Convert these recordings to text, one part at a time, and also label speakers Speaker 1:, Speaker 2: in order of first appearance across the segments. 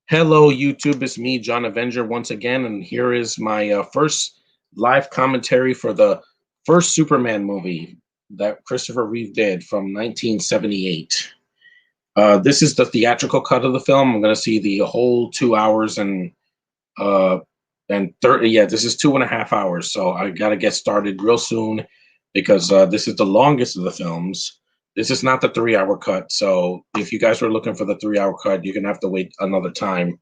Speaker 1: Hello, YouTube. It's me, John Avenger, once again, and here is my first live commentary for the first Superman movie that Christopher Reeve did from 1978. This is the theatrical cut of the film. I'm going to see the whole 2 hours uh, and 30. Yeah, this is 2.5 hours, so I got to get started real soon because this is the longest of the films. This is not the 3 hour cut, so if you guys were looking for the 3 hour cut, you're gonna have to wait another time.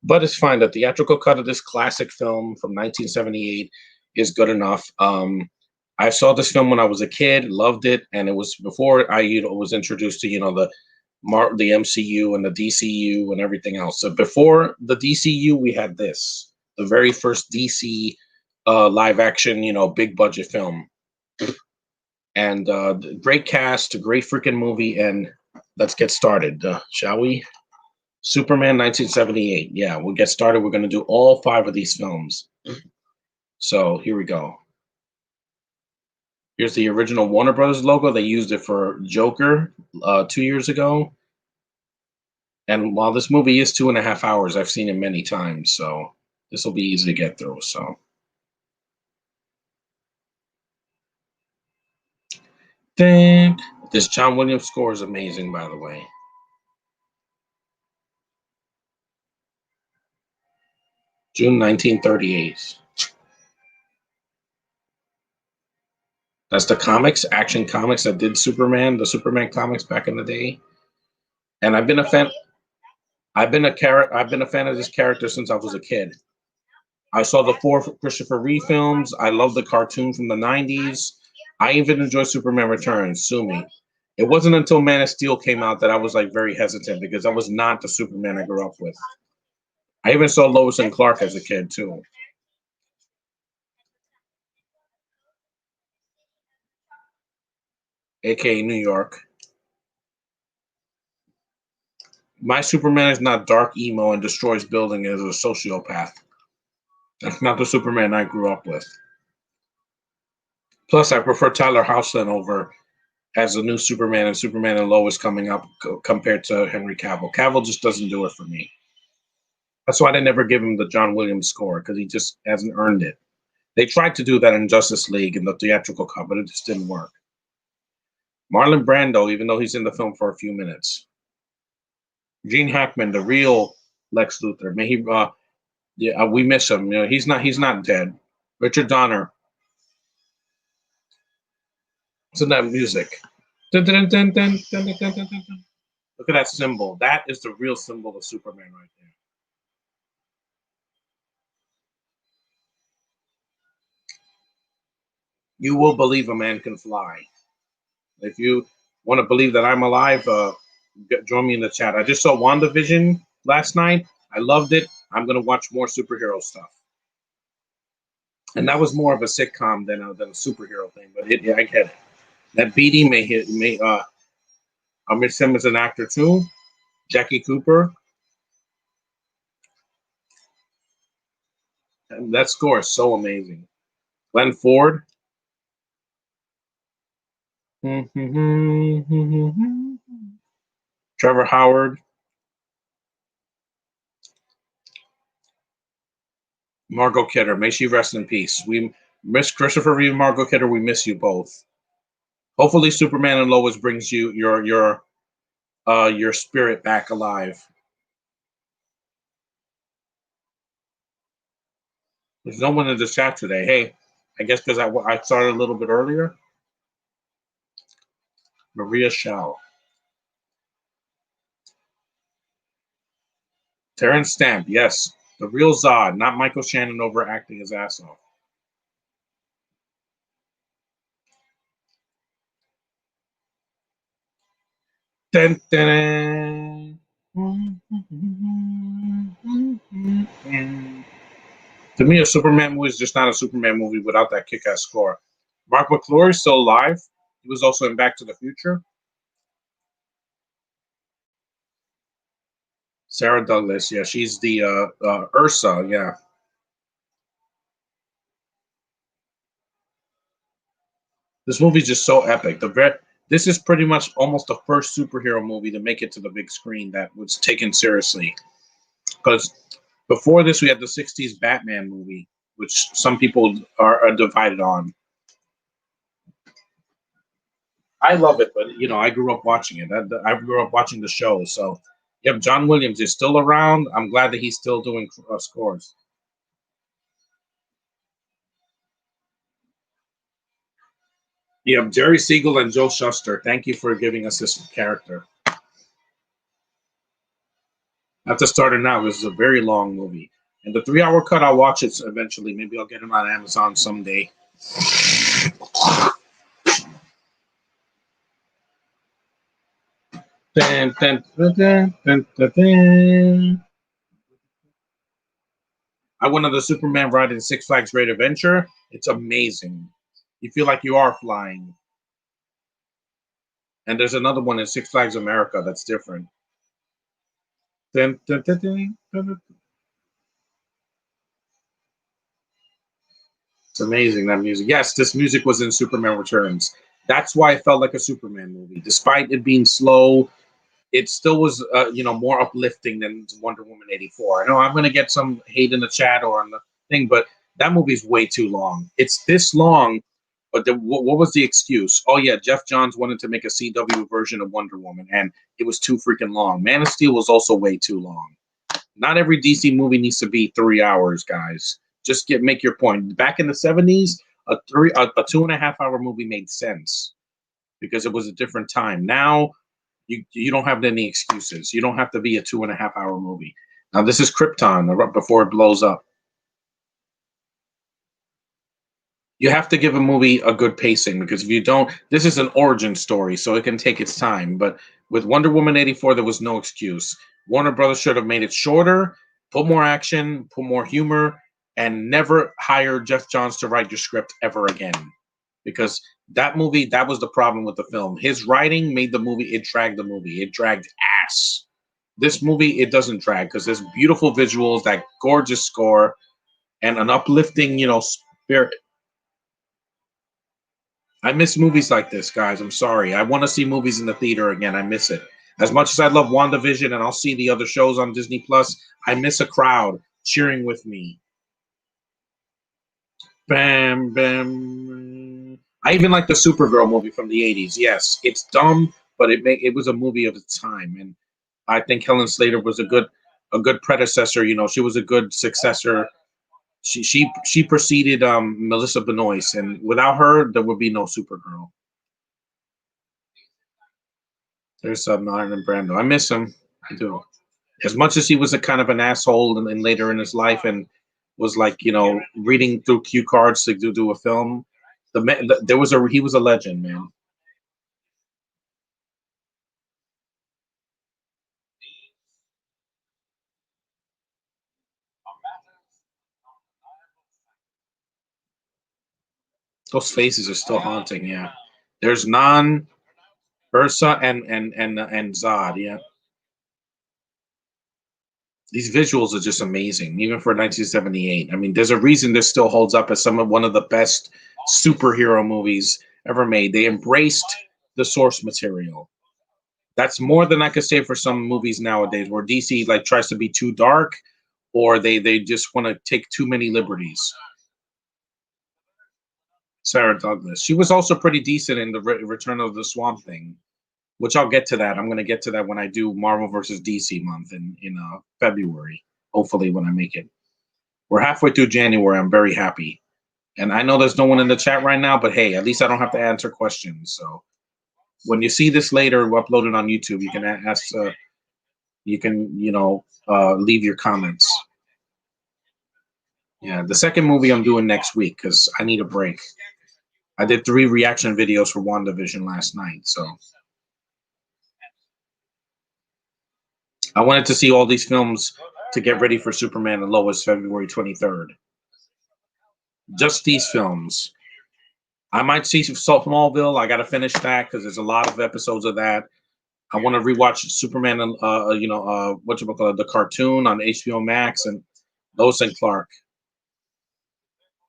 Speaker 1: But it's fine. The theatrical cut of this classic film from 1978 is good enough. I saw this film when I was a kid, loved it, and it was before I was introduced to the MCU and the DCU and everything else. So before the DCU, we had this, the very first DC live action, big budget film, and great cast, great freaking movie, and let's get started, shall we? Superman 1978. Yeah, we'll get started. We're going to do all 5 of these films. So here we go. Here's the original Warner Brothers logo. They used it for Joker 2 years ago. And while this movie is 2.5 hours, I've seen it many times. So this will be easy to get through. So this John Williams score is amazing, by the way. June 1938. That's the comics, Action Comics that did Superman, the Superman comics back in the day. And I've been a fan. I've been a fan of this character since I was a kid. I saw the 4 Christopher Reeve films. I love the cartoon from the 90s. I even enjoy Superman Returns. Sue me. It wasn't until Man of Steel came out that I was like very hesitant because that was not the Superman I grew up with. I even saw Lois and Clark as a kid too. AKA New York. My Superman is not dark emo and destroys building as a sociopath. That's not the Superman I grew up with. Plus, I prefer Tyler Hoechlin over as the new Superman and Superman and Lois coming up compared to Henry Cavill. Cavill just doesn't do it for me. That's why they never give him the John Williams score, because he just hasn't earned it. They tried to do that in Justice League in the theatrical cut, but it just didn't work. Marlon Brando, even though he's in the film for a few minutes. Gene Hackman, the real Lex Luthor. May he we miss him. He's not dead. Richard Donner. Listen to that music. Dun, dun, dun, dun, dun, dun, dun, dun, dun. Look at that symbol. That is the real symbol of Superman right there. You will believe a man can fly. If you want to believe that I'm alive, join me in the chat. I just saw WandaVision last night. I loved it. I'm going to watch more superhero stuff. And that was more of a sitcom than a superhero thing. But I get it. That Beatty I miss him as an actor too. Jackie Cooper. And that score is so amazing. Glenn Ford. Trevor Howard. Margot Kidder. May she rest in peace. We miss Christopher Reeve, Margot Kidder. We miss you both. Hopefully, Superman and Lois brings you your spirit back alive. There's no one in the chat today. Hey, I guess because I started a little bit earlier. Maria Shao. Terrence Stamp, yes. The real Zod, not Michael Shannon overacting his ass off. Dun, dun, dun. To me, a Superman movie is just not a Superman movie without that kick-ass score. Mark McClory is still alive. He was also in Back to the Future. Sarah Douglas, yeah, she's the Ursa, yeah. This movie's just so epic. This is pretty much almost the first superhero movie to make it to the big screen that was taken seriously. Because before this, we had the '60s Batman movie, which some people are divided on. I love it, but I grew up watching it. I grew up watching the show. So, yep, John Williams is still around. I'm glad that he's still doing scores. Yep, Jerry Siegel and Joe Shuster. Thank you for giving us this character. I have to start it now. This is a very long movie. And the 3 hour cut, I'll watch it eventually. Maybe I'll get it on Amazon someday. Dun, dun, dun, dun, dun, dun, dun. I went on the Superman ride in Six Flags Great Adventure. It's amazing. You feel like you are flying. And there's another one in Six Flags America that's different. Dun, dun, dun, dun, dun, dun. It's amazing, that music. Yes, this music was in Superman Returns. That's why it felt like a Superman movie. Despite it being slow, it still was, more uplifting than Wonder Woman '84. I know I'm going to get some hate in the chat or on the thing, but that movie's way too long. It's this long, but what was the excuse? Oh yeah, Jeff Johns wanted to make a CW version of Wonder Woman, and it was too freaking long. Man of Steel was also way too long. Not every DC movie needs to be 3 hours, guys. Just make your point. Back in the '70s, a 2.5 hour movie made sense because it was a different time. Now you don't have any excuses. You don't have to be a 2.5 hour movie. Now this is Krypton before it blows up. You have to give a movie a good pacing because if you don't, this is an origin story, so it can take its time. But with Wonder Woman '84, there was no excuse. Warner Brothers should have made it shorter, put more action, put more humor, and never hire Jeff Johns to write your script ever again. Because that movie, that was the problem with the film. His writing made the movie, it dragged the movie. It dragged ass. This movie, it doesn't drag because there's beautiful visuals, that gorgeous score, and an uplifting, spirit. I miss movies like this, guys. I'm sorry. I want to see movies in the theater again. I miss it. As much as I love WandaVision and I'll see the other shows on Disney Plus, I miss a crowd cheering with me. Bam, bam. I even like the Supergirl movie from the '80s. Yes, it's dumb, but it was a movie of its time, and I think Helen Slater was a good predecessor. She was a good successor. She preceded Melissa Benoist, and without her, there would be no Supergirl. There's Marlon Brando. I miss him. I do. As much as he was a kind of an asshole and later in his life and was like, reading through cue cards to do a film, he was a legend, man. Those faces are still haunting. Yeah, there's Non, Ursa, and Zod. Yeah, these visuals are just amazing, even for 1978. I mean, there's a reason this still holds up as one of the best superhero movies ever made. They embraced the source material. That's more than I could say for some movies nowadays, where DC like tries to be too dark, or they just want to take too many liberties. Sarah Douglas. She was also pretty decent in the Return of the Swamp Thing, which I'll get to that. I'm going to get to that when I do Marvel versus DC month in February. Hopefully, when I make it. We're halfway through January. I'm very happy, and I know there's no one in the chat right now, but hey, at least I don't have to answer questions. So when you see this later, uploaded on YouTube, you can ask. You can leave your comments. Yeah, the second movie I'm doing next week because I need a break. I did 3 reaction videos for WandaVision last night, so I wanted to see all these films to get ready for Superman and Lois February 23rd. Just these films. I might see some Smallville. I got to finish that because there's a lot of episodes of that. I want to rewatch Superman and the cartoon on HBO Max and Lois and Clark.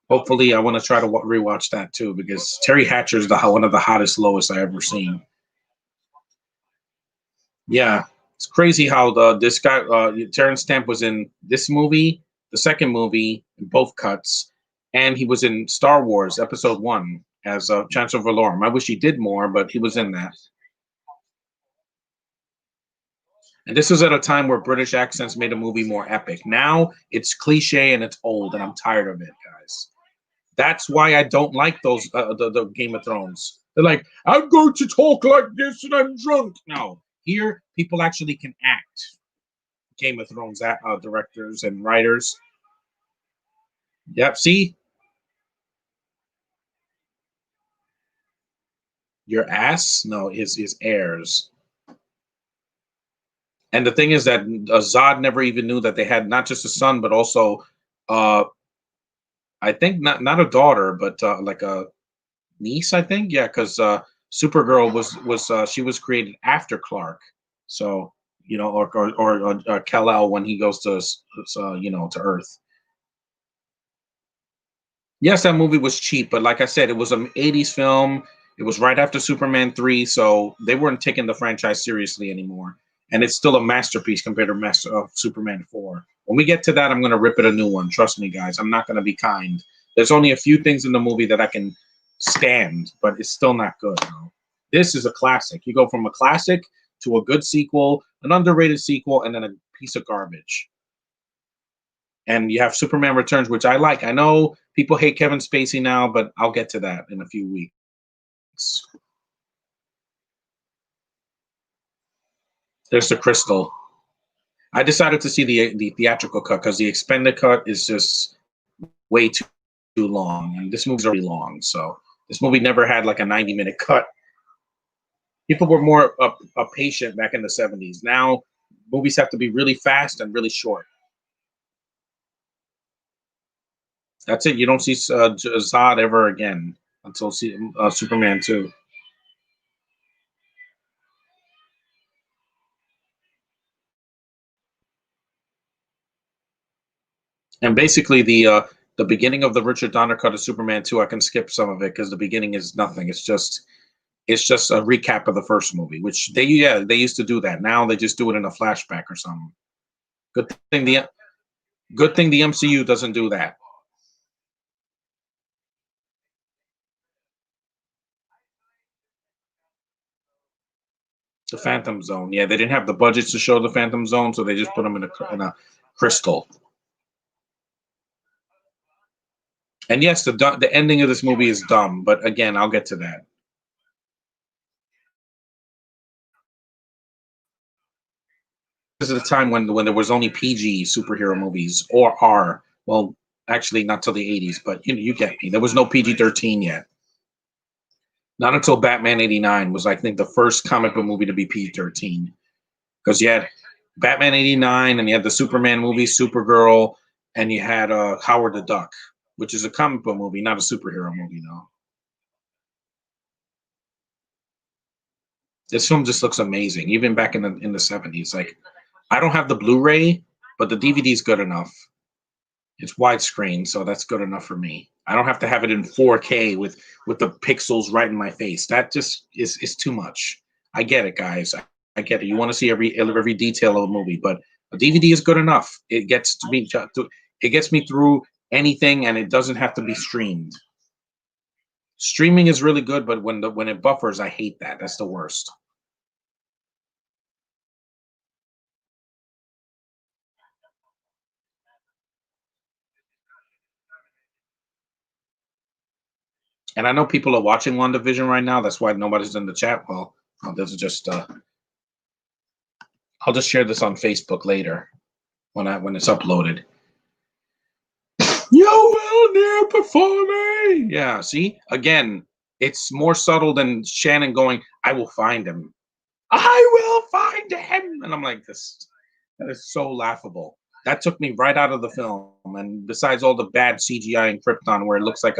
Speaker 1: Hopefully, I want to try to rewatch that too because Terry Hatcher is one of the hottest Lois I ever seen. Yeah, It's crazy how this guy Terrence Stamp was in this movie, the second movie, in both cuts, and he was in Star Wars Episode One as Chancellor Valorum. I wish he did more, but he was in that. And this was at a time where British accents made a movie more epic. Now it's cliche and it's old, and I'm tired of it, guys. That's why I don't like those the Game of Thrones. They're like, I'm going to talk like this and I'm drunk. No, here people actually can act. Game of Thrones directors and writers. Yep, see? Your ass? No, his heirs. And the thing is that Zod never even knew that they had not just a son, but also, uh, I think not a daughter, but like a niece. I think, yeah, because Supergirl was she was created after Clark, so or Kal-El when he goes to to Earth. Yes, that movie was cheap, but like I said, it was an '80s film. It was right after Superman 3, so they weren't taking the franchise seriously anymore. And it's still a masterpiece compared to Master of Superman 4. When we get to that, I'm going to rip it a new one. Trust me, guys. I'm not going to be kind. There's only a few things in the movie that I can stand, but it's still not good. No. This is a classic. You go from a classic to a good sequel, an underrated sequel, and then a piece of garbage. And you have Superman Returns, which I like. I know people hate Kevin Spacey now, but I'll get to that in a few weeks. There's the crystal. I decided to see the theatrical cut because the expanded cut is just way too long, and this movie's already long. So this movie never had like a 90-minute cut. People were more patient back in the '70s. Now movies have to be really fast and really short. That's it. You don't see Zod ever again until Superman 2. And basically, the beginning of the Richard Donner cut of Superman 2, I can skip some of it because the beginning is nothing. It's just a recap of the first movie, which they used to do that. Now they just do it in a flashback or something. Good thing the good thing the MCU doesn't do that. The Phantom Zone, yeah, they didn't have the budget to show the Phantom Zone, so they just put them in a crystal. And yes, the ending of this movie is dumb, but again, I'll get to that. This is a time when there was only PG superhero movies or R. Well, actually, not till the '80s, but you get me. There was no PG-13 yet. Not until Batman '89 was, I think, the first comic book movie to be PG-13. Because you had Batman '89, and you had the Superman movie, Supergirl, and you had Howard the Duck, which is a comic book movie, not a superhero movie, though. This film just looks amazing, even back in the '70s. Like, I don't have the Blu-ray, but the DVD is good enough. It's widescreen, so that's good enough for me. I don't have to have it in 4K with the pixels right in my face. That just is too much. I get it, guys. I get it. You want to see every detail of a movie, but a DVD is good enough. It gets me through anything, and it doesn't have to be streamed. Streaming is really good, but when it buffers, I hate that. That's the worst. And I know people are watching WandaVision right now. That's why nobody's in the chat. Well, this is just I'll just share this on Facebook later when it's uploaded. You will near before me. Yeah, see? Again, it's more subtle than Shannon going, I will find him. I will find him. And I'm like, that is so laughable. That took me right out of the film. And besides all the bad CGI in Krypton where it looks like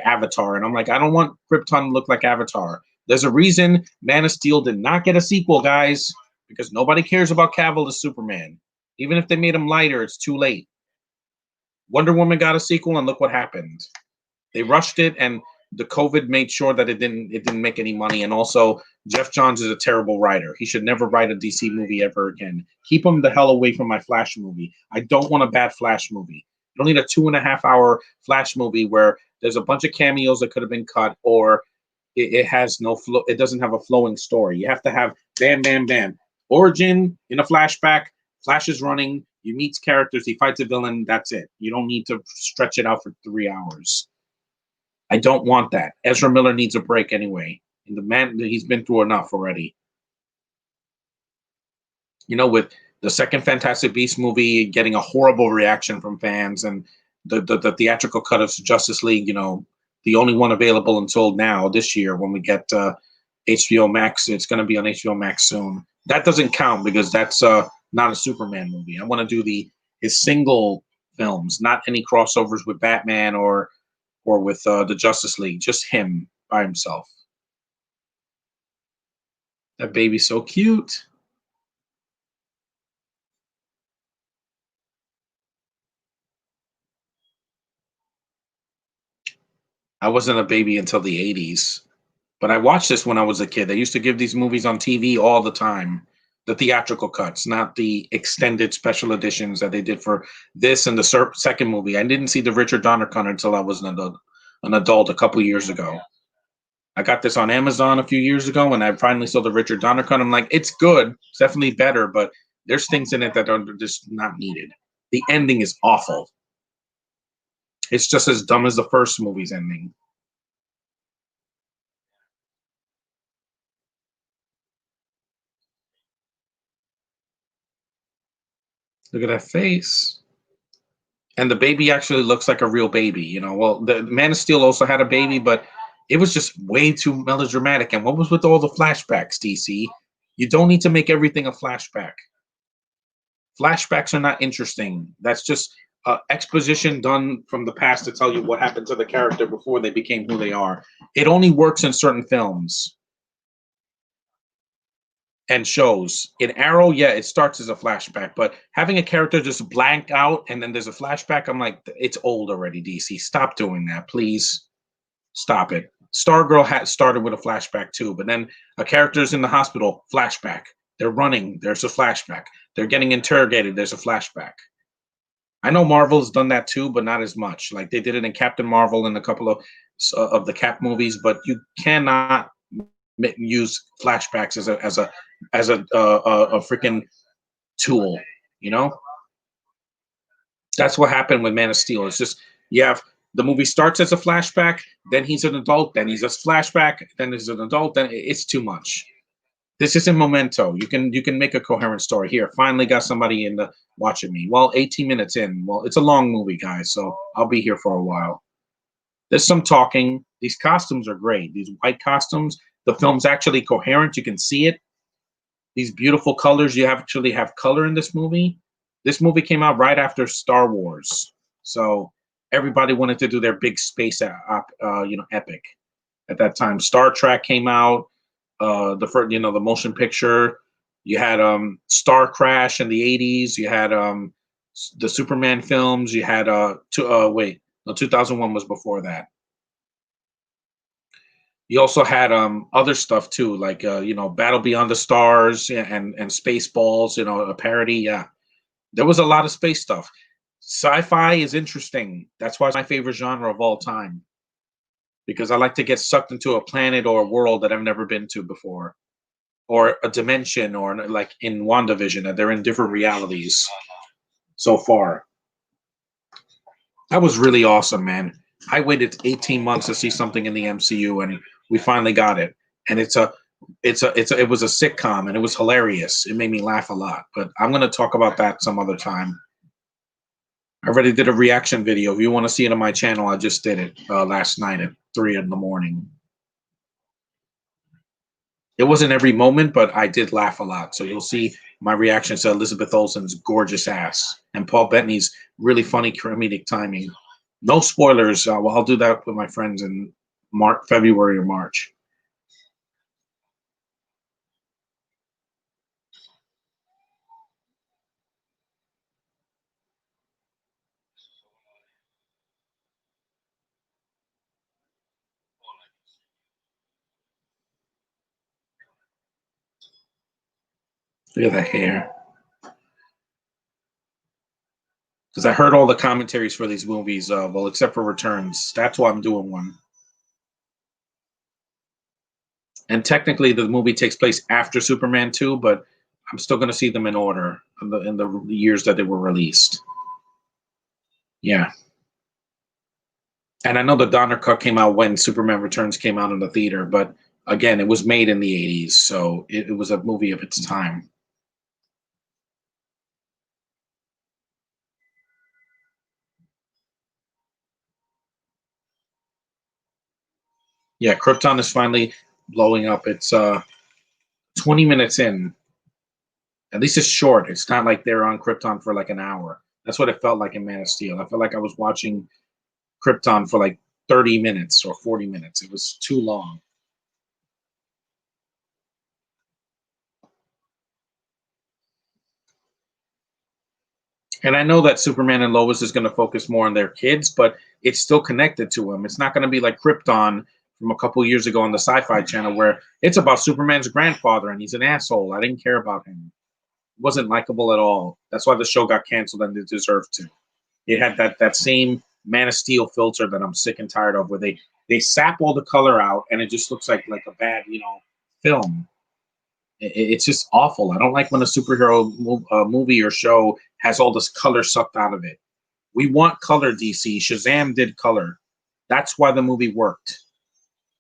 Speaker 1: Avatar. And I'm like, I don't want Krypton to look like Avatar. There's a reason Man of Steel did not get a sequel, guys, because nobody cares about Cavill as Superman. Even if they made him lighter, it's too late. Wonder Woman got a sequel, and look what happened. They rushed it, and the COVID made sure that it didn't make any money, and also Jeff Johns is a terrible writer. He should never write a DC movie ever again. Keep him the hell away from my Flash movie. I don't want a bad Flash movie. You don't need a 2.5 hour Flash movie where there's a bunch of cameos that could have been cut, or it has no flow. It doesn't have a flowing story. You have to have bam, bam, bam. Origin in a flashback. Flash is running. You meet characters. He fights a villain. That's it. You don't need to stretch it out for 3 hours. I don't want that. Ezra Miller needs a break anyway. And the man, he's been through enough already. With the second Fantastic Beast movie getting a horrible reaction from fans, and the theatrical cut of Justice League, the only one available until now this year when we get HBO Max. It's going to be on HBO Max soon. That doesn't count because that's not a Superman movie. I want to do his single films, not any crossovers with Batman or with the Justice League. Just him by himself. That baby's so cute. I wasn't a baby until the 80s, but I watched this when I was a kid. They used to give these movies on TV all the time. The theatrical cuts, not the extended special editions that they did for this and the second movie. I didn't see the Richard Donner cut until I was an adult a couple years ago. I got this on Amazon a few years ago, and I finally saw the Richard Donner cut. I'm like, it's good. It's definitely better, but there's things in it that are just not needed. The ending is awful. It's just as dumb as the first movie's ending. Look at that face. And the baby actually looks like a real baby. Well, the Man of Steel also had a baby, but it was just way too melodramatic. And what was with all the flashbacks, DC? You don't need to make everything a flashback. Flashbacks are not interesting. That's just exposition done from the past to tell you what happened to the character before they became who they are. It only works in certain films and shows. In Arrow, yeah, it starts as a flashback, but having a character just blank out and then there's a flashback, I'm like, it's old already, DC. Stop doing that, please. Stop it. Stargirl had started with a flashback too, but then a character's in the hospital, flashback. They're running, there's a flashback. They're getting interrogated, there's a flashback. I know Marvel's done that too, but not as much. Like they did it in Captain Marvel and a couple of the Cap movies, but you cannot use flashbacks as a freaking tool. You know, that's what happened with Man of Steel. It's just you have the movie starts as a flashback, then he's an adult, then he's a flashback, then he's an adult. Then it's too much. This isn't Memento. You can make a coherent story. Here, finally got somebody in the watching me. Well, 18 minutes in. Well, it's a long movie, guys, so I'll be here for a while. There's some talking. These costumes are great. These white costumes. The film's actually coherent. You can see it. These beautiful colors. You actually have color in this movie. This movie came out right after Star Wars, so everybody wanted to do their big space epic at that time. Star Trek came out. The first, the motion picture. You had Star Crash in the 80s. You had the Superman films. You had wait, no, 2001 was before that. You also had other stuff too, like Battle Beyond the Stars, yeah, and Spaceballs. A parody. Yeah, there was a lot of space stuff. Sci-fi is interesting. That's why it's my favorite genre of all time, because I like to get sucked into a planet or a world that I've never been to before, or a dimension, or like in WandaVision, that they're in different realities so far. That was really awesome, man. I waited 18 months to see something in the MCU, and we finally got it. And it was a sitcom, and it was hilarious. It made me laugh a lot. But I'm gonna talk about that some other time. I already did a reaction video. If you want to see it on my channel, I just did it last night at 3 in the morning. It wasn't every moment, but I did laugh a lot. So you'll see my reaction to Elizabeth Olsen's gorgeous ass and Paul Bettany's really funny comedic timing. No spoilers. Well, I'll do that with my friends in February or March. Look at that hair. Because I heard all the commentaries for these movies, well, except for Returns. That's why I'm doing one. And technically, the movie takes place after Superman 2, but I'm still going to see them in order in the years that they were released. Yeah. And I know the Donner cut came out when Superman Returns came out in the theater, but again, it was made in the 80s, so it was a movie of its time. Yeah, Krypton is finally blowing up. It's 20 minutes in. At least it's short. It's not like they're on Krypton for like an hour. That's what it felt like in Man of Steel. I felt like I was watching Krypton for like 30 minutes or 40 minutes. It was too long. And I know that Superman and Lois is going to focus more on their kids, but it's still connected to them. It's not going to be like Krypton from a couple years ago on the Sci-Fi Channel, where it's about Superman's grandfather and he's an asshole. I didn't care about him. It wasn't likable at all. That's why the show got canceled, and it deserved to. It had that same Man of Steel filter that I'm sick and tired of, where they sap all the color out and it just looks like a bad film. It's just awful. I don't like when a movie or show has all this color sucked out of it. We want color, DC. Shazam did color. That's why the movie worked.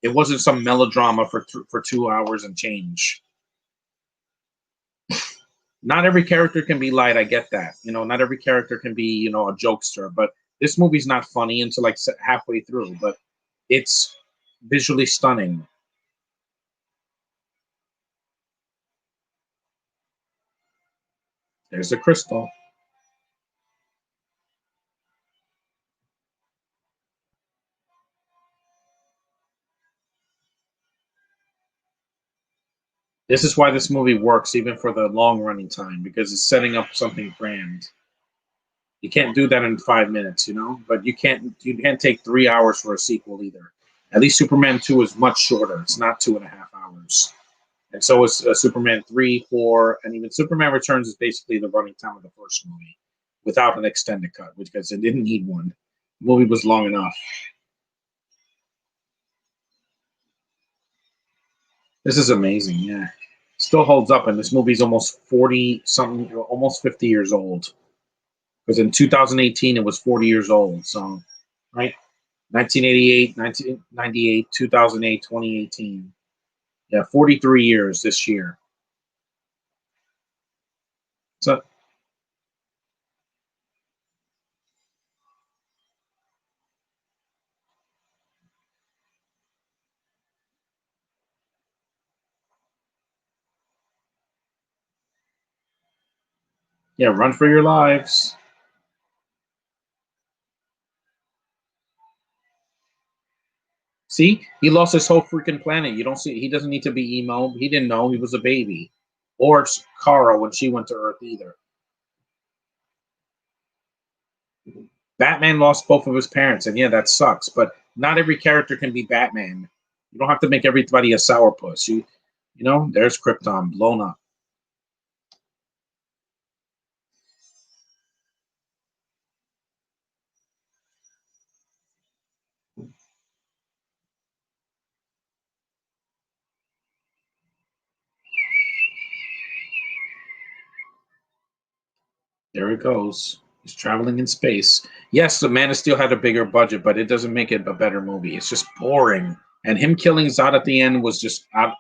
Speaker 1: It wasn't some melodrama for 2 hours and change. Not every character can be light. I get that. Not every character can be a jokester. But this movie's not funny until like halfway through. But it's visually stunning. There's the crystal. This is why this movie works even for the long running time, because it's setting up something grand. You can't do that in 5 minutes. But you can't take 3 hours for a sequel either. At least Superman 2 is much shorter. It's not 2.5 hours. And so is Superman 3, 4, and even Superman Returns is basically the running time of the first movie without an extended cut, because it didn't need one. The movie was long enough. This is amazing, yeah. Still holds up, and this movie's almost 40 something, almost 50 years old. Because in 2018, it was 40 years old. So, right? 1988, 1998, 2008, 2018. Yeah, 43 years this year. So, yeah, run for your lives. See, he lost his whole freaking planet. You don't see, he doesn't need to be emo. He didn't know he was a baby. Or it's Kara when she went to Earth either. Batman lost both of his parents, and yeah, that sucks. But not every character can be Batman. You don't have to make everybody a sourpuss. There's Krypton blown up. There it goes. He's traveling in space. Yes, the Man of Steel had a bigger budget, but it doesn't make it a better movie. It's just boring. And him killing Zod at the end was just out.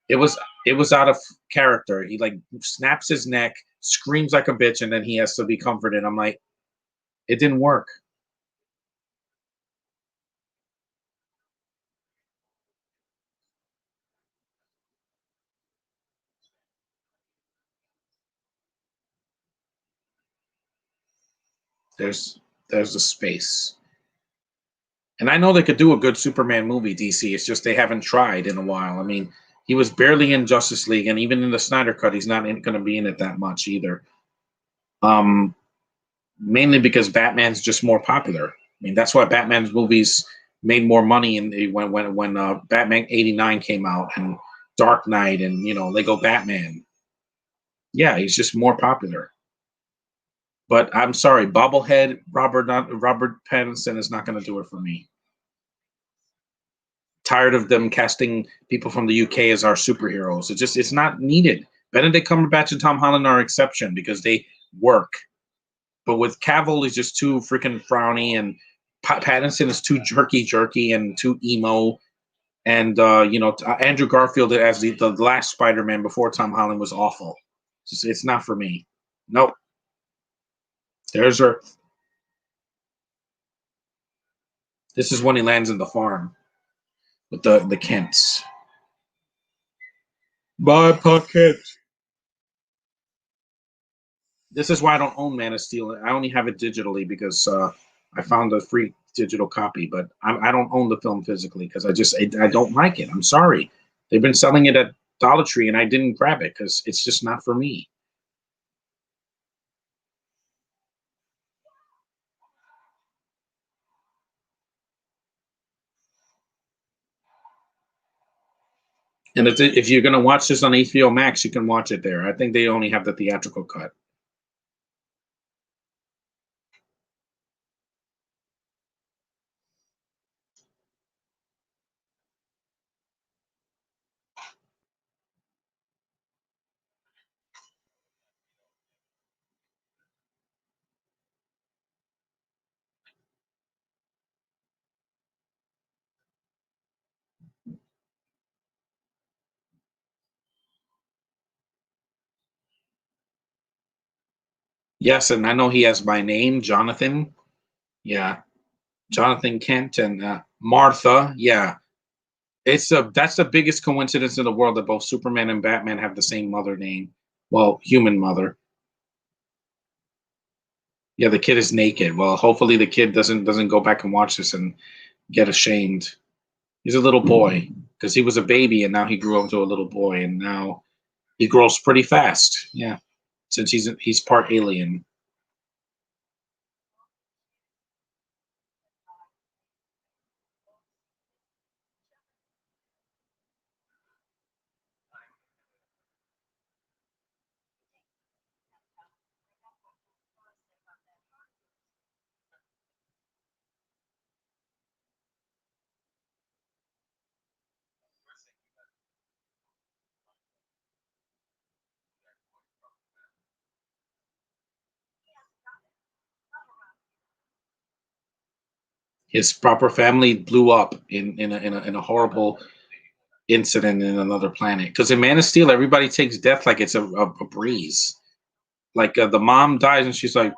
Speaker 1: It was it was out of character. He like snaps his neck, screams like a bitch, and then he has to be comforted. I'm like, it didn't work. There's the space. And I know they could do a good Superman movie, DC. It's just they haven't tried in a while. I mean, he was barely in Justice League, and even in the Snyder Cut, he's not going to be in it that much either. Um, Mainly because Batman's just more popular. I mean, that's why Batman's movies made more money when Batman '89 came out and Dark Knight and Lego Batman. Yeah, he's just more popular. But I'm sorry, bobblehead Robert Pattinson is not going to do it for me. Tired of them casting people from the UK as our superheroes. It's not needed. Benedict Cumberbatch and Tom Holland are exception because they work. But with Cavill, he's just too freaking frowny, and Pattinson is too jerky, and too emo. And Andrew Garfield as the last Spider-Man before Tom Holland was awful. It's not for me. Nope. There's her. This is when he lands in the farm with the Kents. My pocket. This is why I don't own Man of Steel. I only have it digitally because I found a free digital copy, but I don't own the film physically because I don't like it. I'm sorry. They've been selling it at Dollar Tree, and I didn't grab it because it's just not for me. And if you're going to watch this on HBO Max, you can watch it there. I think they only have the theatrical cut. Yes, and I know he has my name, Jonathan. Yeah, Jonathan Kent and Martha. Yeah, that's the biggest coincidence in the world that both Superman and Batman have the same mother name. Well, human mother. Yeah, the kid is naked. Well, hopefully the kid doesn't go back and watch this and get ashamed. He's a little boy because he was a baby and now he grew up to a little boy and now he grows pretty fast. Yeah, since he's part alien. His proper family blew up in a horrible incident in another planet. Because in Man of Steel, everybody takes death like it's a breeze. Like the mom dies and she's like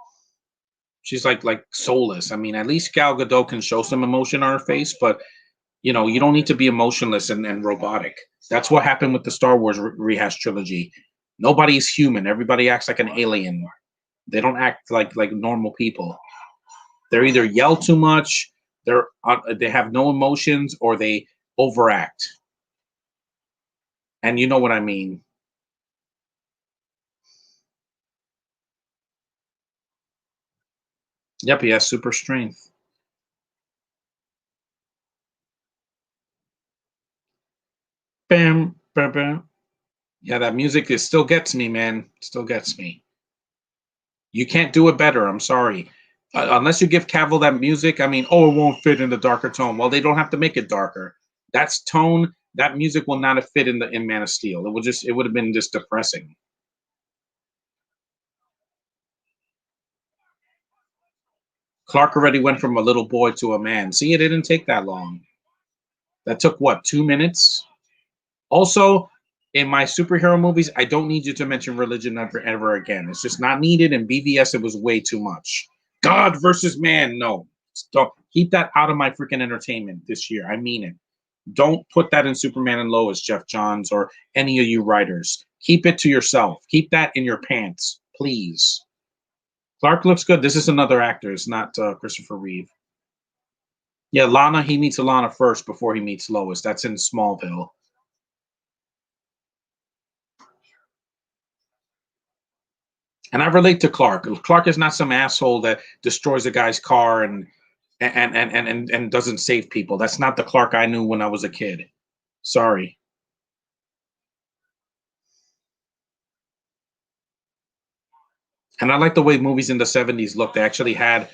Speaker 1: soulless. I mean, at least Gal Gadot can show some emotion on her face, but you don't need to be emotionless and robotic. That's what happened with the Star Wars rehash trilogy. Nobody's human. Everybody acts like an alien. They don't act like normal people. They're either yell too much, they have no emotions, or they overact. And you know what I mean. Yep, he has super strength. Bam, bam, bam. Yeah, that music it still gets me, man. Still gets me. You can't do it better. I'm sorry. Unless you give Cavill that music, I mean, oh, it won't fit in the darker tone. Well, they don't have to make it darker. That's tone. That music will not have fit in Man of Steel. It would have been just depressing. Clark already went from a little boy to a man. See, it didn't take that long. That took what, 2 minutes? Also, in my superhero movies, I don't need you to mention religion ever again. It's just not needed. In BVS, it was way too much. God versus man. No, stop. Keep that out of my freaking entertainment this year. I mean it. Don't put that in Superman and Lois, Jeff Johns, or any of you writers. Keep it to yourself. Keep that in your pants, please. Clark looks good. This is another actor. It's not Christopher Reeve. Yeah, Lana. He meets Alana first before he meets Lois. That's in Smallville. And I relate to Clark. Clark is not some asshole that destroys a guy's car and doesn't save people. That's not the Clark I knew when I was a kid. Sorry. And I like the way movies in the 70s look. They actually had,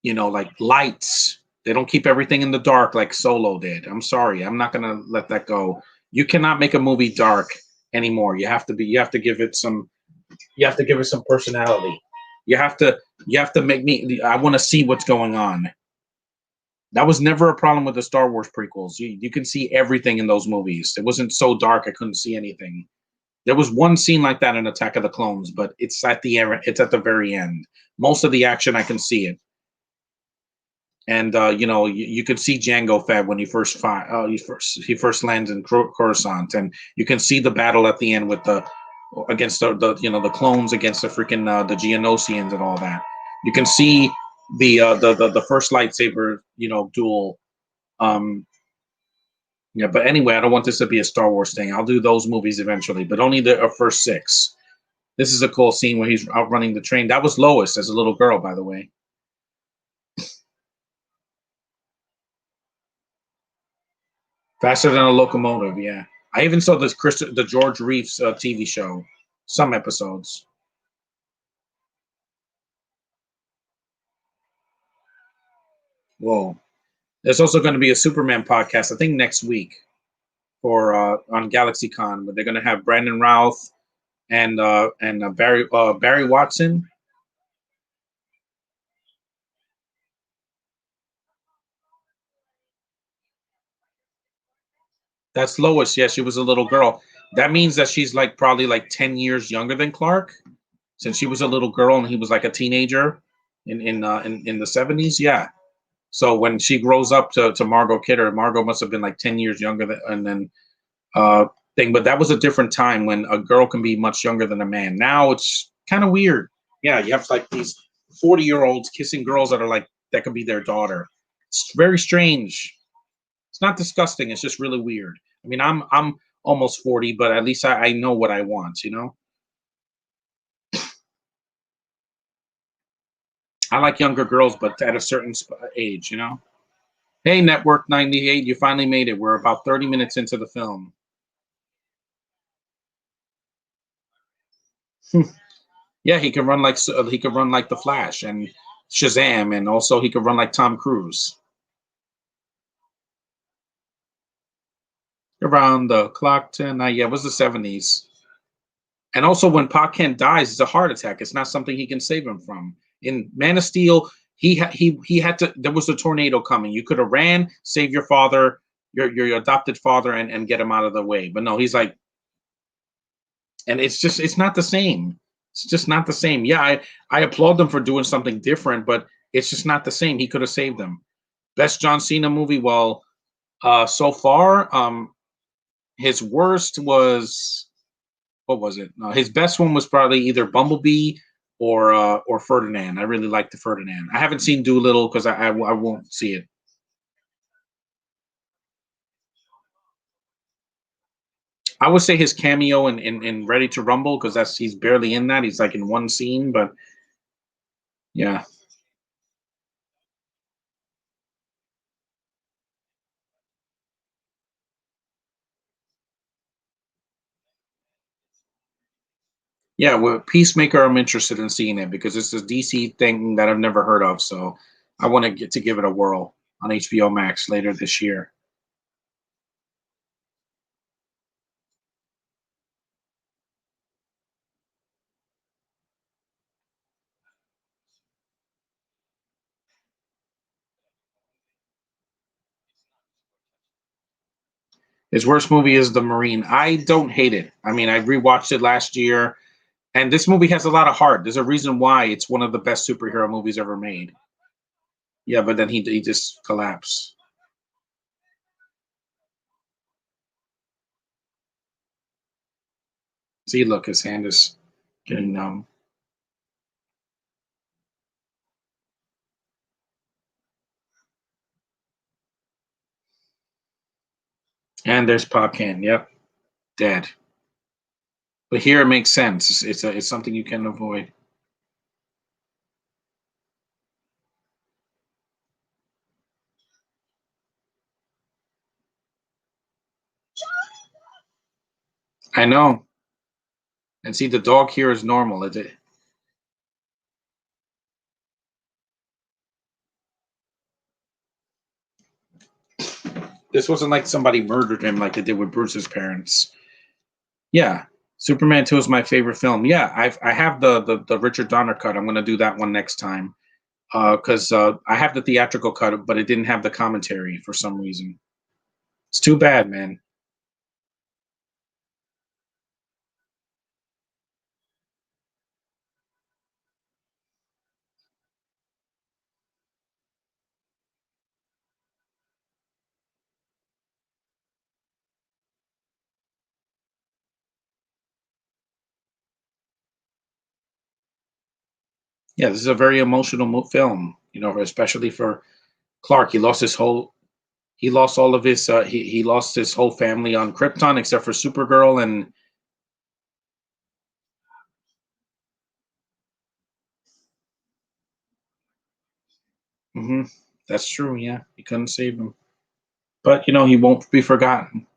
Speaker 1: like lights. They don't keep everything in the dark like Solo did. I'm sorry. I'm not gonna let that go. You cannot make a movie dark anymore. You have to give it some personality. You have to you have to make me I want to see what's going on. That was never a problem with the Star Wars prequels. You can see everything in those movies. It wasn't so dark I couldn't see anything. There was one scene like that in Attack of the Clones, but it's at the very end. Most of the action I can see it, and you could see Django Fett when he first lands in Coruscant, and you can see the battle at the end with the against the clones against the freaking the Geonosians and all that. You can see the first lightsaber duel. Um, yeah, but anyway, I don't want this to be a Star Wars thing. I'll do those movies eventually, but only the first six. This is a cool scene where he's outrunning the train. That was Lois as a little girl, by the way. Faster than a locomotive. Yeah, I even saw the George Reeves TV show, some episodes. Whoa. There's also going to be a Superman podcast, I think next week, for on GalaxyCon, but they're going to have Brandon Routh and Barry Watson. That's Lois. Yeah, she was a little girl. That means that she's like probably like 10 years younger than Clark, since she was a little girl and he was like a teenager in the 70s. Yeah. So when she grows up to Margot Kidder, Margot must have been like 10 years younger than and then uh thing. But that was a different time when a girl can be much younger than a man. Now it's kind of weird. Yeah, you have like these 40-year-olds kissing girls that could be their daughter. It's very strange. It's not disgusting. It's just really weird. I mean, I'm almost 40, but at least I know what I want. I like younger girls, but at a certain age. Hey, Network 98, you finally made it. We're about 30 minutes into the film. Yeah, he could run like the Flash and Shazam, and also he could run like Tom Cruise. Around the clock tonight, yeah, it was the 70s. And also, when Pa Kent dies, it's a heart attack. It's not something he can save him from. In Man of Steel, he had to. There was a tornado coming. You could have ran, save your father, your adopted father, and get him out of the way. But no, he's like, and it's not the same. It's just not the same. Yeah, I applaud them for doing something different, but it's just not the same. He could have saved them. Best John Cena movie. Well, so far, his worst was what was it? No, his best one was probably either Bumblebee or Ferdinand. I really liked the Ferdinand. I haven't seen Doolittle because I won't see it. I would say his cameo in Ready to Rumble because that's he's barely in that. He's like in one scene, but yeah, yeah. With Peacemaker, I'm interested in seeing it because it's a DC thing that I've never heard of. So I want to get to give it a whirl on HBO Max later this year. His worst movie is The Marine. I don't hate it. I mean, I rewatched it last year. And this movie has a lot of heart. There's a reason why it's one of the best superhero movies ever made. Yeah, but then he just collapsed. See, look, his hand is getting numb. And there's Popcan. Yep, dead. But here it makes sense. It's something you can avoid. I know. And see, the dog here is normal. This wasn't like somebody murdered him like they did with Bruce's parents. Yeah, Superman 2 is my favorite film. Yeah, I have the Richard Donner cut. I'm gonna do that one next time. Because I have the theatrical cut, but it didn't have the commentary for some reason. It's too bad, man. Yeah, this is a very emotional film. You know, especially for Clark. He lost all of his he lost his whole family on Krypton except for Supergirl and hmm that's true. Yeah, he couldn't save him, but you know he won't be forgotten.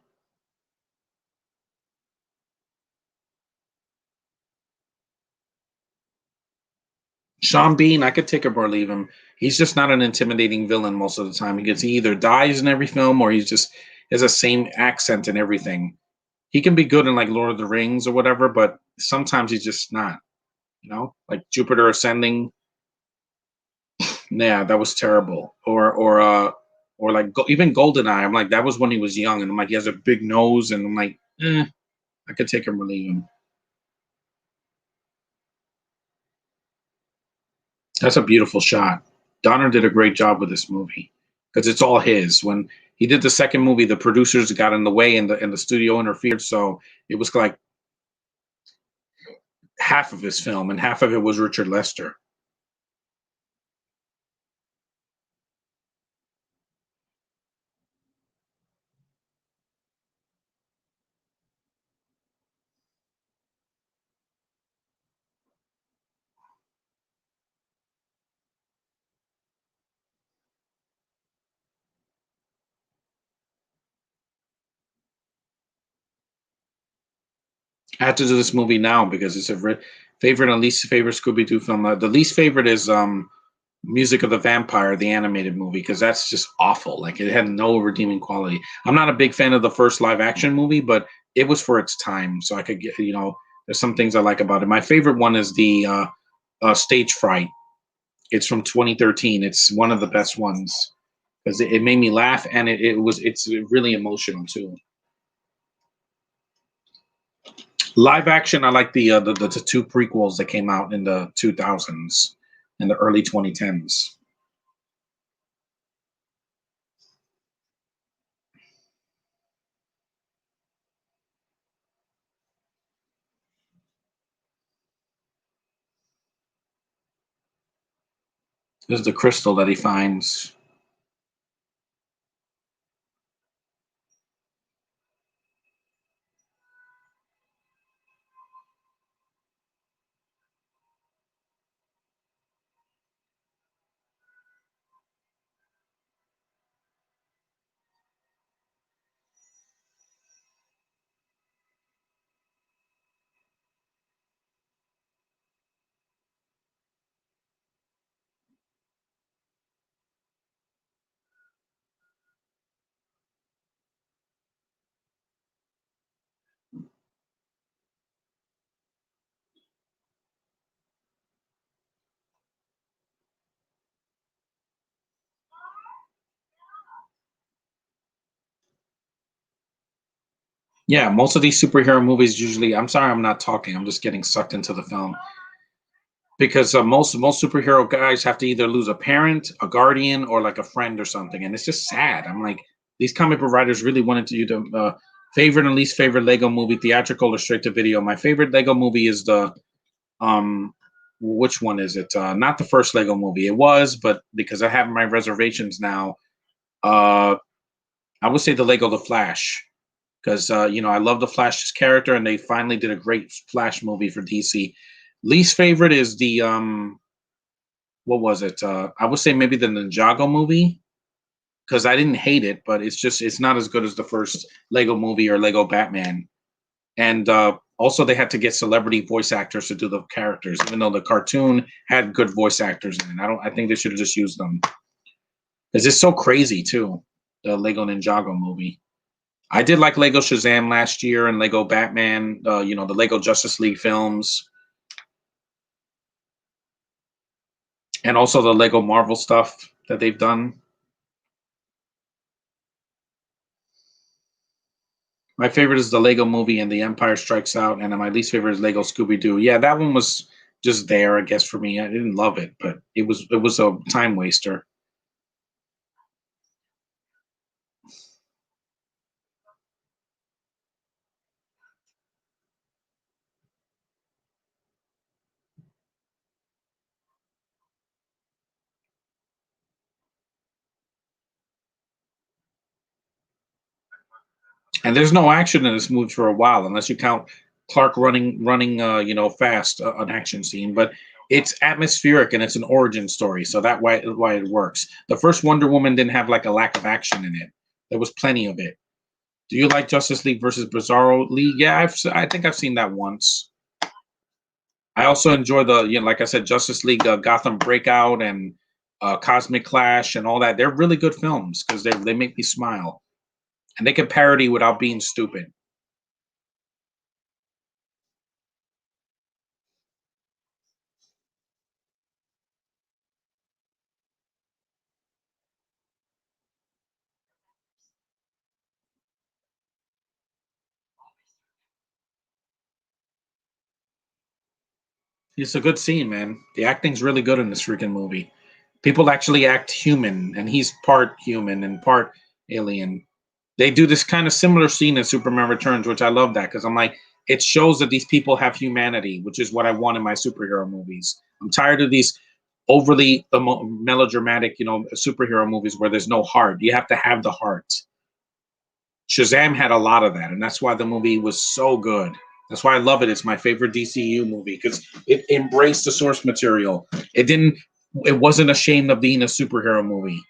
Speaker 1: Sean Bean, I could take him or leave him. He's just not an intimidating villain most of the time. He either dies in every film or he's just has the same accent and everything. He can be good in like Lord of the Rings or whatever, but sometimes he's just not. You know, like Jupiter Ascending. Yeah, that was terrible. Or like even Goldeneye. I'm like that was when he was young, and I'm like he has a big nose, and I'm like, I could take him or leave him. That's a beautiful shot. Donner did a great job with this movie because it's all his. When he did the second movie, the producers got in the way, and the studio interfered, so it was like half of his film, and half of it was Richard Lester. I had to do this movie now because it's a favorite and least favorite Scooby Doo film. The least favorite is Music of the Vampire, the animated movie, because that's just awful. Like it had no redeeming quality. I'm not a big fan of the first live action movie, but it was for its time, so I could get There's some things I like about it. My favorite one is the Stage Fright. It's from 2013. It's one of the best ones because it made me laugh and it's really emotional too. Live action, I like the two prequels that came out in the 2000s and the early 2010s. This is the crystal that he finds. Yeah, most of these superhero movies usually. I'm sorry, I'm not talking. I'm just getting sucked into the film because most superhero guys have to either lose a parent, a guardian, or like a friend or something, and it's just sad. I'm like, these comic book writers really wanted to you to favorite and least favorite Lego movie, theatrical or straight to video. My favorite Lego movie is the um, which one is it? Not the first Lego movie. It was, but because I have my reservations now, uh, I would say the Lego The Flash because I love the Flash's character, and they finally did a great Flash movie for DC. Least favorite is the what was it? I would say maybe the Ninjago movie because I didn't hate it, but it's not as good as the first Lego movie or Lego Batman. And also, they had to get celebrity voice actors to do the characters, even though the cartoon had good voice actors in it. I think they should have just used them because it's so crazy too. the Lego Ninjago movie. I did like Lego Shazam last year and Lego Batman. The Lego Justice League films, and also the Lego Marvel stuff that they've done. My favorite is the Lego Movie and The Empire Strikes Out, and my least favorite is Lego Scooby Doo. Yeah, that one was just there, I guess, for me. I didn't love it, but it was a time waster. And there's no action in this movie for a while, unless you count Clark running, fast, an action scene. But it's atmospheric and it's an origin story, so that why it works. The first Wonder Woman didn't have like a lack of action in it. There was plenty of it. Do you like Justice League versus Bizarro League? Yeah, I think I've seen that once. I also enjoy like I said, Justice League, Gotham Breakout, and Cosmic Clash, and all that. They're really good films because they make me smile, and they can parody without being stupid. It's a good scene, man. The acting's really good in this freaking movie. People actually act human, and he's part human and part alien. They do this kind of similar scene in Superman Returns, which I love that because I'm like, it shows that these people have humanity, which is what I want in my superhero movies. I'm tired of these overly melodramatic, superhero movies where there's no heart. You have to have the heart. Shazam had a lot of that, and that's why the movie was so good. That's why I love it. It's my favorite DCU movie because it embraced the source material. It didn't. It wasn't ashamed of being a superhero movie.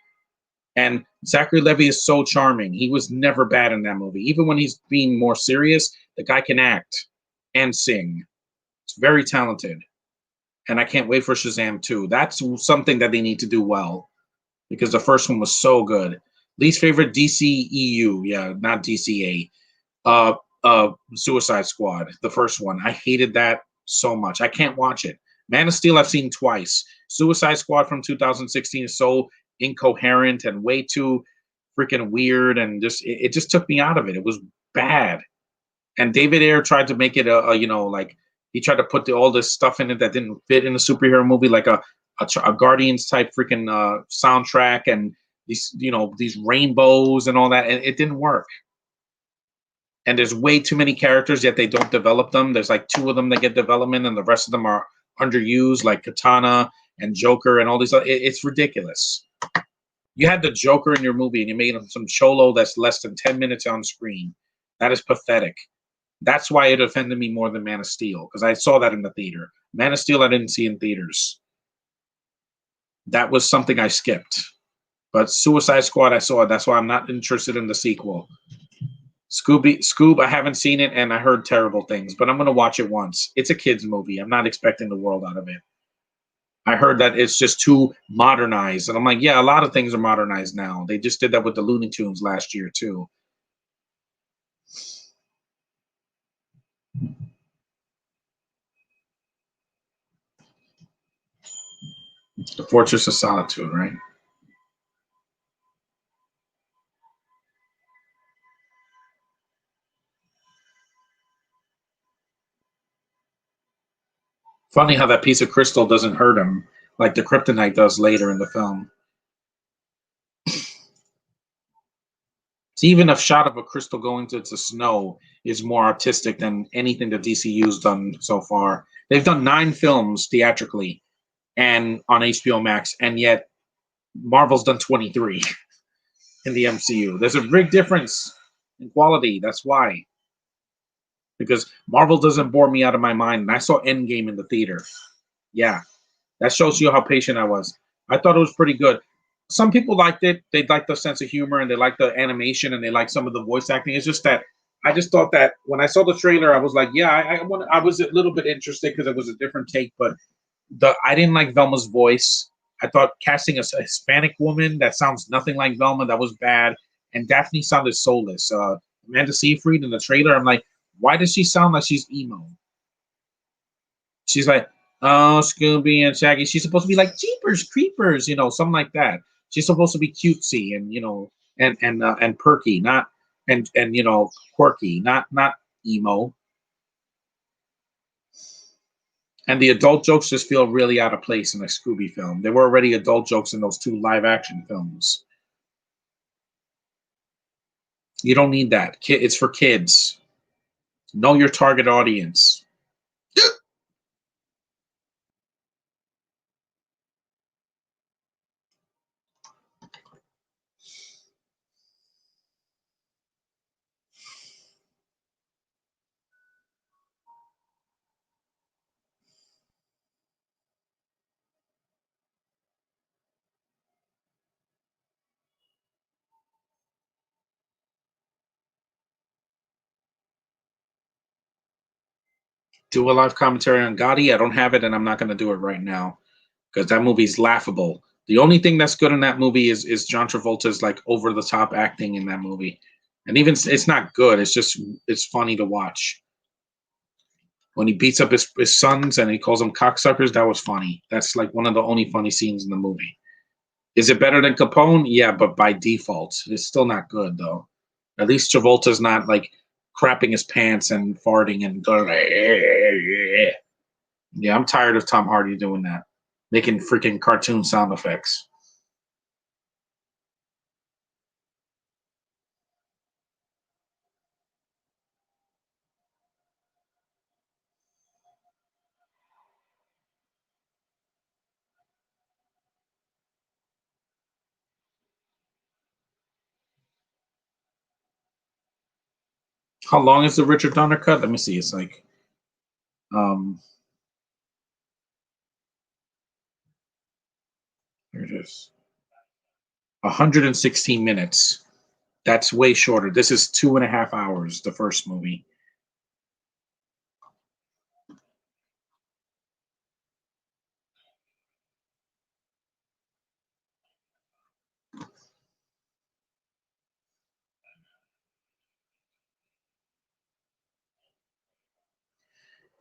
Speaker 1: And Zachary Levi is so charming. He was never bad in that movie. Even when he's being more serious, the guy can act and sing. It's very talented. And I can't wait for Shazam 2. That's something that they need to do well because the first one was so good. Least favorite DCEU, yeah, not DCA. Suicide Squad, the first one. I hated that so much. I can't watch it. Man of Steel, I've seen twice. Suicide Squad from 2016 is so incoherent and way too freaking weird, and it just took me out of it. It was bad. And David Ayer tried to make it like he tried to put all this stuff in it that didn't fit in a superhero movie, like a Guardians type freaking soundtrack and these rainbows and all that, and it didn't work. And there's way too many characters, yet they don't develop them. There's like two of them that get development, and the rest of them are underused, like Katana and Joker and all these. It's ridiculous. You had the Joker in your movie, and you made him some cholo that's less than 10 minutes on screen. That is pathetic. That's why it offended me more than Man of Steel, because I saw that in the theater. Man of Steel, I didn't see in theaters. That was something I skipped. But Suicide Squad, I saw it. That's why I'm not interested in the sequel. Scoob, I haven't seen it, and I heard terrible things, but I'm going to watch it once. It's a kid's movie. I'm not expecting the world out of it. I heard that it's just too modernized, and I'm like, yeah, a lot of things are modernized now. They just did that with the Looney Tunes last year, too. The Fortress of Solitude, right? Funny how that piece of crystal doesn't hurt him like the kryptonite does later in the film. See, even a shot of a crystal going to the snow is more artistic than anything that DCU's done so far. They've done 9 films theatrically and on HBO Max, and yet Marvel's done 23 in the MCU. There's a big difference in quality. That's why. Because Marvel doesn't bore me out of my mind. And I saw Endgame in the theater. Yeah, that shows you how patient I was. I thought it was pretty good. Some people liked it. They liked the sense of humor and they liked the animation and they liked some of the voice acting. It's just that I just thought that when I saw the trailer, I was like, yeah, I was a little bit interested because it was a different take, but I didn't like Velma's voice. I thought casting a Hispanic woman that sounds nothing like Velma, that was bad. and Daphne sounded soulless. Amanda Seyfried in the trailer, I'm like, why does she sound like she's emo? She's like, oh, Scooby and Shaggy. She's supposed to be like Jeepers Creepers, something like that. She's supposed to be cutesy and and perky, not and quirky, not emo. And the adult jokes just feel really out of place in a Scooby film. There were already adult jokes in those two live action films. You don't need that. It's for kids. Know your target audience. Do a live commentary on Gotti. I don't have it, and I'm not going to do it right now because that movie's laughable. The only thing that's good in that movie is John Travolta's like over the top acting in that movie, and even it's not good. It's funny to watch when he beats up his sons and he calls them cocksuckers. That was funny. That's like one of the only funny scenes in the movie. Is it better than Capone? Yeah, but by default, it's still not good though. At least Travolta's not like crapping his pants and farting and going. Yeah, I'm tired of Tom Hardy doing that, making freaking cartoon sound effects. How long is the Richard Donner cut? Let me see. It's like um here it is. 116 minutes. That's way shorter. This is 2.5 hours, the first movie.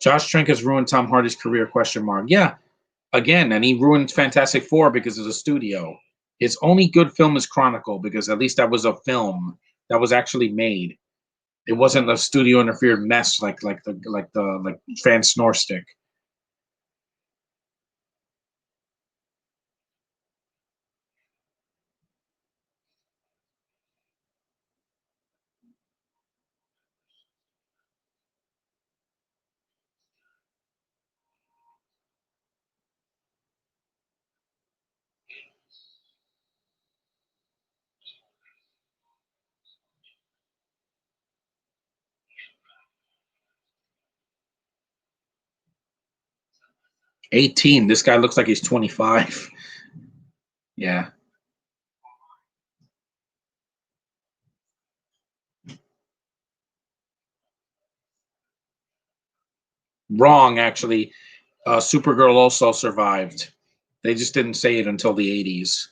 Speaker 1: Josh Trank has ruined Tom Hardy's career, question mark. Yeah, again, and he ruined Fantastic Four because of the studio. His only good film is Chronicle because at least that was a film that was actually made. It wasn't a studio interfered mess like fan snore stick. 18. This guy looks like he's 25. Yeah. Wrong, actually. Supergirl also survived. They just didn't say it until the 80s.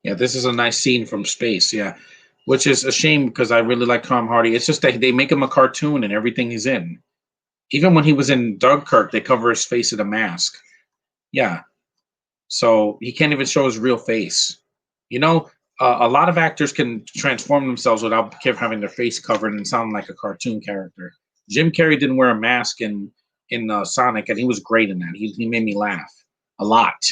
Speaker 1: Yeah, this is a nice scene from space. Yeah, which is a shame because I really like Tom Hardy. It's just that they make him a cartoon and everything he's in. Even when he was in Dunkirk, they cover his face with a mask. Yeah, so he can't even show his real face. You know, a lot of actors can transform themselves without having their face covered and sound like a cartoon character. Jim Carrey didn't wear a mask in Sonic, and he was great in that. He made me laugh a lot.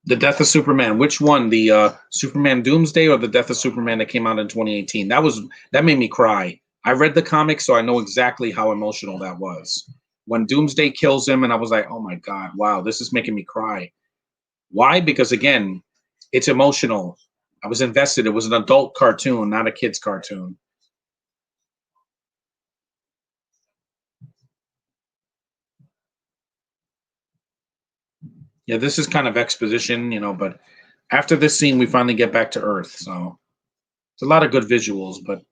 Speaker 1: The Death of Superman. Which one? The Superman Doomsday or the Death of Superman that came out in 2018? That made me cry. I read the comics, so I know exactly how emotional that was. When Doomsday kills him, and I was like, "Oh my god, wow, this is making me cry." Why? Because again, it's emotional. I was invested. It was an adult cartoon, not a kid's cartoon. Yeah, this is kind of exposition, but after this scene, we finally get back to Earth. So it's a lot of good visuals, but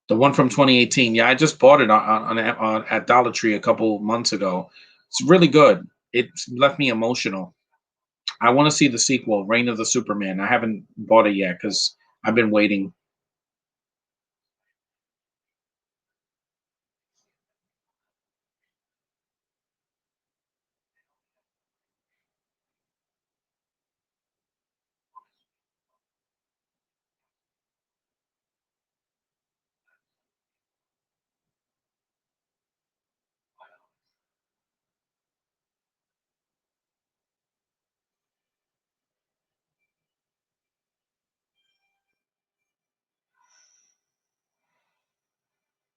Speaker 1: the one from 2018, yeah, I just bought it on at Dollar Tree a couple months ago. It's really good. It left me emotional. I want to see the sequel, Reign of the Superman. I haven't bought it yet because I've been waiting.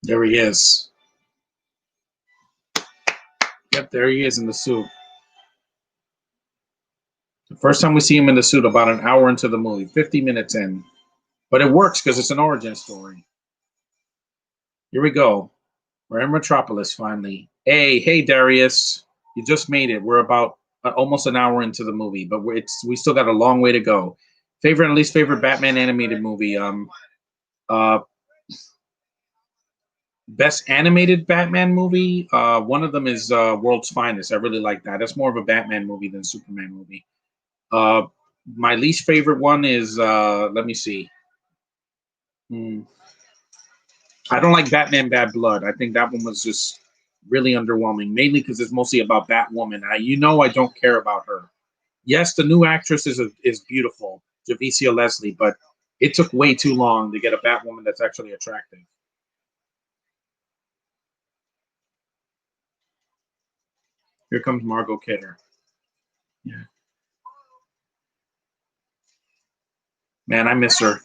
Speaker 1: There he is. Yep, there he is in the suit. The first time we see him in the suit, about an hour into the movie, 50 minutes in. But it works because it's an origin story. Here we go. We're in Metropolis finally. Hey, Darius. You just made it. We're about almost an hour into the movie, but we still got a long way to go. Favorite and least favorite Batman animated movie. Uh, Best animated Batman movie. One of them is World's Finest. I really like that. That's more of a Batman movie than Superman movie. Uh, my least favorite one is let me see. Hmm. I don't like Batman Bad Blood. I think that one was just really underwhelming, mainly because it's mostly about Batwoman. I don't care about her. Yes, the new actress is beautiful, Javicia Leslie, but it took way too long to get a Batwoman that's actually attractive. Here comes Margot Kidder. Yeah, man, I miss her.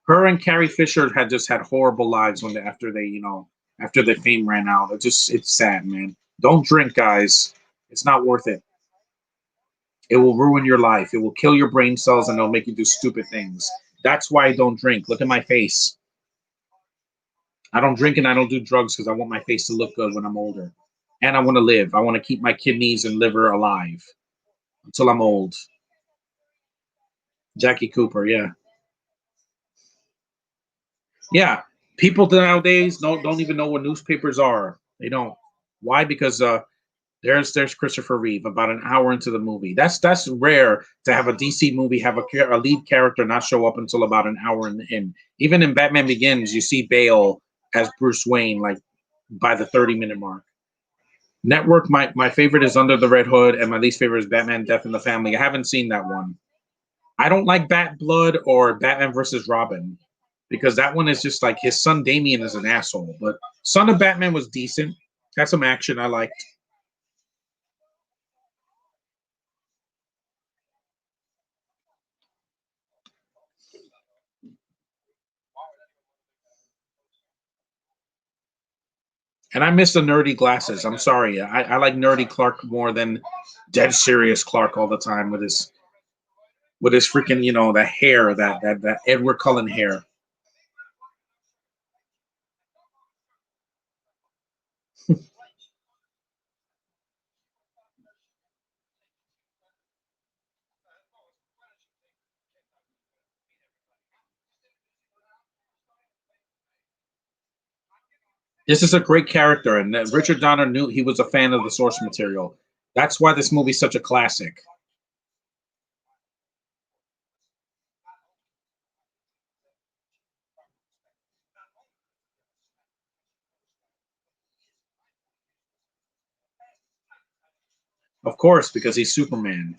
Speaker 1: Her and Carrie Fisher had just had horrible lives after their fame ran out. It's sad, man. Don't drink, guys. It's not worth it. It will ruin your life. It will kill your brain cells and it'll make you do stupid things. That's why I don't drink. Look at my face. I don't drink and I don't do drugs because I want my face to look good when I'm older. And I want to live. I want to keep my kidneys and liver alive until I'm old. Jackie Cooper, yeah. Yeah. People nowadays don't even know what newspapers are. They don't. Why? Because there's Christopher Reeve about an hour into the movie. That's rare to have a DC movie have a lead character not show up until about an hour in. Even in Batman Begins, you see Bale as Bruce Wayne like by the 30-minute mark. Network, my favorite is Under the Red Hood, and my least favorite is Batman: Death in the Family. I haven't seen that one. I don't like Bat Blood or Batman versus Robin because that one is just like his son Damian is an asshole. But Son of Batman was decent. Had some action I liked. And I miss the nerdy glasses. I'm sorry. I like nerdy Clark more than dead serious Clark all the time with his freaking the hair that Edward Cullen hair. This is a great character, and Richard Donner knew he was a fan of the source material. That's why this movie's such a classic. Of course, because he's Superman.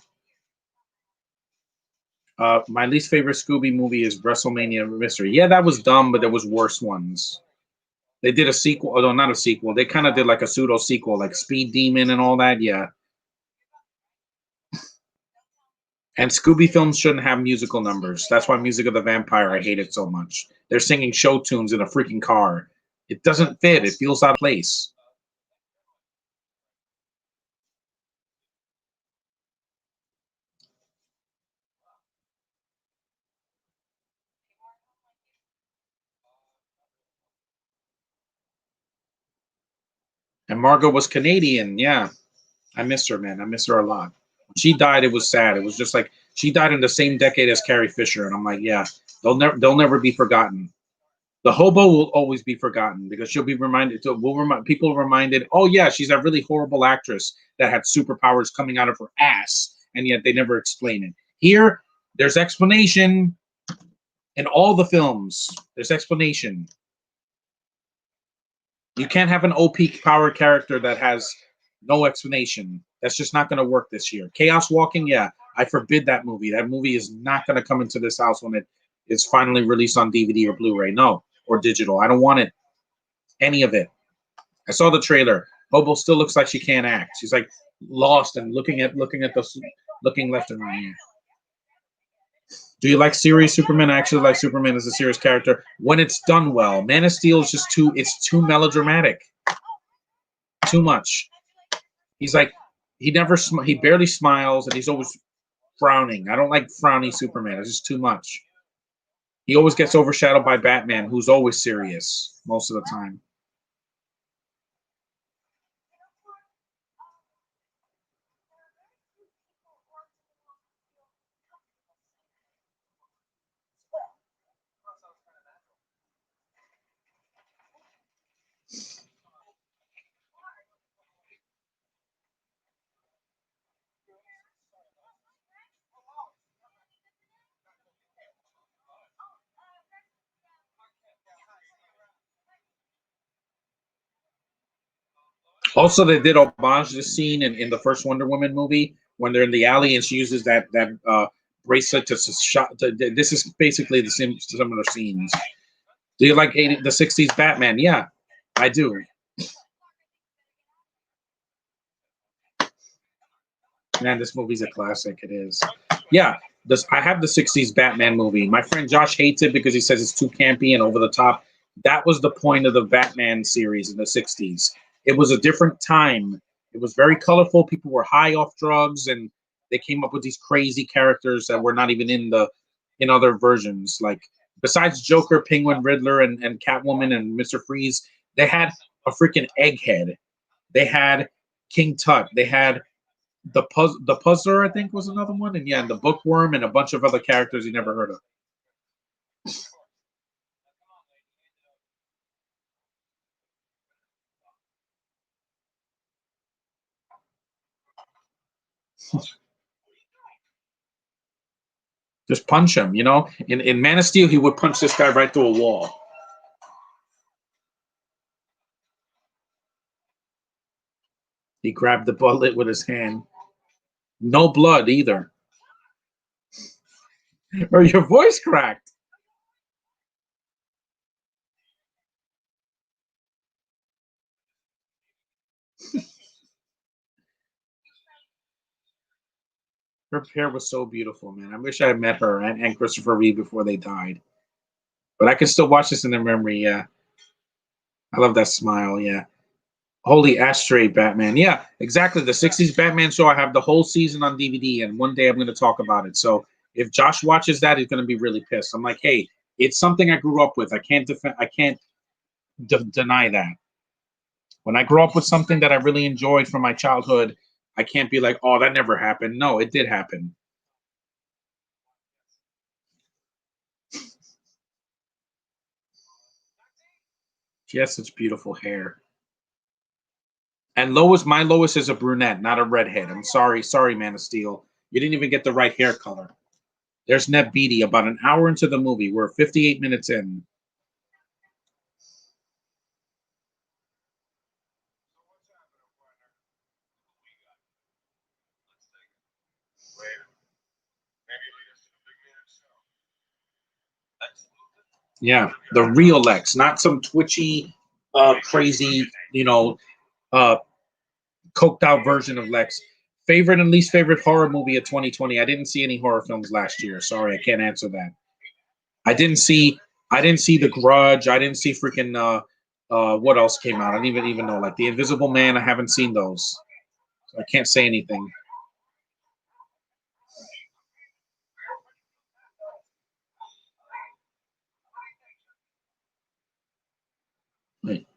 Speaker 1: My least favorite Scooby movie is WrestleMania Mystery. Yeah, that was dumb, but there was worse ones. They did a sequel, although not a sequel. They kind of did like a pseudo sequel, like Speed Demon and all that. Yeah, and Scooby films shouldn't have musical numbers. That's why Music of the Vampire I hate it so much. They're singing show tunes in a freaking car. It doesn't fit. It feels out of place. And Margot was Canadian. Yeah, I miss her, man. I miss her a lot. When she died, it was sad. It was just like she died in the same decade as Carrie Fisher, and I'm like, yeah, they'll never be forgotten. The hobo will always be forgotten because she'll be reminded. People reminded. Oh yeah, she's that really horrible actress that had superpowers coming out of her ass, and yet they never explain it. Here, there's explanation in all the films. There's explanation. You can't have an OP power character that has no explanation. That's just not going to work this year. Chaos Walking, yeah, I forbid that movie. That movie is not going to come into this house when it is finally released on DVD or Blu-ray. No, or digital. I don't want it. Any of it. I saw the trailer. Hobo still looks like she can't act. She's like lost and looking left and right. Do you like serious Superman? I actually like Superman as a serious character when it's done well. Man of Steel is just too melodramatic. Too much. He's like he barely smiles and he's always frowning. I don't like frowny Superman. It's just too much. He always gets overshadowed by Batman, who's always serious most of the time. Also, they did homage this scene in the first Wonder Woman movie when they're in the alley and she uses that bracelet to shot. This is basically the same similar scenes. Do you like the '60s Batman? Yeah, I do. Man, this movie's a classic. It is. Yeah, I have the '60s Batman movie. My friend Josh hates it because he says it's too campy and over the top. That was the point of the Batman series in the '60s. It was a different time. It was very colorful. People were high off drugs, and they came up with these crazy characters that were not even in other versions. Like besides Joker, Penguin, Riddler, and Catwoman and Mister Freeze, they had a freaking Egghead. They had King Tut. They had the Puzzler, I think, was another one, and yeah, and the Bookworm and a bunch of other characters you never heard of. Just punch him, you know. In Man of Steel, he would punch this guy right through a wall. He grabbed the bullet with his hand. No blood either. Or your voice cracked. Her hair was so beautiful, man. I wish I had met her and Christopher Reeve before they died. But I can still watch this in their memory. Yeah, I love that smile. Yeah. Holy ashtray, Batman. Yeah, exactly. The '60s Batman show. I have the whole season on DVD, and one day I'm going to talk about it. So if Josh watches that, he's going to be really pissed. I'm like, hey, it's something I grew up with. I can't defend. I can't deny that. When I grow up with something that I really enjoyed from my childhood, I can't be like, oh, that never happened. No, it did happen. She has such beautiful hair. And my Lois is a brunette, not a redhead. I'm sorry, Man of Steel. You didn't even get the right hair color. There's Ned Beatty about an hour into the movie. We're 58 minutes in. Yeah, the real Lex, not some twitchy, crazy, uh, coked out version of Lex. Favorite and least favorite horror movie of 2020. I didn't see any horror films last year. Sorry, I can't answer that. I didn't see. I didn't see The Grudge. I didn't see freaking. What else came out? I didn't even know. Like The Invisible Man. I haven't seen those. So I can't say anything. Right.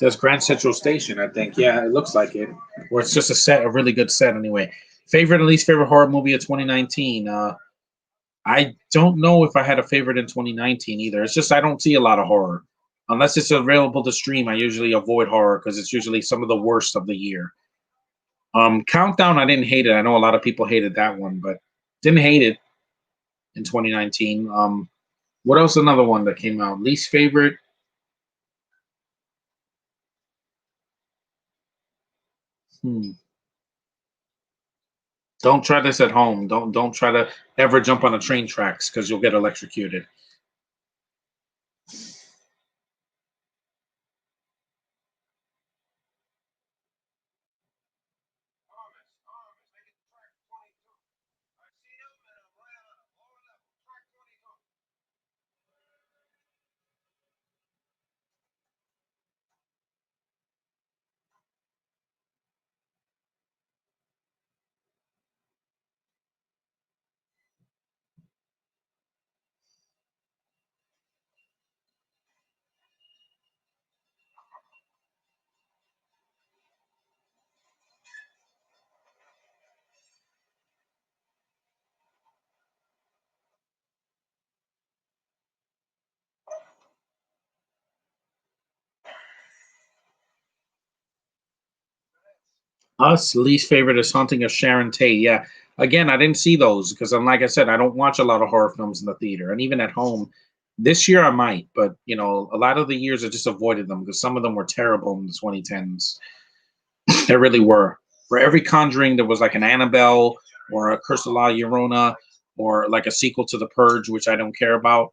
Speaker 1: That's Grand Central Station, I think. Yeah, it looks like it. Or it's just a set, a really good set anyway. Favorite and least favorite horror movie of 2019. I don't know if I had a favorite in 2019 either. It's just I don't see a lot of horror. Unless it's available to stream, I usually avoid horror because it's usually some of the worst of the year. Countdown, I didn't hate it. I know a lot of people hated that one, but didn't hate it in 2019. What else? Another one that came out. Least favorite. Hmm. Don't try this at home. Don't try to ever jump on the train tracks because you'll get electrocuted. Us least favorite is Haunting of Sharon Tate. Yeah, again, I didn't see those because, like I said, I don't watch a lot of horror films in the theater, and even at home. This year I might, but a lot of the years I just avoided them because some of them were terrible in the 2010s. There really were. For every Conjuring, there was like an Annabelle or a Curse of La Llorona or like a sequel to The Purge, which I don't care about.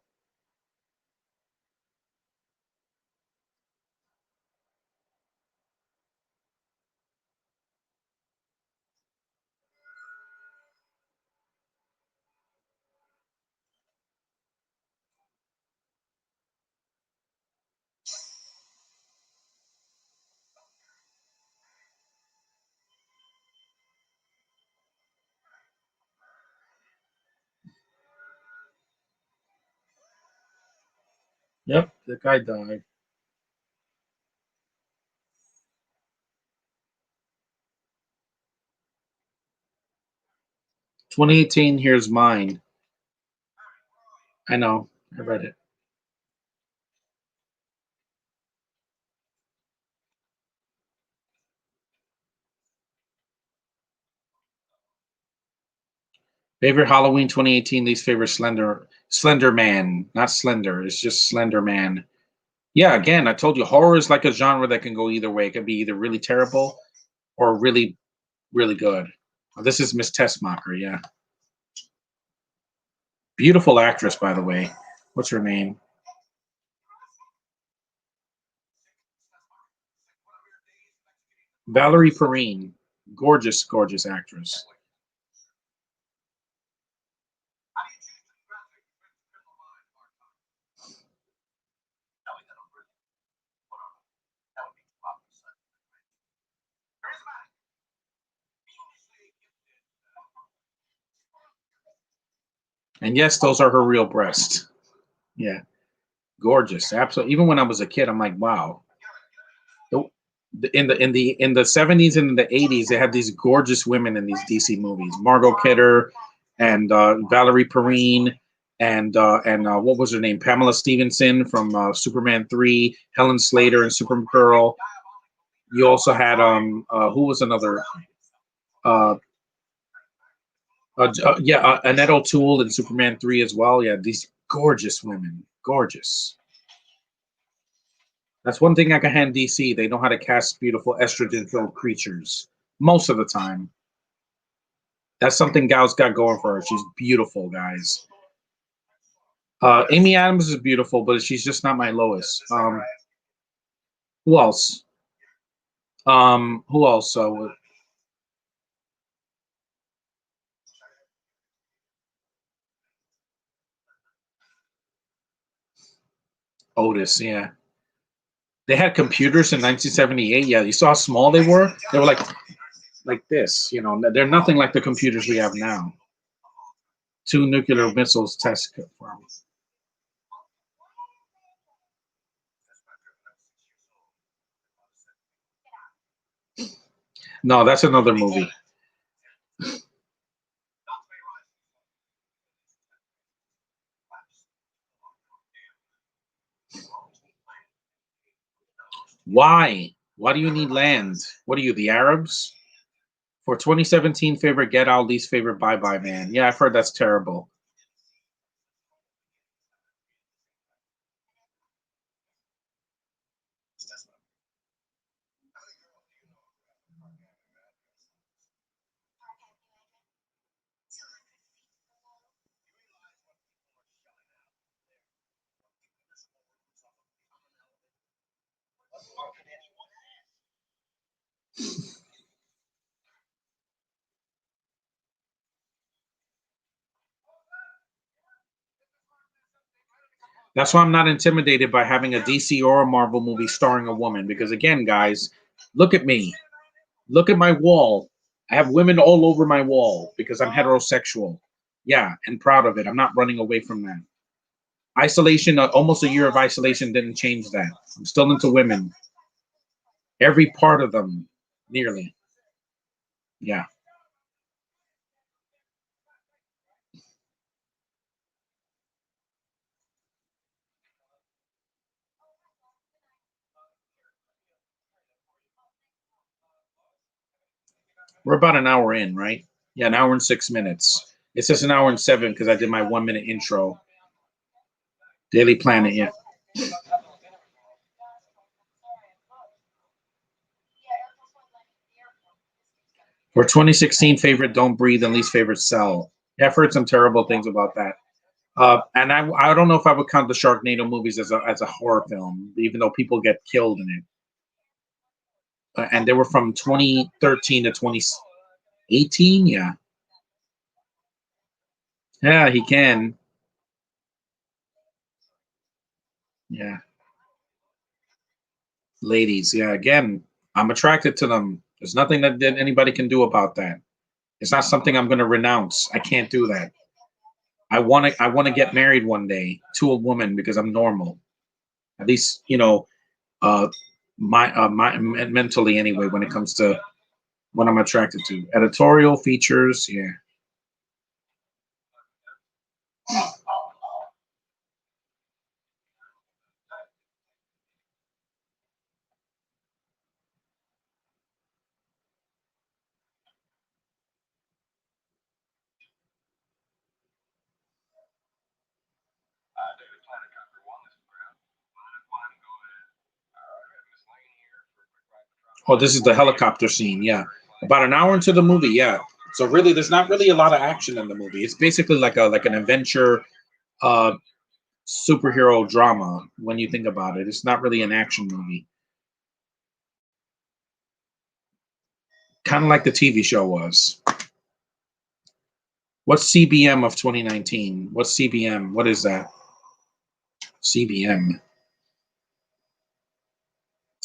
Speaker 1: Yep, the guy died. 2018, here's mine. I know, I read it. Favorite Halloween 2018, least favorite Slender Man, not Slender. It's just Slender Man. Yeah, again, I told you horror is like a genre that can go either way. It can be either really terrible or really, really good. This is Miss Tessmacher, yeah. Beautiful actress, by the way. What's her name? Valerie Perrine. Gorgeous, gorgeous actress. And yes, those are her real breasts. Yeah, gorgeous. Absolutely. Even when I was a kid, I'm like, wow. In the 70s and in the 80s, they had these gorgeous women in these DC movies. Margot Kidder and Valerie Perrine and what was her name? Pamela Stevenson from Superman 3, Helen Slater and Supergirl. You also had who was another uh, Annette O'Toole in Superman 3 as well. Yeah, these gorgeous women. Gorgeous. That's one thing I can hand DC. They know how to cast beautiful estrogen filled creatures most of the time. That's something Gal's got going for her. She's beautiful, guys. Amy Adams is beautiful, but she's just not my Lois. Who else? Who else? Otis. Yeah, they had computers in 1978. Yeah, you saw how small they were. They were like this. They're nothing like the computers we have now. Two nuclear missiles test confirmed. No, that's another movie. Why? Why do you need land? What are you, the Arabs? For 2017 favorite Get Out, least favorite Bye Bye Man. Yeah, I've heard that's terrible. That's why I'm not intimidated by having a DC or a Marvel movie starring a woman. Because again, guys, look at me. Look at my wall. I have women all over my wall because I'm heterosexual. Yeah, and proud of it. I'm not running away from that. Isolation, almost a year of isolation didn't change that. I'm still into women. Every part of them, nearly. Yeah. We're about an hour in, right? Yeah, an hour and 6 minutes. It says an hour and seven because I did my 1 minute intro. Daily Planet, yeah. For 2016 favorite Don't Breathe and least favorite Cell. Yeah, I've heard some terrible things about that. And I don't know if I would count the Sharknado movies as a horror film, even though people get killed in it. And they were from 2013 to 2018. Yeah, yeah, he can. Yeah, ladies. Yeah, again, I'm attracted to them. There's nothing that anybody can do about that. It's not something I'm going to renounce. I can't do that. I want to get married one day to a woman because I'm normal. At least uh, mentally anyway. When it comes to what I'm attracted to, editorial features. Yeah. Oh, this is the helicopter scene. Yeah, about an hour into the movie. Yeah. So really, there's not really a lot of action in the movie. It's basically like an adventure, uh, superhero drama. When you think about it, it's not really an action movie. Kind of like the TV show was. What's CBM of 2019? What's CBM? What is that? CBM.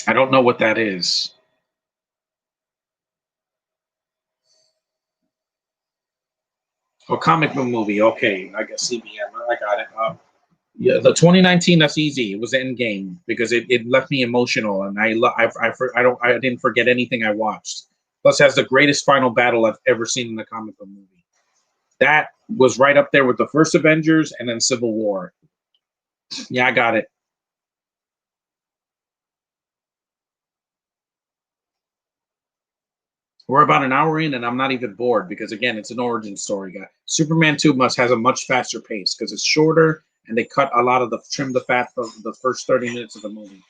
Speaker 1: I don't know what that is. Oh, comic book movie. Okay, I guess CBM. I got it. Yeah, the 2019. That's easy. It was Endgame because it left me emotional, and I didn't forget anything I watched. Plus, has the greatest final battle I've ever seen in a comic book movie. That was right up there with the first Avengers and then Civil War. Yeah, I got it. We're about an hour in, and I'm not even bored because again, it's an origin story. Guy, Superman 2 must has a much faster pace because it's shorter, and they cut a lot of the trim the fat for the first 30 minutes of the movie.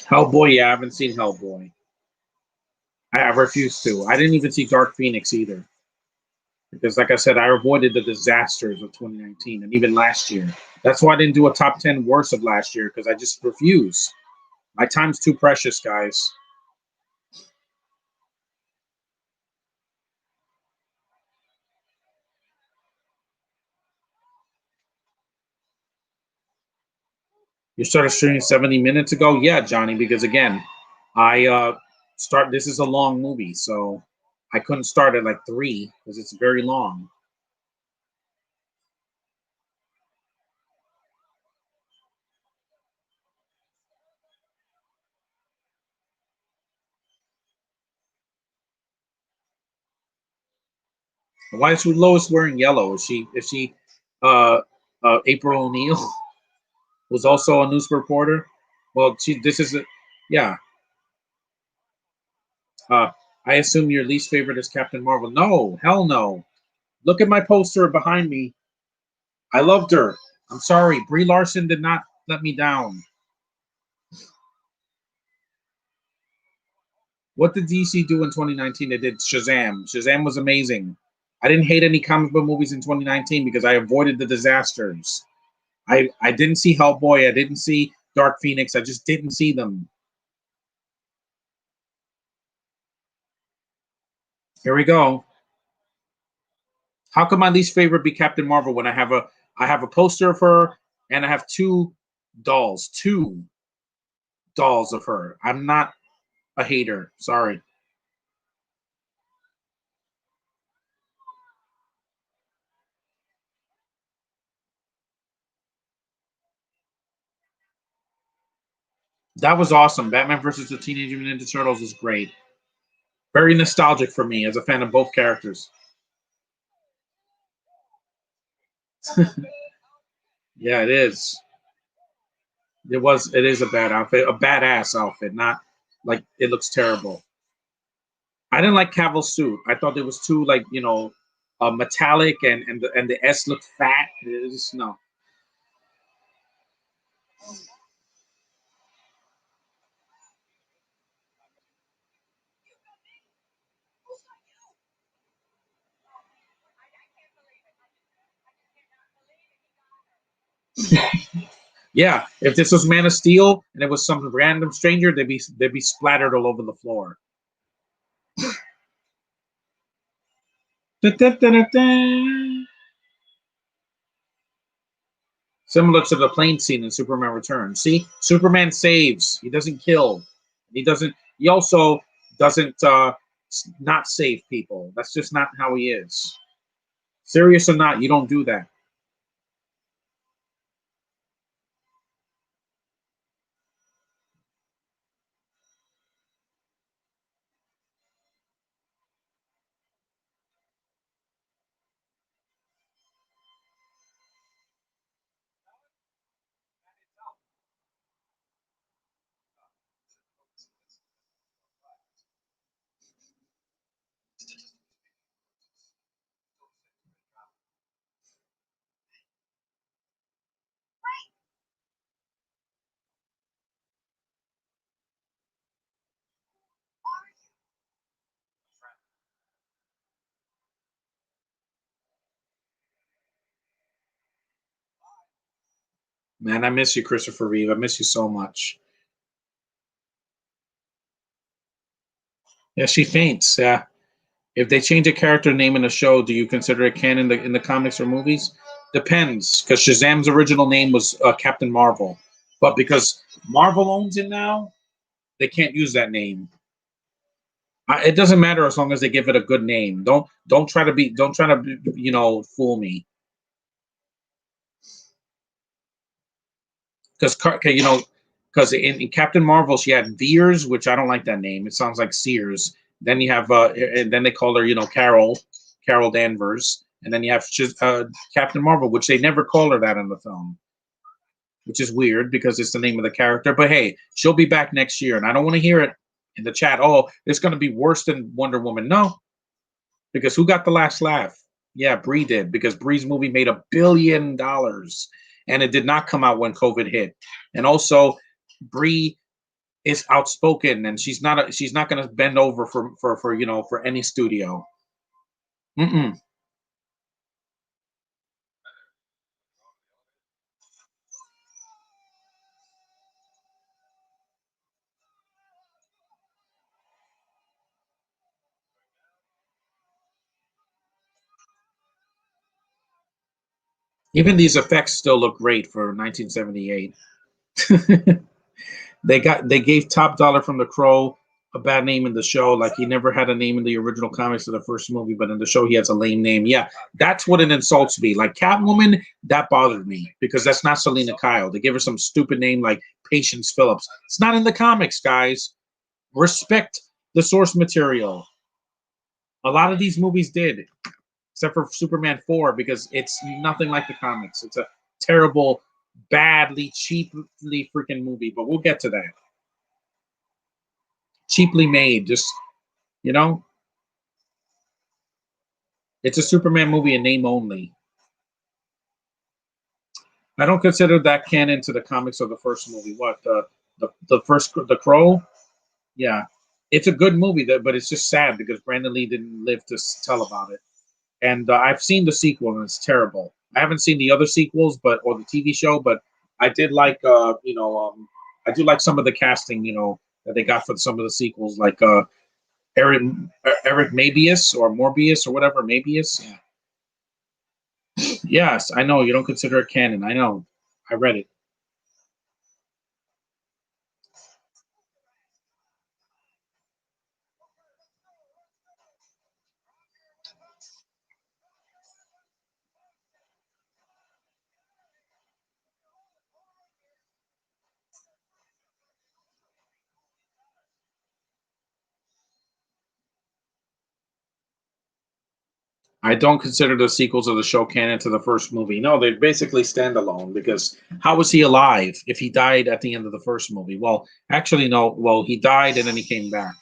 Speaker 1: Hellboy, yeah, I haven't seen Hellboy. I refuse to. I didn't even see Dark Phoenix either because, like I said, I avoided the disasters of 2019 and even last year. That's why I didn't do a top 10 worst of last year because I just refuse. My time's too precious, guys. You started streaming 70 minutes ago? Yeah, Johnny, because again, I start this is a long movie, so I couldn't start at like 3 because it's very long. Why is Lois wearing yellow? Is she uh April O'Neil was also a news reporter? Well, she this is a yeah. Uh I assume your least favorite is Captain Marvel. No, hell no. Look at my poster behind me. I loved her. I'm sorry, Brie Larson did not let me down. What did DC do in 2019? They did Shazam. Shazam was amazing. I didn't hate any comic book movies in 2019 because I avoided the disasters. I didn't see Hellboy. I didn't see Dark Phoenix. I just didn't see them. Here we go. How could my least favorite be Captain Marvel when I have a poster of her and I have two dolls of her. I'm not a hater. Sorry. That was awesome. Batman versus the Teenage Mutant Ninja Turtles was great. Very nostalgic for me as a fan of both characters. Yeah, it is. It is a bad outfit, a badass outfit, not like it looks terrible. I didn't like Cavill's suit. I thought it was too like, metallic and the S looked fat. It was just, no. Yeah, if this was Man of Steel and it was some random stranger, they'd be splattered all over the floor. Da-da-da-da-da. Similar to the plane scene in Superman Returns. See, Superman saves. He doesn't kill. He doesn't. He also doesn't not save people. That's just not how he is. Serious or not, you don't do that. Man, I miss you, Christopher Reeve. I miss you so much. Yeah, she faints. Yeah. If they change a character name in a show, do you consider it canon in the comics or movies? Depends, because Shazam's original name was Captain Marvel, but because Marvel owns it now, they can't use that name. It doesn't matter as long as they give it a good name. Don't try to fool me. Because in Captain Marvel she had Veers, which I don't like that name. It sounds like Sears. Then you have and then they call her Carol Danvers, and then you have Captain Marvel, which they never call her that in the film, which is weird because it's the name of the character. But hey, she'll be back next year, and I don't want to hear it in the chat. Oh, it's going to be worse than Wonder Woman. No, because who got the last laugh? Yeah, Brie did, because Brie's movie made $1 billion, and it did not come out when COVID hit. And also, Brie is outspoken, and she's not going to bend over for any studio. Mm-mm. Even these effects still look great for 1978. They gave Top Dollar from the Crow a bad name in the show. Like he never had a name in the original comics of the first movie, but in the show he has a lame name. Yeah, that's what it insults me. Like Catwoman, that bothered me because that's not Selena Kyle. They give her some stupid name like Patience Phillips. It's not in the comics, guys. Respect the source material. A lot of these movies did, except for Superman 4, because it's nothing like the comics. It's a terrible, badly, cheaply freaking movie, but we'll get to that. Cheaply made, just, you know, it's a Superman movie in name only. I don't consider that canon to the comics of the first movie. What, the first, The Crow? Yeah. It's a good movie, but it's just sad because Brandon Lee didn't live to tell about it. And I've seen the sequel, and it's terrible. I haven't seen the other sequels, or the TV show, but I did like, I do like some of the casting, that they got for some of the sequels, like Eric Eric Mabius or Morbius or whatever Mabius. Yeah. Yes, I know you don't consider it canon. I know. I read it. I don't consider the sequels of the show canon to the first movie. No, they're basically standalone because how was he alive if he died at the end of the first movie? Well, actually, no. Well, he died and then he came back.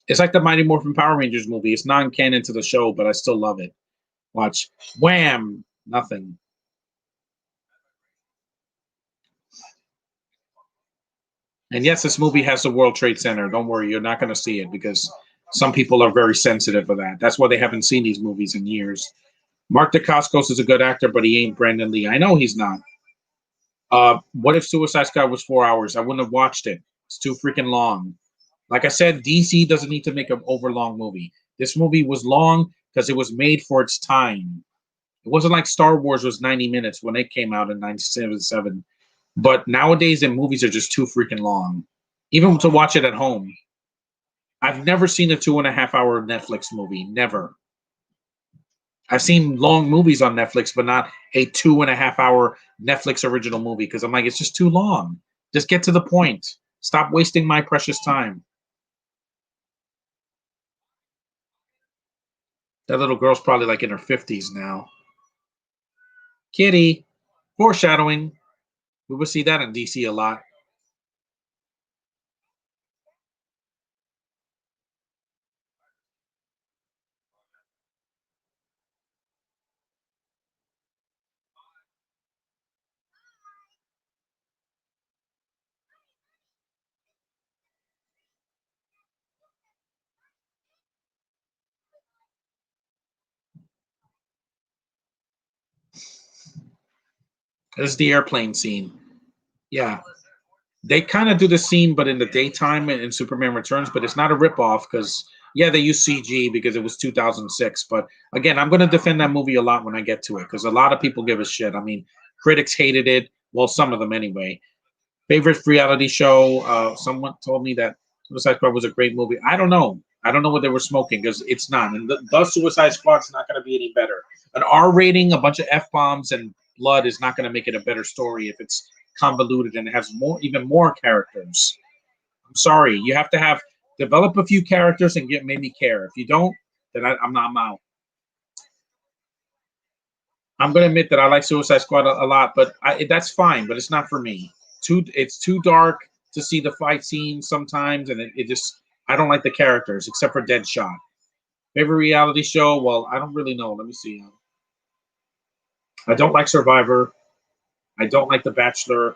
Speaker 1: It's like the Mighty Morphin Power Rangers movie. It's non-canon to the show, but I still love it. Watch. Wham! Nothing. And yes, this movie has the World Trade Center. Don't worry, you're not going to see it because some people are very sensitive for that. That's why they haven't seen these movies in years. Mark Dacascos is a good actor, but he ain't Brandon Lee. I know he's not. What if Suicide Squad was 4 hours? I wouldn't have watched it. It's too freaking long. Like I said, DC doesn't need to make an overlong movie. This movie was long because it was made for its time. It wasn't like Star Wars was 90 minutes when it came out in 1977. But nowadays, the movies are just too freaking long, even to watch it at home. I've never seen a 2.5 hour Netflix movie. Never. I've seen long movies on Netflix, but not a 2.5 hour Netflix original movie because I'm like, it's just too long. Just get to the point. Stop wasting my precious time. That little girl's probably like in her 50s now. Kitty. Foreshadowing. We will see that in DC a lot. This is the airplane scene. Yeah. They kind of do the scene, but in the daytime in Superman Returns, but it's not a ripoff because, yeah, they use CG because it was 2006. But again, I'm going to defend that movie a lot when I get to it because a lot of people give a shit. I mean, critics hated it. Well, some of them anyway. Favorite reality show? Someone told me that Suicide Squad was a great movie. I don't know. I don't know what they were smoking because it's not. And the Suicide Squad's not going to be any better. An R rating, a bunch of F bombs and blood is not going to make it a better story if it's convoluted and it has even more characters. I'm sorry. You have to develop a few characters and make me care. If you don't, then I'm not. I'm out. I'm going to admit that I like Suicide Squad a lot, but that's fine. But it's not for me. It's too dark to see the fight scenes sometimes, and it just I don't like the characters except for Deadshot. Favorite reality show? Well, I don't really know. Let me see. I don't like Survivor. I don't like The Bachelor.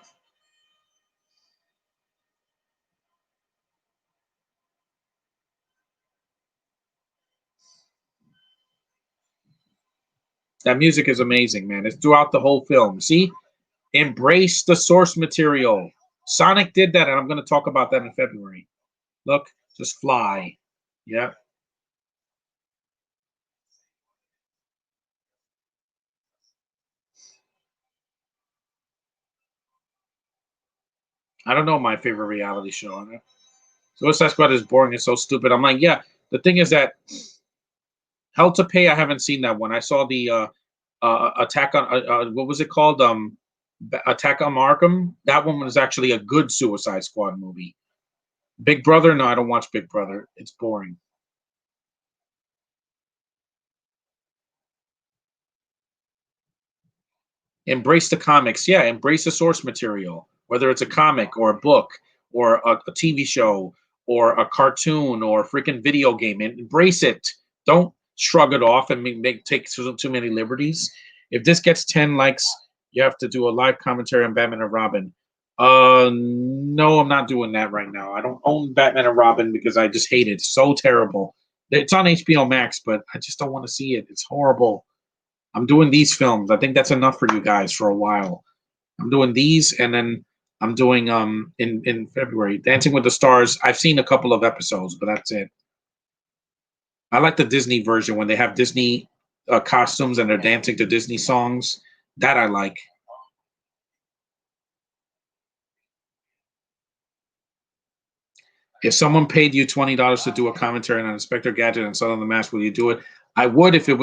Speaker 1: That music is amazing, man. It's throughout the whole film. See, embrace the source material. Sonic did that, and I'm going to talk about that in February. Look, just fly. Yeah. I don't know my favorite reality show. Suicide Squad is boring and so stupid. I'm like, yeah. The thing is that Hell to Pay, I haven't seen that one. I saw the Attack on what was it called? Attack on Arkham. That one was actually a good Suicide Squad movie. Big Brother, no, I don't watch Big Brother. It's boring. Embrace the comics. Yeah, embrace the source material, whether it's a comic or a book or a TV show or a cartoon or a freaking video game. Embrace it. Don't shrug it off and take too many liberties. If this gets 10 likes, you have to do a live commentary on Batman and Robin. No, I'm not doing that right now. I don't own Batman and Robin because I just hate it. It's so terrible. It's on HBO Max, but I just don't want to see it. It's horrible. I'm doing these films. I think that's enough for you guys for a while. I'm doing these, and then I'm doing in February Dancing with the Stars. I've seen a couple of episodes, but that's it. I like the Disney version when they have Disney costumes and they're dancing to Disney songs. That I like. If someone paid you $20 to do a commentary on Inspector Gadget and Son of the Mask, will you do it? I would if it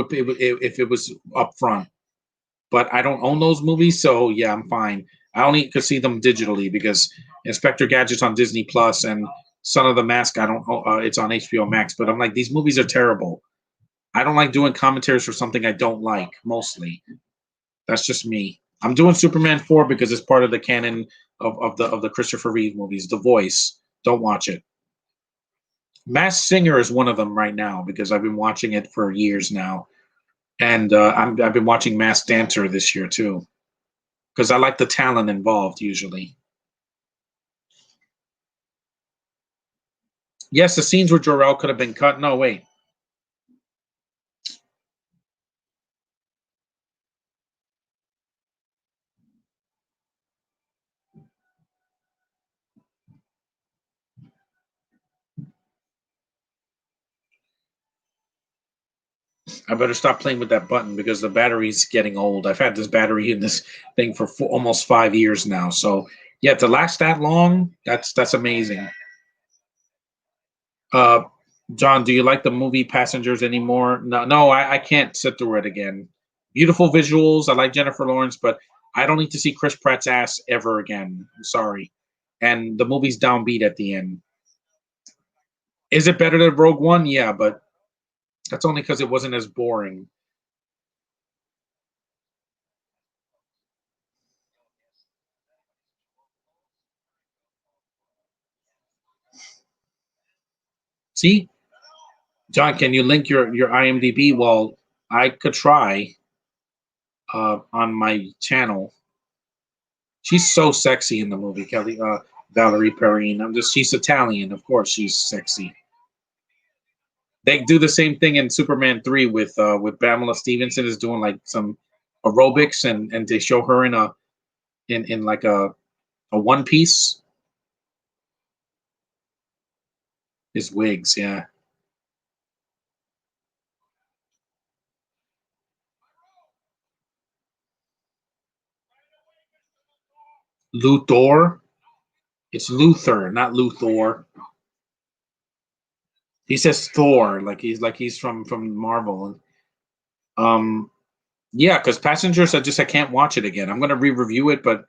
Speaker 1: was upfront. But I don't own those movies, so yeah, I'm fine. I only could see them digitally because Inspector Gadget's on Disney Plus and Son of the Mask. I don't. It's on HBO Max. But I'm like, these movies are terrible. I don't like doing commentaries for something I don't like. Mostly, that's just me. I'm doing Superman 4 because it's part of the canon of the Christopher Reeve movies. The Voice. Don't watch it. Masked Singer is one of them right now because I've been watching it for years now, and I've been watching Masked Dancer this year too because I like the talent involved usually. Yes, the scenes with Jor-El could have been cut. No, wait. I better stop playing with that button because the battery's getting old. I've had this battery in this thing for almost 5 years now. So yeah, to last that long, that's amazing. Uh, John, do you like the movie Passengers anymore? No, no, I can't sit through it again. Beautiful visuals. I like Jennifer Lawrence, but I don't need to see Chris Pratt's ass ever again. I'm sorry. And the movie's downbeat at the end. Is it better than Rogue One? Yeah, but that's only because it wasn't as boring. See, John, can you link your IMDb? Well, I could try on my channel. She's so sexy in the movie, Kelly. Valerie Perrine. She's Italian, of course. She's sexy. They do the same thing in Superman 3 with Pamela Stevenson is doing like some aerobics and they show her in like a one piece. His wigs, yeah. Luthor. It's Luther, not Luthor. He says Thor, like he's from Marvel. Um, yeah, because Passengers, I can't watch it again. I'm gonna re-review it, but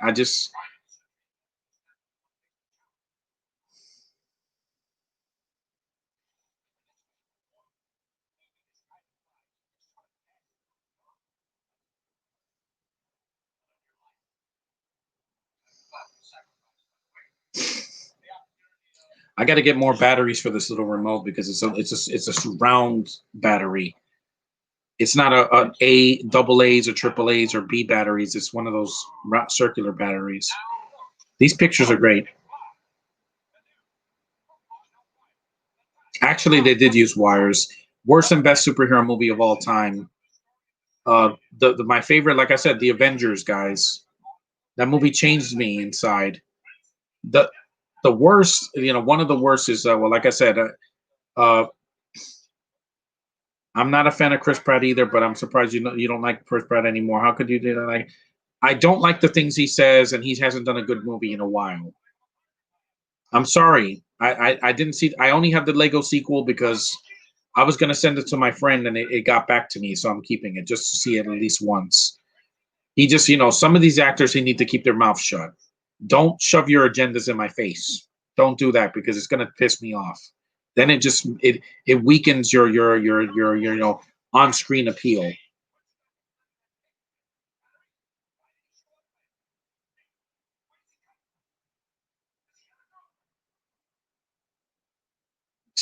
Speaker 1: I got to get more batteries for this little remote because it's a round battery. It's not a double A's or triple A's or B batteries. It's one of those circular batteries. These pictures are great. Actually, they did use wires. Worst and best superhero movie of all time. The my favorite, like I said, the Avengers guys. That movie changed me inside. The the worst, one of the worst is well, like I said, uh, I'm not a fan of Chris Pratt either, but I'm surprised you don't like Chris Pratt anymore. How could you do that? I don't like the things he says, and he hasn't done a good movie in a while. I'm sorry. I didn't see. I only have the Lego sequel because I was gonna send it to my friend and it got back to me, so I'm keeping it just to see it at least once. He just, some of these actors, they need to keep their mouth shut. Don't shove your agendas in my face. Don't do that because it's gonna piss me off. Then it weakens your on screen appeal.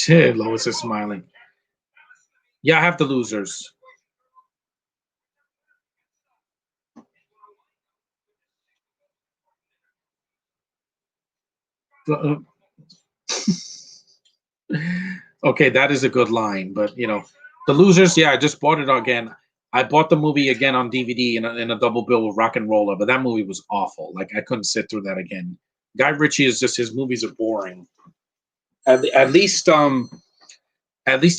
Speaker 1: Lois is smiling. Yeah, I have the losers. Uh, Okay, that is a good line, but the losers. Yeah, I just bought it again. I bought the movie again on DVD in a double bill with Rock and Roller, but that movie was awful. Like I couldn't sit through that again. Guy Ritchie is just his movies are boring. At least the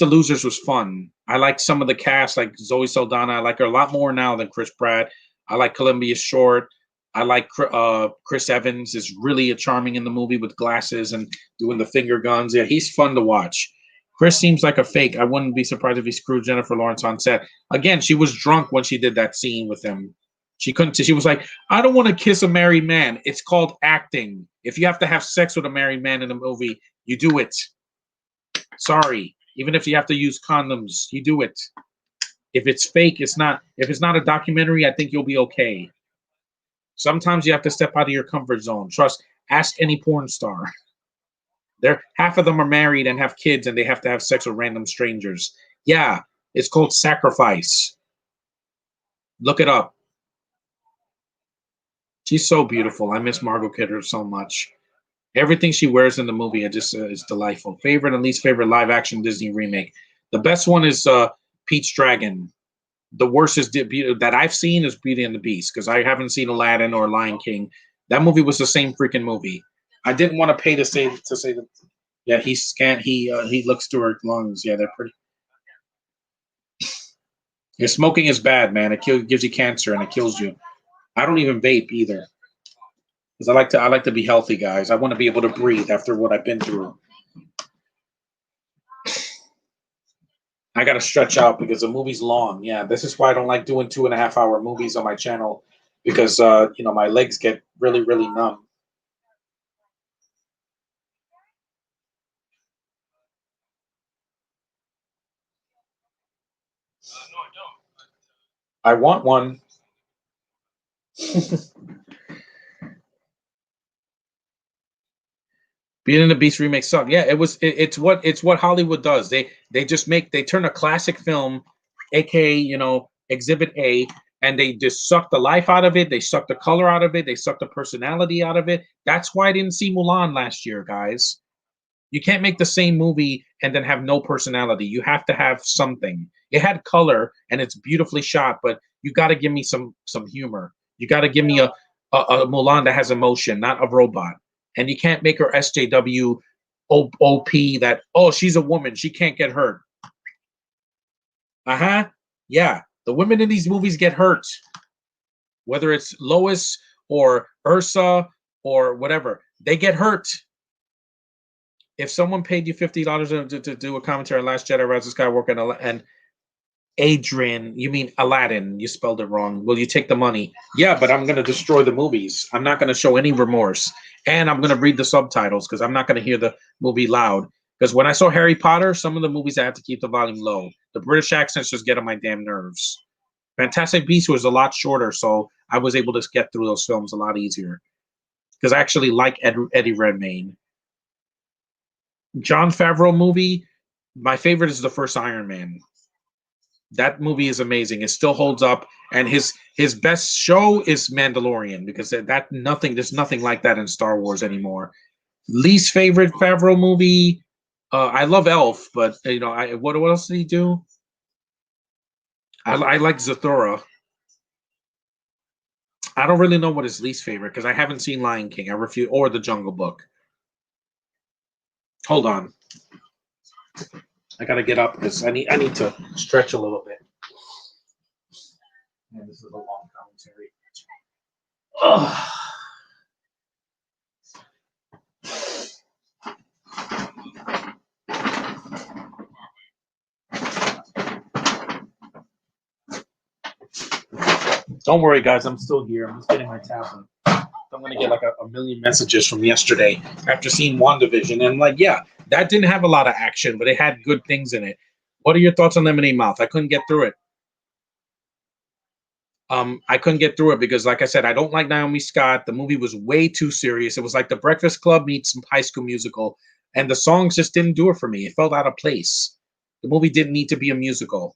Speaker 1: losers was fun. I like some of the cast, like Zoe Saldana. I like her a lot more now than Chris Pratt. I like Columbia Short. I like Chris Evans is really a charming in the movie with glasses and doing the finger guns. Yeah, he's fun to watch. Chris seems like a fake. I wouldn't be surprised if he screwed Jennifer Lawrence on set. Again, she was drunk when she did that scene with him. She couldn't. She was like, "I don't want to kiss a married man." It's called acting. If you have to have sex with a married man in a movie, you do it. Sorry. Even if you have to use condoms, you do it. If it's fake, it's not. If it's not a documentary, I think you'll be okay. Sometimes you have to step out of your comfort zone. Trust. Ask any porn star. They're half of them are married and have kids, and they have to have sex with random strangers. Yeah, it's called sacrifice. Look it up. She's so beautiful. I miss Margot Kidder so much. Everything she wears in the movie, it just is delightful. Favorite and least favorite live action Disney remake. The best one is Pete's Dragon. The worst is that I've seen is Beauty and the Beast because I haven't seen Aladdin or Lion King. That movie was the same freaking movie. I didn't want to pay to say that. Yeah, he scanned. He looks through her lungs. Yeah, they're pretty. Yeah, smoking is bad, man. Gives you cancer and it kills you. I don't even vape either because I like to be healthy, guys. I want to be able to breathe after what I've been through. I got to stretch out because the movie's long. Yeah, this is why I don't like doing 2.5 hour movies on my channel because my legs get really really numb. I want one. Beauty and the Beast remake sucked. Yeah, it's what Hollywood does. They turn a classic film, aka Exhibit A, and they just suck the life out of it. They suck the color out of it. They suck the personality out of it. That's why I didn't see Mulan last year, guys. You can't make the same movie and then have no personality. You have to have something. It had color and it's beautifully shot, but you got to give me some humor. You got to give me a Mulan that has emotion, not a robot. And you can't make her SJW OP that she's a woman, she can't get hurt. Uh-huh. Yeah. The women in these movies get hurt. Whether it's Lois or Ursa or whatever, they get hurt. If someone paid you $50 to do a commentary on Last Jedi, Rise of Skywalker, and Adrian, you mean Aladdin? You spelled it wrong. Will you take the money? Yeah, but I'm going to destroy the movies. I'm not going to show any remorse, and I'm going to read the subtitles because I'm not going to hear the movie loud. Because when I saw Harry Potter, some of the movies I had to keep the volume low. The British accents just get on my damn nerves. Fantastic Beasts was a lot shorter, so I was able to get through those films a lot easier. Because I actually like Eddie Redmayne. John Favreau movie, my favorite is the first Iron Man. That movie is amazing. It still holds up, and his best show is Mandalorian because there's nothing like that in Star Wars anymore. Least favorite Favreau movie, I love Elf, but what else did he do? I like Zathura. I don't really know what his least favorite because I haven't seen Lion King. I refuse or The Jungle Book. Hold on, I gotta get up because I need to stretch a little bit. Man, this is a long commentary. Ugh. Don't worry, guys. I'm still here. I'm just getting my tablet. I'm gonna get like a million messages from yesterday after seeing WandaVision, and like, yeah, that didn't have a lot of action, but it had good things in it. What are your thoughts on Lemonade Mouth? I couldn't get through it. I couldn't get through it because, like I said, I don't like Naomi Scott. The movie was way too serious. It was like The Breakfast Club meets High School Musical, and the songs just didn't do it for me. It felt out of place. The movie didn't need to be a musical.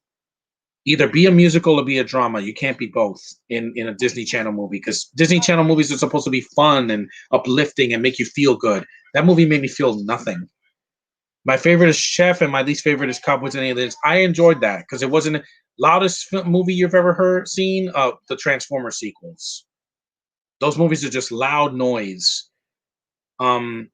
Speaker 1: Either be a musical or be a drama. You can't be both in a Disney Channel movie because Disney Channel movies are supposed to be fun and uplifting and make you feel good. That movie made me feel nothing. My favorite is Chef, and my least favorite is Cowboys and Aliens. I enjoyed that because it wasn't the loudest movie you've ever seen. The Transformers sequels. Those movies are just loud noise. Um,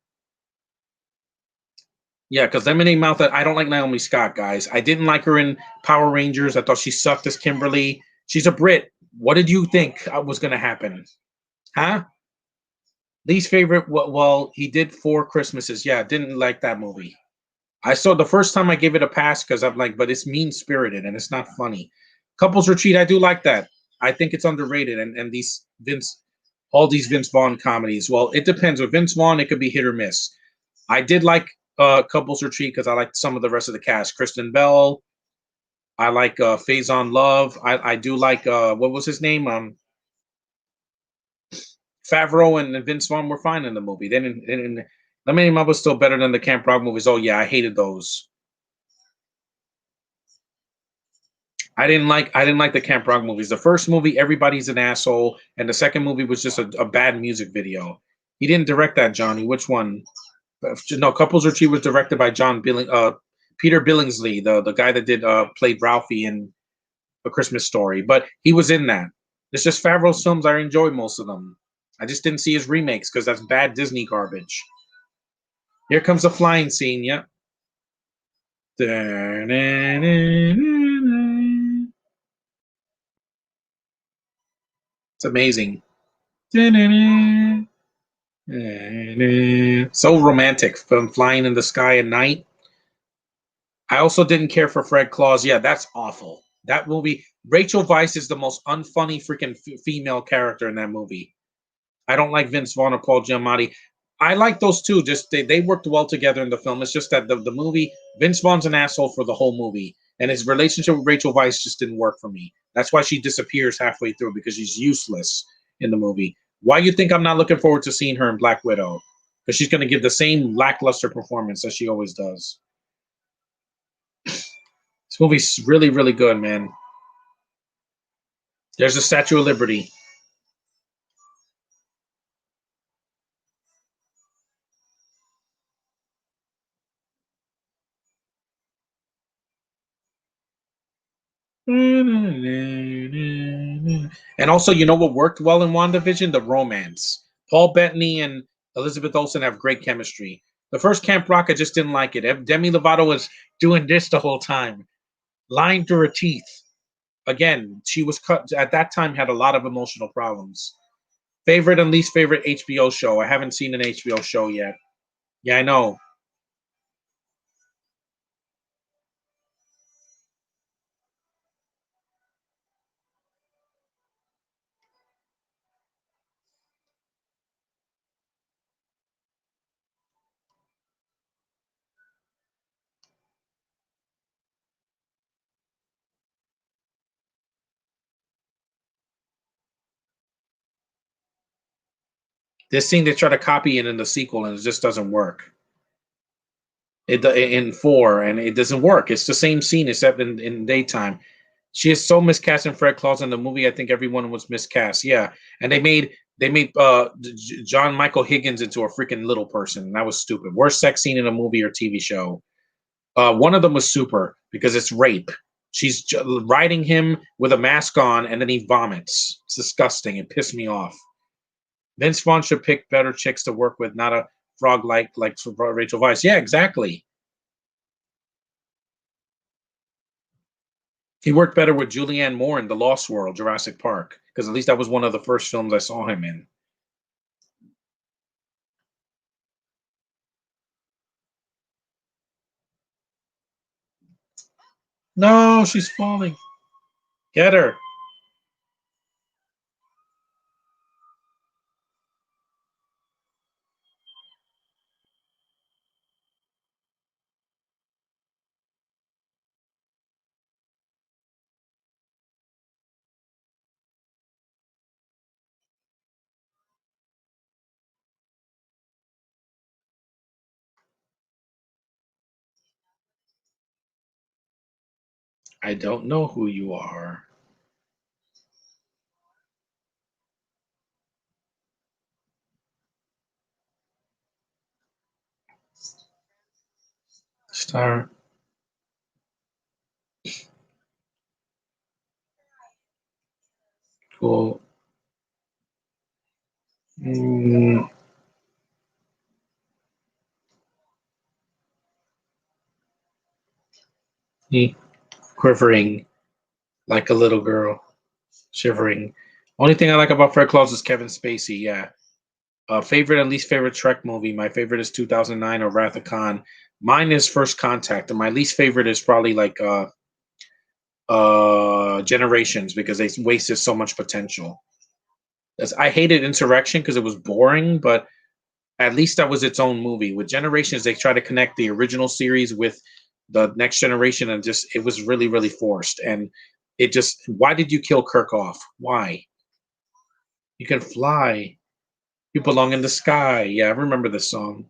Speaker 1: yeah, because Lemonade Mouth. I don't like Naomi Scott, guys. I didn't like her in Power Rangers. I thought she sucked as Kimberly. She's a Brit. What did you think was going to happen? Huh? Least favorite? Well, he did Four Christmases. Yeah, didn't like that movie. I saw the first time I gave it a pass because I'm like, but it's mean spirited and it's not funny. Couples Retreat, I do like that. I think it's underrated. And these all these Vince Vaughn comedies. Well, it depends. With Vince Vaughn, it could be hit or miss. I did like Couples Retreat because I liked some of the rest of the cast. Kristen Bell. I like Faison Love. I do like what was his name? Favreau and Vince Vaughn were fine in the movie. They didn't Let Me Name was still better than the Camp Rock movies. Oh yeah, I hated those. I didn't like the Camp Rock movies. The first movie, everybody's an asshole, and the second movie was just a bad music video. He didn't direct that, Johnny. Which one? No, Couples Retreat was directed by Peter Billingsley, the guy that did played Ralphie in A Christmas Story. But he was in that. It's just Favreau's films. I enjoyed most of them. I just didn't see his remakes because that's bad Disney garbage. Here comes the flying scene. Yep. It's amazing. So romantic from flying in the sky at night. I also didn't care for Fred Claus. Yeah, that's awful. That movie, Rachel Weisz is the most unfunny freaking female character in that movie. I don't like Vince Vaughn or Paul Giamatti. I like those two. Just they worked well together in the film. It's just that the movie, Vince Vaughn's an asshole for the whole movie, and his relationship with Rachel Weisz just didn't work for me. That's why she disappears halfway through because she's useless in the movie. Why you think I'm not looking forward to seeing her in Black Widow? Because she's going to give the same lackluster performance as she always does. This movie's really, really good, man. There's the Statue of Liberty. And also, you know what worked well in WandaVision? The romance. Paul Bettany and Elizabeth Olsen have great chemistry. The first Camp Rock, I just didn't like it. Demi Lovato was doing this the whole time, lying through her teeth. Again, she was cut at that time, had a lot of emotional problems. Favorite and least favorite HBO show. I haven't seen an HBO show yet. Yeah, I know. This scene they try to copy it in the sequel, and it just doesn't work. In four, and it doesn't work. It's the same scene except in daytime. She is so miscast in Fred Claus in the movie. I think everyone was miscast. Yeah, and they made John Michael Higgins into a freaking little person. That was stupid. Worst sex scene in a movie or TV show. One of them was super because it's rape. She's riding him with a mask on, and then he vomits. It's disgusting. It pissed me off. Vince Vaughn should pick better chicks to work with, not a frog like Rachel Weisz. Yeah, exactly. He worked better with Julianne Moore in The Lost World, Jurassic Park, because at least that was one of the first films I saw him in. No, she's falling. Get her. I don't know who you are. Star. Cool. Mm, he quivering like a little girl, shivering. Only thing I like about Fred Claus is Kevin Spacey. Yeah. Favorite and least favorite Trek movie. My favorite is 2009 or Wrath of Khan. Mine is First Contact, and my least favorite is probably like Generations because they wasted so much potential. I hated Insurrection because it was boring, but at least that was its own movie. With Generations, they try to connect the original series with the next generation, and just it was really, really forced. And it just, why did you kill Kirk off? Why? You can fly. You belong in the sky. Yeah, I remember this song.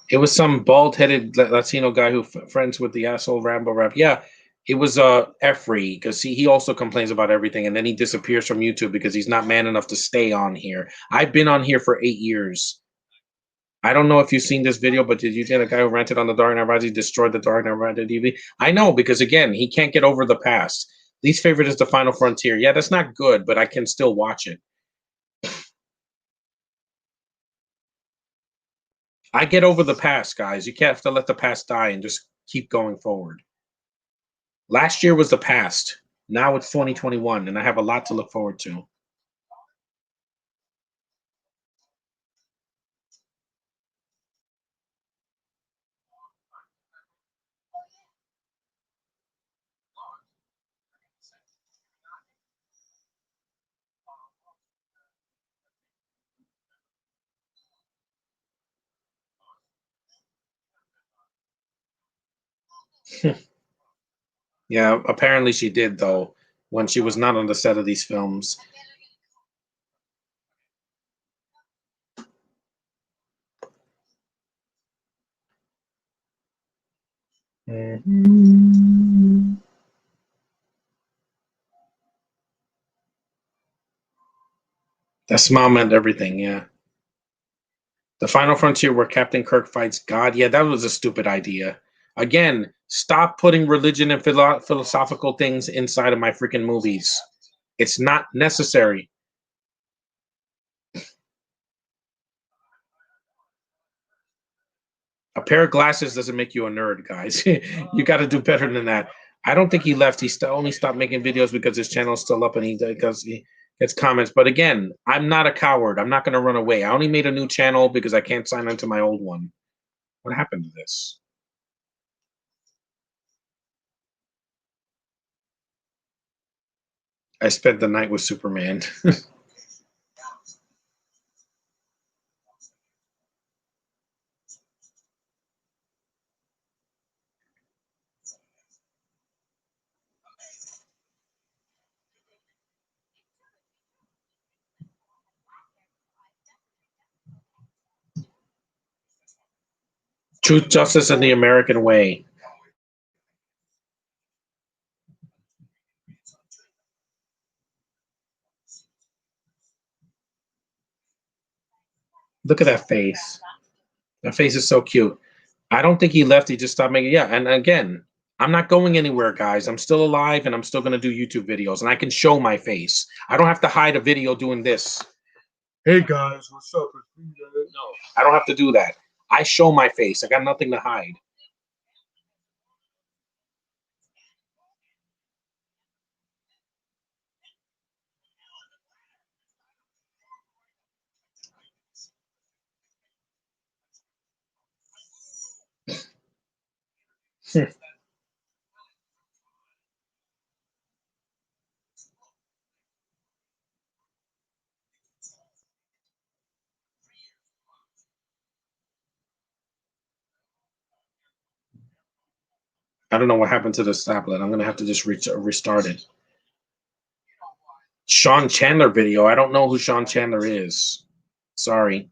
Speaker 1: It was some bald-headed Latino guy who friends with the asshole Rambo rap. Yeah, it was Efree because he also complains about everything, and then he disappears from YouTube because he's not man enough to stay on here. I've been on here for 8 years. I don't know if you've seen this video, but did you see the guy who rented on the Dark Knight Rises destroyed the Dark Knight Rises TV? I know because again, he can't get over the past. Least favorite is the Final Frontier. Yeah, that's not good, but I can still watch it. I get over the past, guys. You can't have to let the past die and just keep going forward. Last year was the past. Now it's 2021, and I have a lot to look forward to. Yeah, apparently she did though when she was not on the set of these films. Mhm. That smile meant everything. Yeah, the Final Frontier where Captain Kirk fights God. Yeah, that was a stupid idea. Again, stop putting religion and philosophical things inside of my freaking movies. It's not necessary. A pair of glasses doesn't make you a nerd, guys. You got to do better than that. I don't think he left. He only stopped making videos because his channel is still up and he gets comments. But again, I'm not a coward. I'm not going to run away. I only made a new channel because I can't sign into my old one. What happened to this? I spent the night with Superman. Truth, justice, and the American way. Look at that face. That face is so cute. I don't think he left. He just stopped making. Yeah, and again, I'm not going anywhere, guys. I'm still alive and I'm still going to do YouTube videos and I can show my face. I don't have to hide a video doing this. Hey guys, what's up? No, I don't have to do that. I show my face. I got nothing to hide. I don't know what happened to this tablet. I'm going to have to just restart it. Sean Chandler video. I don't know who Sean Chandler is. Sorry.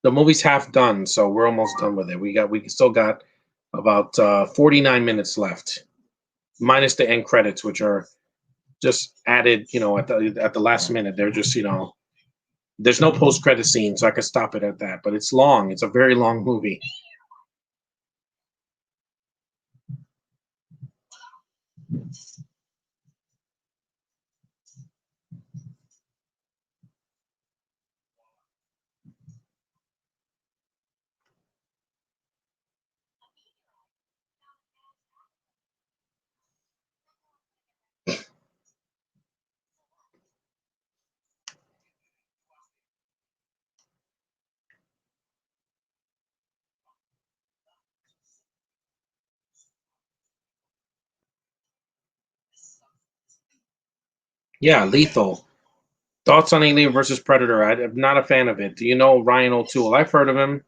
Speaker 1: The movie's half done, so we're almost done with it. We still got about 49 minutes left, minus the end credits, which are just added, at the last minute. They're just, there's no post credit scene, so I can stop it at that. But it's long. It's a very long movie. Yeah, Lethal. Thoughts on Alien versus Predator? I'm not a fan of it. Do you know Ryan O'Toole? I've heard of him.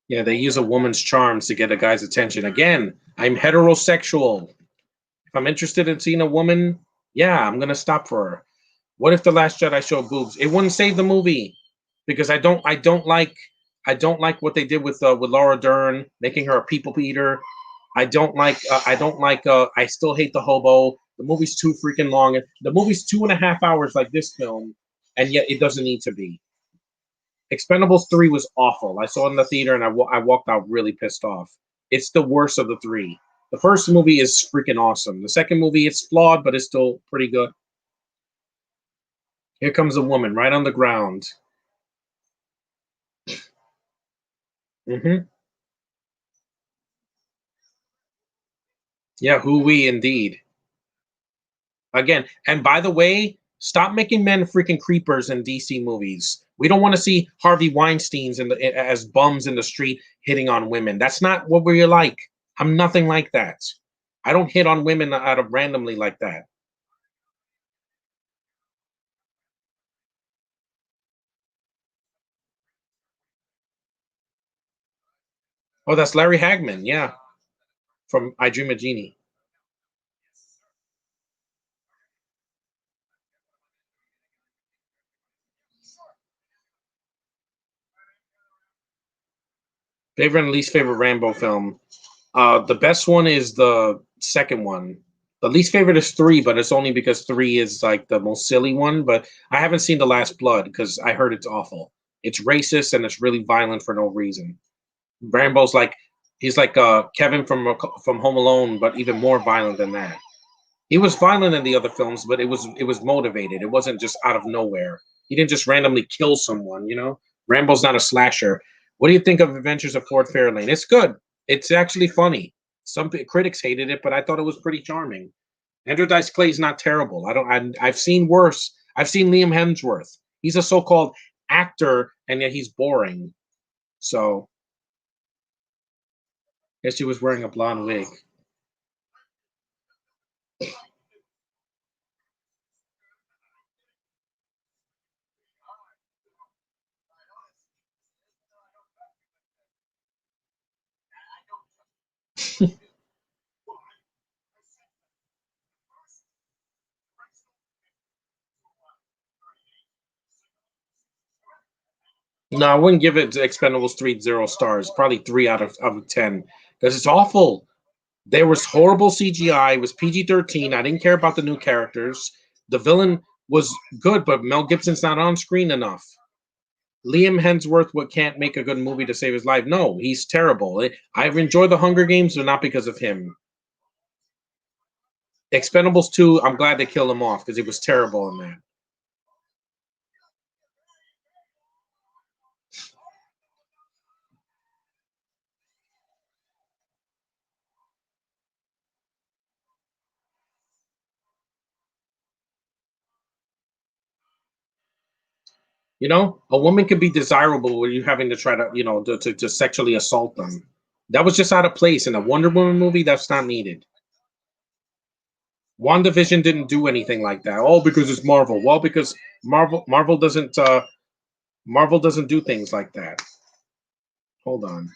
Speaker 1: Yeah, they use a woman's charms to get a guy's attention. Again, I'm heterosexual. If I'm interested in seeing a woman, yeah, I'm gonna stop for her. What if the Last Jedi showed boobs? It wouldn't save the movie because I don't like what they did with Laura Dern, making her a people eater. I still hate the hobo. The movie's too freaking long. The movie's 2.5 hours like this film, and yet it doesn't need to be. Expendables 3 was awful. I saw it in the theater and I walked out really pissed off. It's the worst of the three. The first movie is freaking awesome. The second movie, it's flawed, but it's still pretty good. Here comes a woman right on the ground. Hmm. Yeah, who we indeed. Again, and by the way, stop making men freaking creepers in DC movies. We don't want to see Harvey Weinstein's as bums in the street hitting on women. That's not what we're like. I'm nothing like that. I don't hit on women out of randomly like that. Oh, that's Larry Hagman. Yeah, from I Dream of Jeannie. Favorite and least favorite Rambo film. The best one is the second one. The least favorite is three, but it's only because three is like the most silly one. But I haven't seen The Last Blood because I heard it's awful. It's racist and it's really violent for no reason. Rambo's like he's like Kevin from Home Alone, but even more violent than that. He was violent in the other films, but it was motivated. It wasn't just out of nowhere. He didn't just randomly kill someone. Rambo's not a slasher. What do you think of Adventures of Ford Fairlane? It's good. It's actually funny. Some critics hated it, but I thought it was pretty charming. Andrew Dice Clay is not terrible. I've seen worse. I've seen Liam Hemsworth. He's a so-called actor, and yet he's boring. So, guess she was wearing a blonde wig. No, I wouldn't give it to Expendables 3 0 stars. Probably 3 out of 10 because it's awful. There was horrible CGI. It was PG-13. I didn't care about the new characters. The villain was good, but Mel Gibson's not on screen enough. Liam Hemsworth can't make a good movie to save his life. No, he's terrible. I've enjoyed the Hunger Games, but not because of him. Expendables 2, I'm glad they killed him off because he was terrible in that. You know, a woman can be desirable when you're having to try to, to sexually assault them. That was just out of place in a Wonder Woman movie. That's not needed. WandaVision didn't do anything like that. Oh, because it's Marvel. Well, because Marvel doesn't do things like that. Hold on.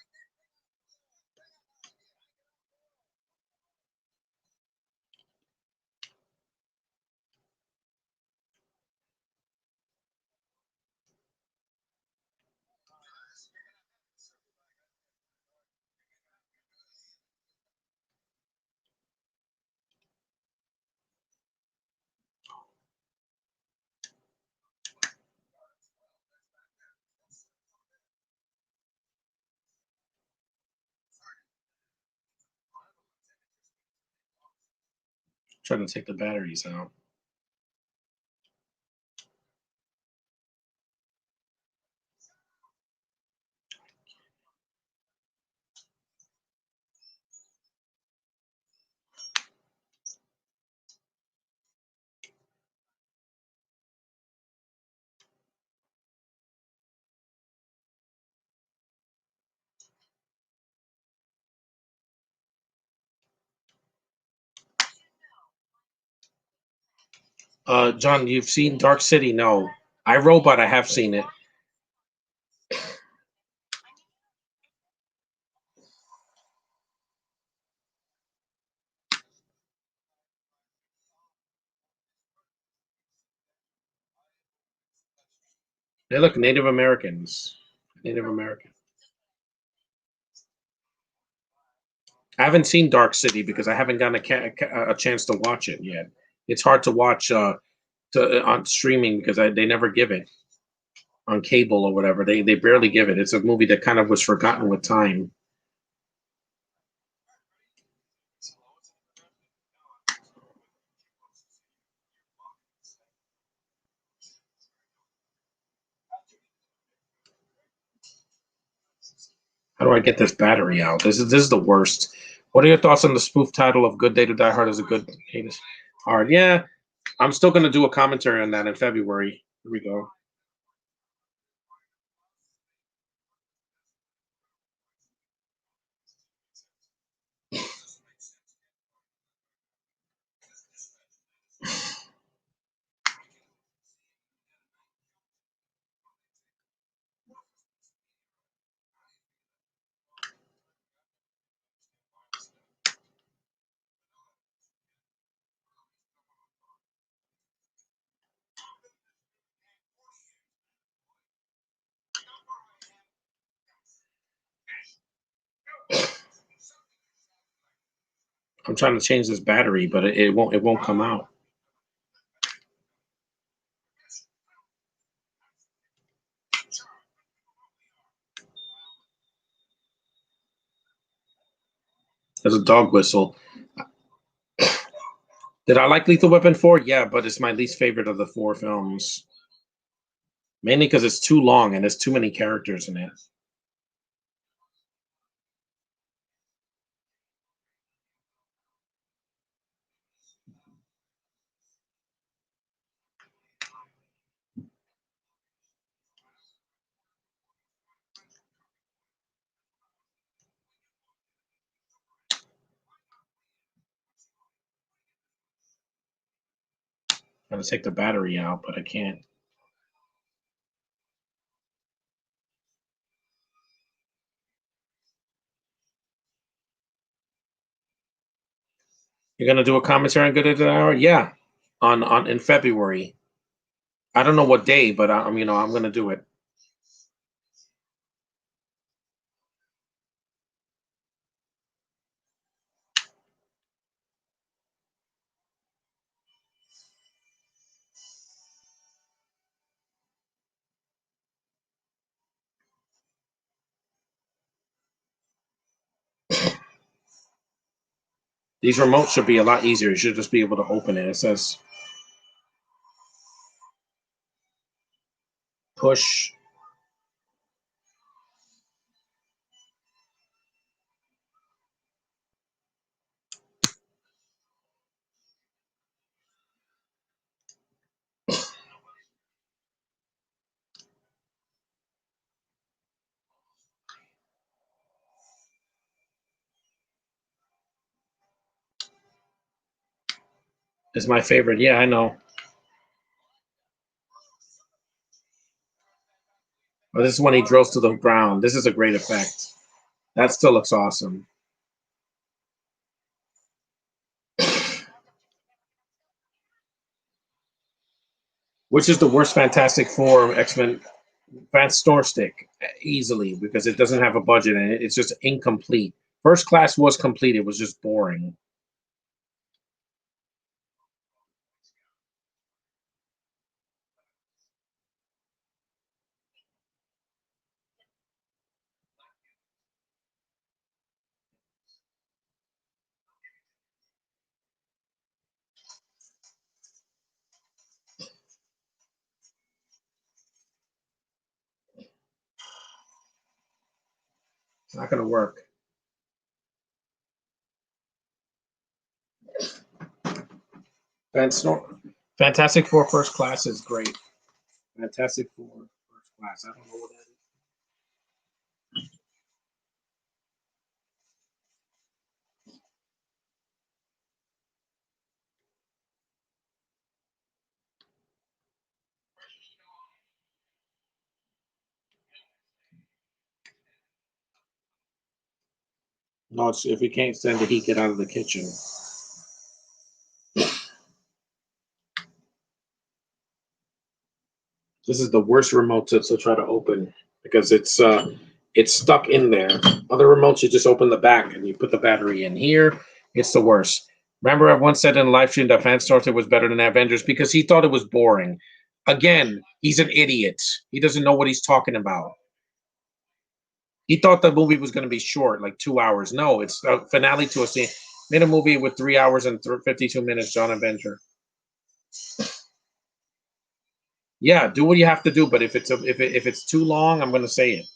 Speaker 1: Trying to take the batteries out. John, you've seen Dark City? No. I Robot. I have seen it. They look Native Americans. Native American. I haven't seen Dark City because I haven't gotten a chance to watch it yet. It's hard to watch on streaming because they never give it on cable or whatever. They barely give it. It's a movie that kind of was forgotten with time. How do I get this battery out? This is the worst. What are your thoughts on the spoof title of "Good Day to Die Hard" is a good day to hard? Yeah, I'm still gonna do a commentary on that in February. Here we go. I'm trying to change this battery, but it won't come out. There's a dog whistle. Did I like Lethal Weapon 4? Yeah, but it's my least favorite of the four films. Mainly because it's too long and there's too many characters in it. I'm gonna take the battery out, but I can't. You're gonna do a commentary on Good at the Hour? Yeah, on in February. I don't know what day, but I'm gonna do it. These remotes should be a lot easier. You should just be able to open it. It says push. Is my favorite. Yeah, I know. But this is when he drills to the ground. This is a great effect. That still looks awesome. Which is the worst Fantastic Four X-Men Van Store Stick? Easily, because it doesn't have a budget and it's just incomplete. First Class was complete. It was just boring. It's not going to work. Fantastic Four First Class is great. Fantastic Four First Class. I don't know what that is. No, it's if you can't stand the heat, get out of the kitchen. This is the worst remote to try to open because it's stuck in there. Other remotes, you just open the back and you put the battery in. Here, it's the worst. Remember, I once said in a live stream that Fan Starter was better than Avengers because he thought it was boring. Again, he's an idiot. He doesn't know what he's talking about. He thought the movie was going to be short, like 2 hours. No, it's a finale to a scene. Made a movie with 3 hours and 52 minutes, John Avenger. Yeah, do what you have to do, but if it's too long, I'm going to say it.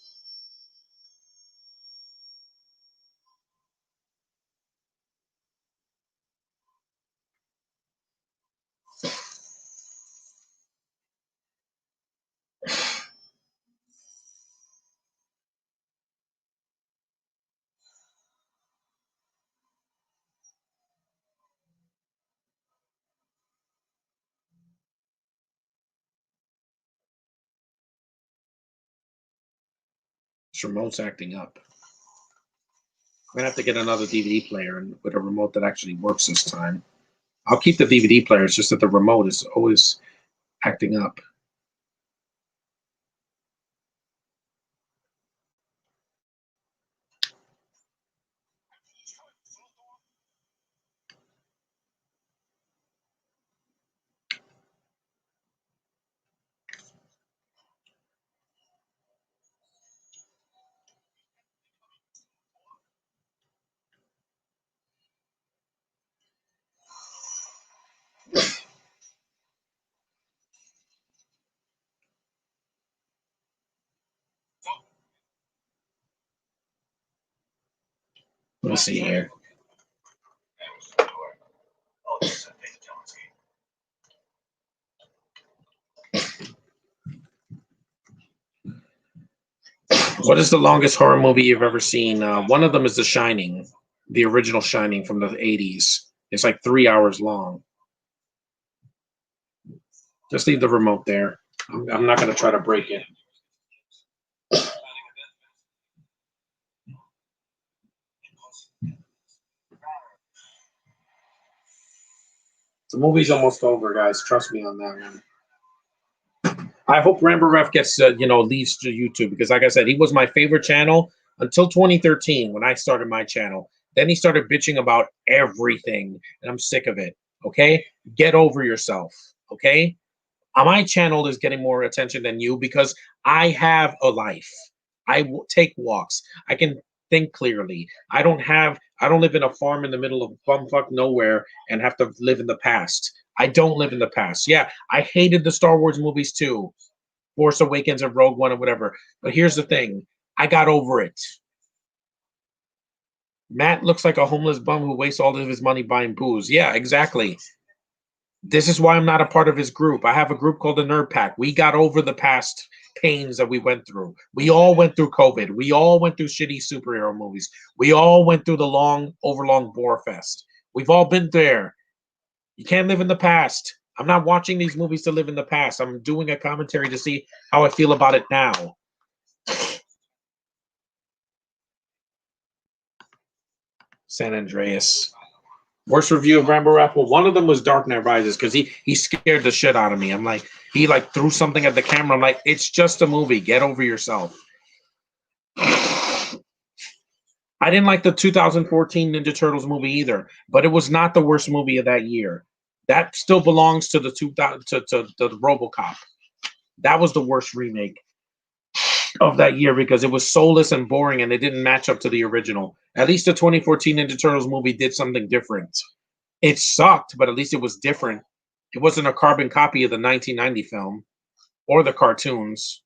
Speaker 1: This remote's acting up. I'm gonna have to get another DVD player and with a remote that actually works this time. I'll keep the DVD player. It's just that the remote is always acting up. Let me see here. What is the longest horror movie you've ever seen? One of them is The Shining, the original Shining from the 80s. It's like 3 hours long. Just leave the remote there. I'm not going to try to break it. The movie's almost over, guys. Trust me on that one. I hope Rambaref gets, leaves to YouTube because, like I said, he was my favorite channel until 2013 when I started my channel. Then he started bitching about everything, and I'm sick of it. Okay, get over yourself. Okay, my channel is getting more attention than you because I have a life. Take walks. I can think clearly. I don't live in a farm in the middle of bumfuck nowhere and have to live in the past. I don't live in the past. Yeah, I hated the Star Wars movies too. Force Awakens and Rogue One or whatever. But here's the thing. I got over it. Matt looks like a homeless bum who wastes all of his money buying booze. Yeah, exactly. This is why I'm not a part of his group. I have a group called the Nerd Pack. We got over the past pains that we went through. We all went through COVID. We all went through shitty superhero movies. We all went through the overlong bore fest. We've all been there. You can't live in the past. I'm not watching these movies to live in the past. I'm doing a commentary to see how I feel about it now. San Andreas. Worst review of Rambo Rap. Well, one of them was Dark Knight Rises because he scared the shit out of me. I'm like, he like threw something at the camera. I'm like, it's just a movie. Get over yourself. I didn't like the 2014 Ninja Turtles movie either, but it was not the worst movie of that year. That still belongs to the to the RoboCop. That was the worst remake of that year because it was soulless and boring and it didn't match up to the original. At least the 2014 Ninja Turtles movie did something different. It sucked, but at least it was different. It wasn't a carbon copy of the 1990 film or the cartoons.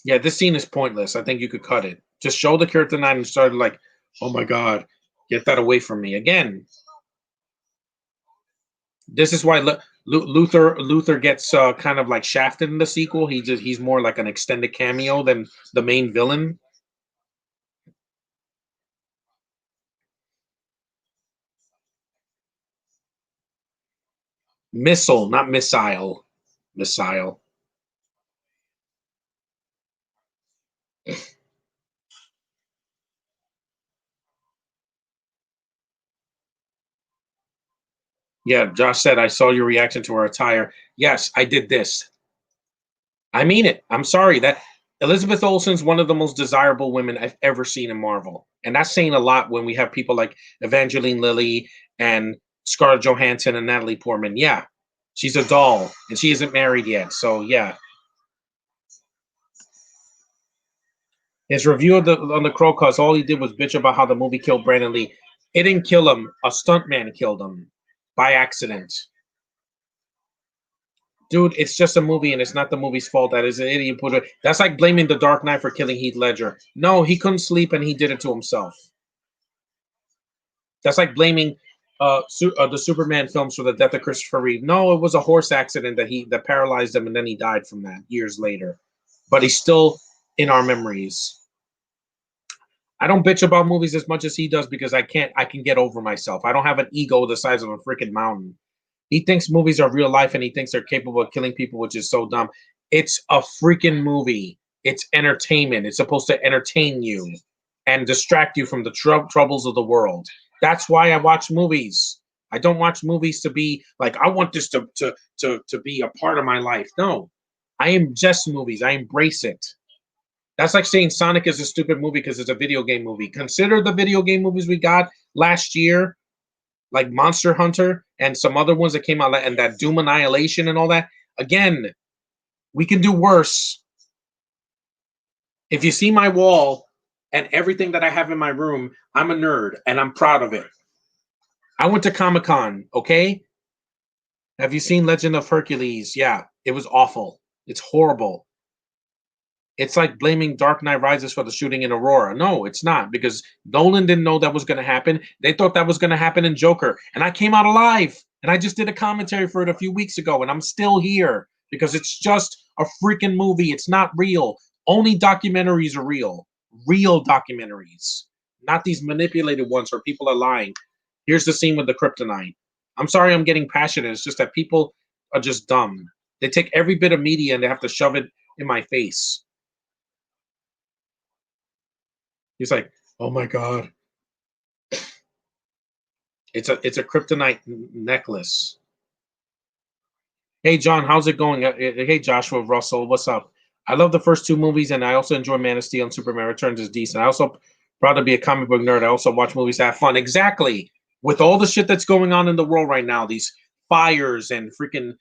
Speaker 1: Yeah, this scene is pointless. I think you could cut it. Just show the character nine and start like, oh my god, get that away from me. Again, this is why Luther gets kind of like shafted in the sequel. He's more like an extended cameo than the main villain. Missile, not missile. Missile. Yeah, Josh said, I saw your reaction to her attire. Yes, I did this. I mean it. I'm sorry that Elizabeth Olsen's one of the most desirable women I've ever seen in Marvel. And that's saying a lot when we have people like Evangeline Lilly and Scarlett Johansson and Natalie Portman. Yeah, she's a doll and she isn't married yet. So, yeah. His review of on the Crow Cause, all he did was bitch about how the movie killed Brandon Lee. It didn't kill him. A stuntman killed him by accident. Dude, it's just a movie and it's not the movie's fault. That is an idiot. That's like blaming The Dark Knight for killing Heath Ledger. No, he couldn't sleep and he did it to himself. That's like blaming the Superman films for the death of Christopher Reeve. No, it was a horse accident that paralyzed him and then he died from that years later. But he's still in our memories. I don't bitch about movies as much as he does because I can get over myself. I don't have an ego the size of a freaking mountain. He thinks movies are real life and he thinks they're capable of killing people, which is so dumb. It's a freaking movie. It's entertainment. It's supposed to entertain you and distract you from the troubles of the world. That's why I watch movies. I don't watch movies to be like, I want this to be a part of my life. No, I ingest movies. I embrace it. That's like saying Sonic is a stupid movie because it's a video game movie. Consider the video game movies we got last year, like Monster Hunter and some other ones that came out, and that Doom Annihilation and all that. Again, we can do worse. If you see my wall and everything that I have in my room, I'm a nerd and I'm proud of it. I went to Comic-Con, okay? Have you seen Legend of Hercules? Yeah, it was awful. It's horrible. It's like blaming Dark Knight Rises for the shooting in Aurora. No, it's not, because Nolan didn't know that was going to happen. They thought that was going to happen in Joker, and I came out alive. And I just did a commentary for it a few weeks ago, and I'm still here because it's just a freaking movie. It's not real. Only documentaries are real. Real documentaries, not these manipulated ones where people are lying. Here's the scene with the kryptonite. I'm sorry I'm getting passionate. It's just that people are just dumb. They take every bit of media and they have to shove it in my face. He's like, "Oh my god, it's a kryptonite necklace." Hey John, how's it going? Hey Joshua Russell, what's up? I love the first two movies, and I also enjoy Man of Steel and Superman Returns is decent. I also proud to be a comic book nerd. I also watch movies to have fun. Exactly. With all the shit that's going on in the world right now, these fires and freaking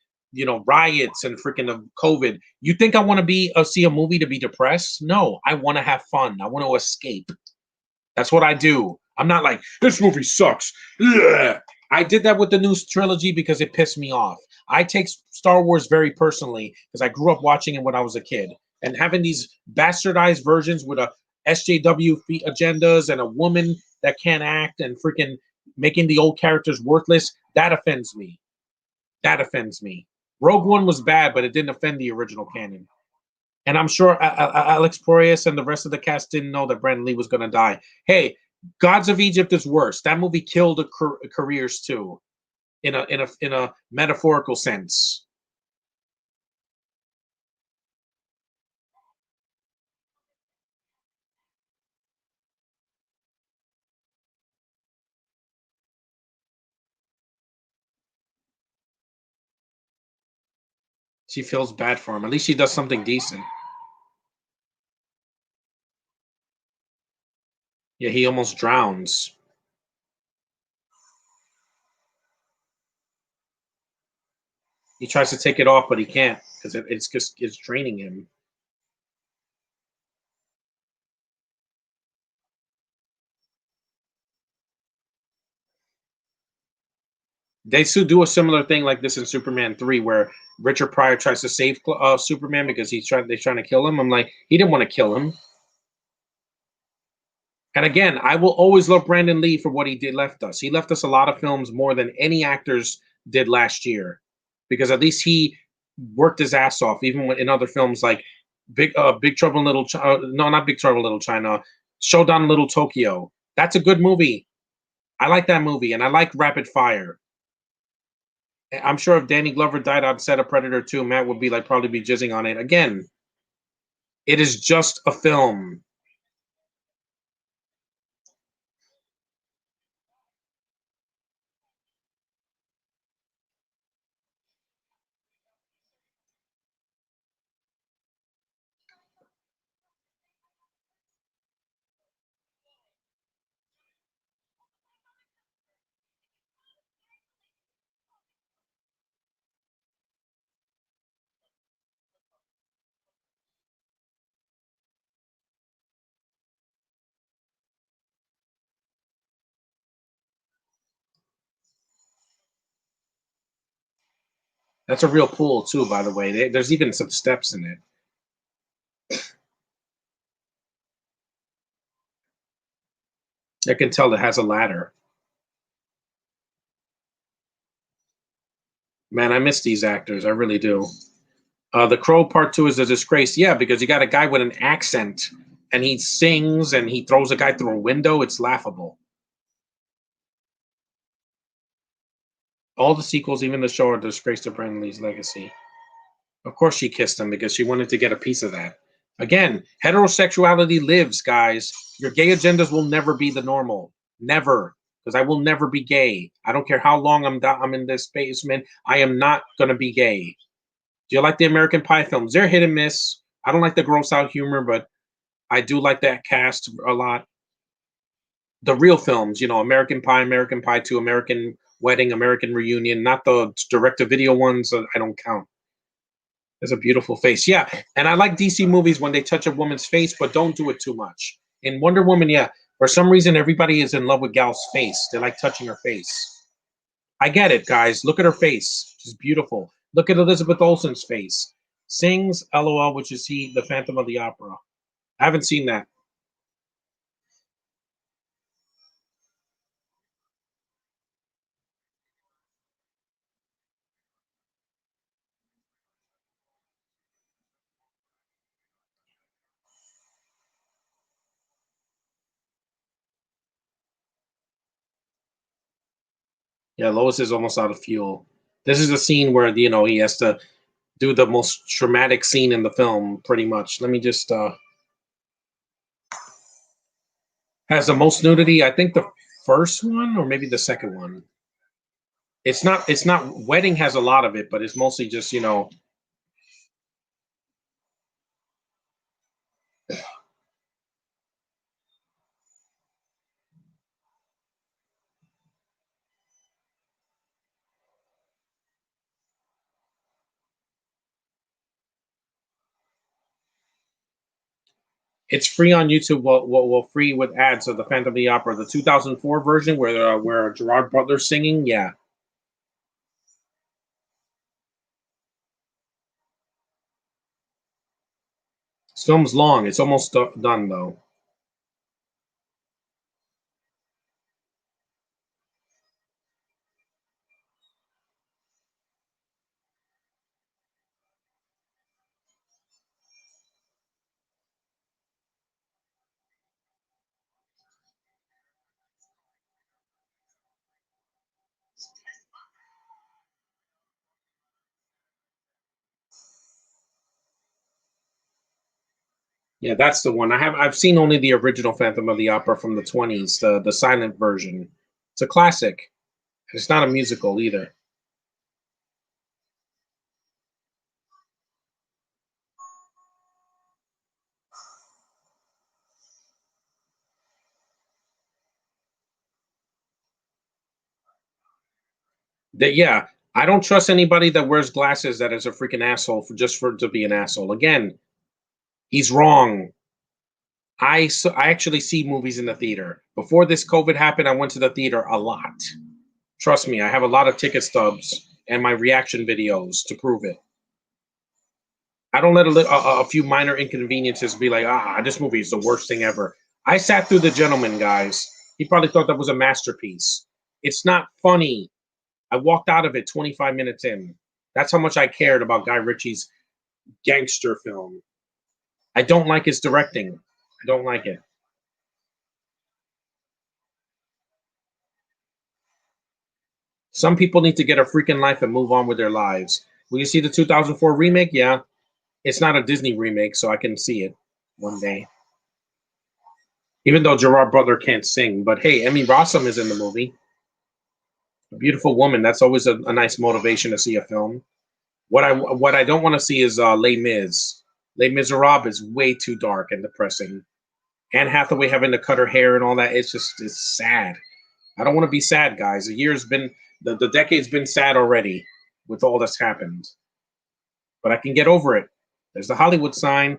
Speaker 1: riots and freaking of COVID. You think I want to be see a movie to be depressed? No, I want to have fun. I want to escape. That's what I do. I'm not like, this movie sucks. Ugh. I did that with the new trilogy because it pissed me off. I take Star Wars very personally because I grew up watching it when I was a kid. And having these bastardized versions with a SJW agendas and a woman that can't act and freaking making the old characters worthless, that offends me. That offends me. Rogue One was bad, but it didn't offend the original canon. And I'm sure Alex Proyas and the rest of the cast didn't know that Brandon Lee was going to die. Hey, Gods of Egypt is worse. That movie killed careers too, in a metaphorical sense. She feels bad for him. At least she does something decent. Yeah, he almost drowns. He tries to take it off, but he can't because it's draining him. They still do a similar thing like this in Superman 3, where Richard Pryor tries to save Superman because they're trying to kill him. I'm like, he didn't want to kill him. And again, I will always love Brandon Lee for what he did left us. He left us a lot of films more than any actors did last year, because at least he worked his ass off, even in other films like Big Trouble in Little no, not Big Trouble in Little China, Showdown in Little Tokyo. That's a good movie. I like that movie, and I like Rapid Fire. I'm sure if Danny Glover died on set of Predator 2, Matt would be like probably be jizzing on it. Again, it is just a film. That's a real pool too, by the way. There's even some steps in it. I can tell it has a ladder. Man, I miss these actors. I really do. The Crow Part Two is a disgrace. Yeah, because you got a guy with an accent, and he sings and he throws a guy through a window. It's laughable. All the sequels, even the show, are a disgrace to Brandon Lee's legacy. Of course, she kissed him because she wanted to get a piece of that. Again, heterosexuality lives, guys. Your gay agendas will never be the normal. Never. Because I will never be gay. I don't care how long I'm in this basement. I am not going to be gay. Do you like the American Pie films? They're hit and miss. I don't like the gross out humor, but I do like that cast a lot. The real films, American Pie 2, American Wedding, American Reunion, not the direct to video ones. I don't count. There's a beautiful face. Yeah. And I like DC movies when they touch a woman's face, but don't do it too much. In Wonder Woman, yeah, for some reason, everybody is in love with Gal's face. They like touching her face. I get it, guys. Look at her face. She's beautiful. Look at Elizabeth Olsen's face. Sings, LOL, which is he, the Phantom of the Opera. I haven't seen that. Yeah, Lois is almost out of fuel. This is a scene where he has to do the most traumatic scene in the film, pretty much. Let me just has the most nudity. I think the first one or maybe the second one. It's not wedding has a lot of it, but it's mostly just it's free on YouTube. Well, free with ads of the Phantom of the Opera, the 2004 version where Gerard Butler's singing. Yeah, this film's long. It's almost done though. Yeah, that's the one. I've seen only the original Phantom of the Opera from the 20s, the silent version. It's a classic. It's not a musical either. Yeah, I don't trust anybody that wears glasses that is a freaking asshole for to be an asshole. Again, he's wrong. I actually see movies in the theater. Before this COVID happened, I went to the theater a lot. Trust me, I have a lot of ticket stubs and my reaction videos to prove it. I don't let a few minor inconveniences be like, this movie is the worst thing ever. I sat through The Gentleman, guys. He probably thought that was a masterpiece. It's not funny. I walked out of it 25 minutes in. That's how much I cared about Guy Ritchie's gangster film. I don't like his directing. I don't like it. Some people need to get a freaking life and move on with their lives. Will you see the 2004 remake? Yeah. It's not a Disney remake, so I can see it one day. Even though Gerard Butler can't sing, but hey, Emmy Rossum is in the movie. A beautiful woman. That's always a nice motivation to see a film. What I don't want to see is Les Mis. Les Miserables is way too dark and depressing. Anne Hathaway having to cut her hair and all that. It's sad. I don't want to be sad, guys. The decade's been sad already with all that's happened. But I can get over it. There's the Hollywood sign.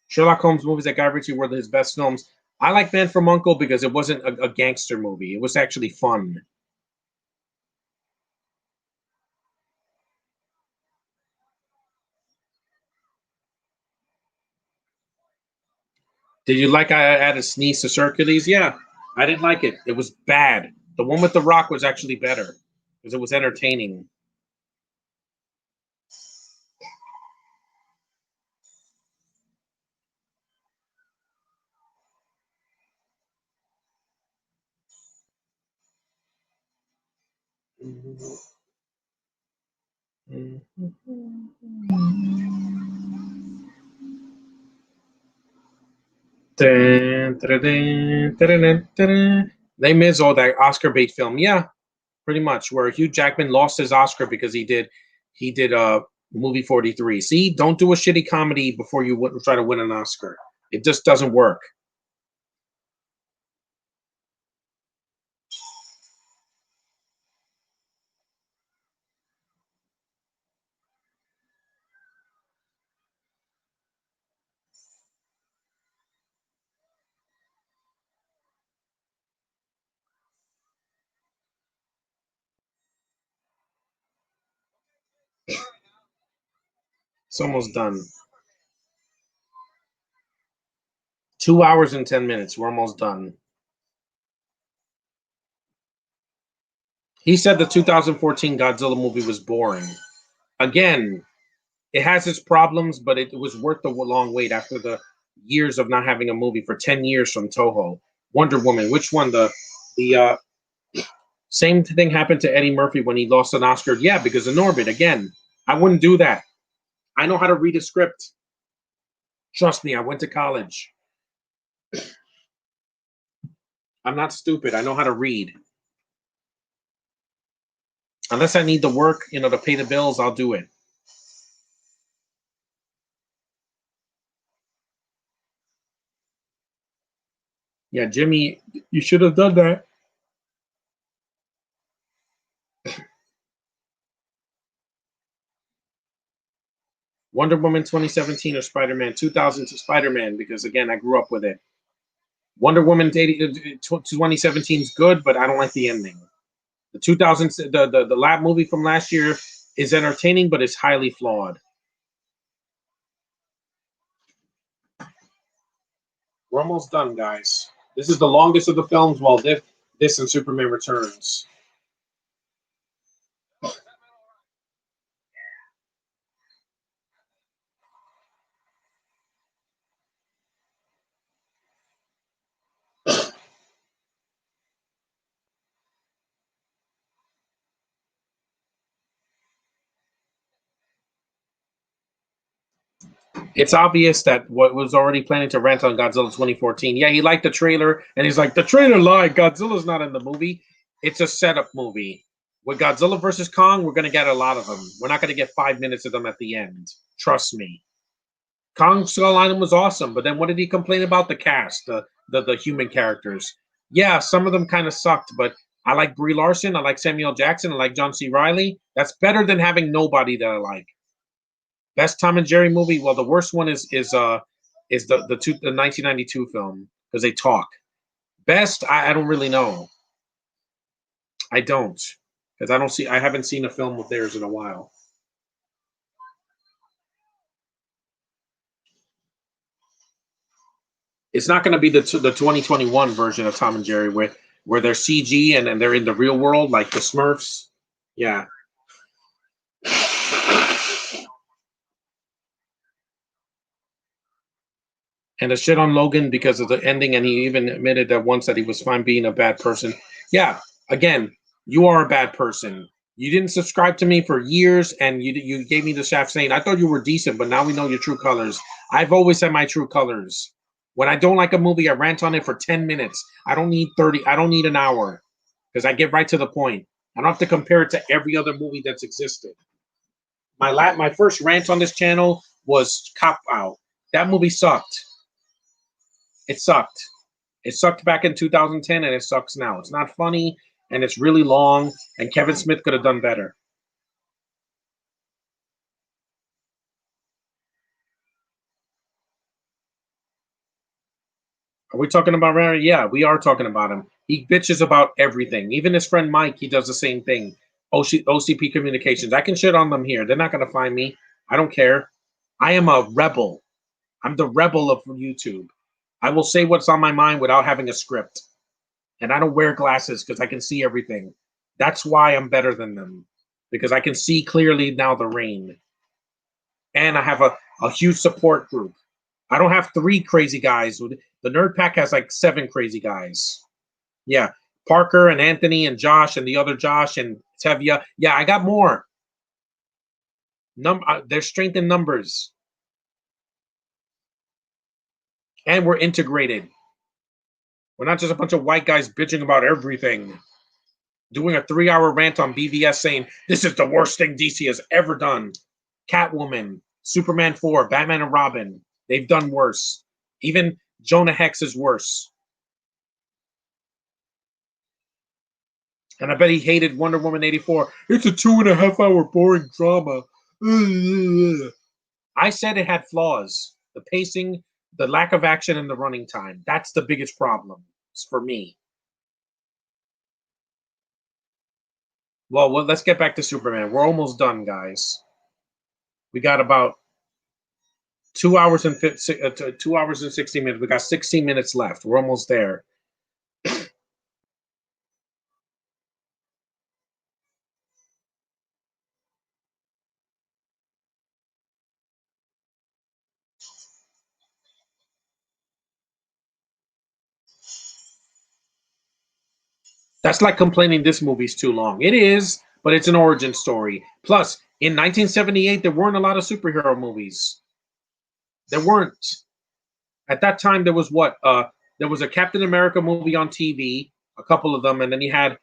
Speaker 1: Sherlock Holmes movies that Guy Ritchie were his best films. I like Man from Uncle because it wasn't a gangster movie. It was actually fun. Did you like I added Sneeze to Hercules? Yeah, I didn't like it. It was bad. The one with The Rock was actually better because it was entertaining. Dun, dun, dun, dun, dun, dun. Les Mis, all that Oscar bait film. Yeah, pretty much. Where Hugh Jackman lost his Oscar because he did movie 43. See, don't do a shitty comedy before you try to win an Oscar. It just doesn't work. It's almost done. 2 hours and 10 minutes. We're almost done. He said the 2014 Godzilla movie was boring. Again, it has its problems, but it was worth the long wait after the years of not having a movie for 10 years from Toho. Wonder Woman, which one? The same thing happened to Eddie Murphy when he lost an Oscar. Yeah, because of Norbit. Again, I wouldn't do that. I know how to read a script. Trust me, I went to college. I'm not stupid. I know how to read. Unless I need the work, to pay the bills, I'll do it. Yeah, Jimmy, you should have done that. Wonder Woman 2017 or Spider-Man 2000 to Spider-Man, because again, I grew up with it. Wonder Woman 2017 is good, but I don't like the ending. The 2000s, the lab movie from last year is entertaining, but it's highly flawed. We're almost done, guys. This is the longest of the films, while this and Superman Returns. It's obvious that what was already planning to rant on Godzilla 2014. Yeah, he liked the trailer, and he's like, the trailer lied. Godzilla's not in the movie. It's a setup movie. With Godzilla versus Kong, we're going to get a lot of them. We're not going to get 5 minutes of them at the end. Trust me. Kong Skull Island was awesome, but then what did he complain about? The cast, the human characters. Yeah, some of them kind of sucked, but I like Brie Larson. I like Samuel Jackson. I like John C. Riley. That's better than having nobody that I like. Best Tom and Jerry movie. Well, the worst one is the 1992 film because they talk. Best, I don't really know. I don't, because I haven't seen a film of theirs in a while. It's not going to be the 2021 version of Tom and Jerry where they're CG and they're in the real world like the Smurfs. Yeah. And the shit on Logan because of the ending, and he even admitted that once that he was fine being a bad person. Yeah, again, you are a bad person. You didn't subscribe to me for years, and you gave me the shaft saying I thought you were decent, but now we know your true colors. I've always said my true colors. When I don't like a movie, I rant on it for 10 minutes. I don't need 30. I don't need an hour because I get right to the point. I don't have to compare it to every other movie that's existed. My first rant on this channel was Cop Out. That movie sucked. It sucked. It sucked back in 2010, and it sucks now. It's not funny, and it's really long, and Kevin Smith could have done better. Are we talking about Rary? Yeah, we are talking about him. He bitches about everything. Even his friend Mike, he does the same thing. OCP Communications. I can shit on them here. They're not going to find me. I don't care. I am a rebel. I'm the rebel of YouTube. I will say what's on my mind without having a script. And I don't wear glasses because I can see everything. That's why I'm better than them. Because I can see clearly now the rain. And I have a huge support group. I don't have three crazy guys. The Nerd Pack has like 7 crazy guys. Yeah. Parker and Anthony and Josh and the other Josh and Tevia. Yeah, I got more. There's strength in numbers. And we're integrated. We're not just a bunch of white guys bitching about everything. Doing a 3-hour rant on BVS saying this is the worst thing DC has ever done. Catwoman, Superman 4, Batman and Robin. They've done worse. Even Jonah Hex is worse. And I bet he hated Wonder Woman 84. It's a 2.5-hour boring drama. I said it had flaws. The pacing, the lack of action, and the running time. That's the biggest problem for me. Well, let's get back to Superman. We're almost done, guys. We got about 2 hours and 2 hours and 60 minutes. We got 16 minutes left. We're almost there. That's like complaining this movie's too long. It is, but it's an origin story. Plus, in 1978, there weren't a lot of superhero movies. There weren't. At that time, there was what? There was a Captain America movie on TV, a couple of them, and then you had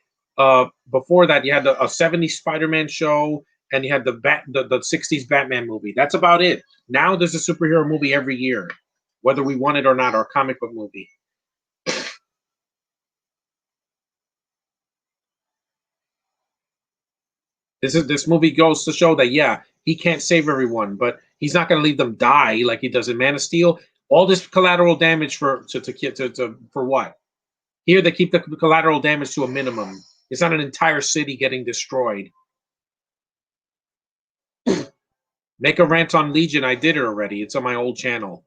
Speaker 1: before that you had a '70s Spider-Man show, and you had the '60s Batman movie. That's about it. Now there's a superhero movie every year, whether we want it or not, or a comic book movie. This movie goes to show that yeah, he can't save everyone, but he's not going to leave them die like he does in Man of Steel. All this collateral damage for what? Here they keep the collateral damage to a minimum. It's not an entire city getting destroyed. Make a rant on Legion. I did it already. It's on my old channel.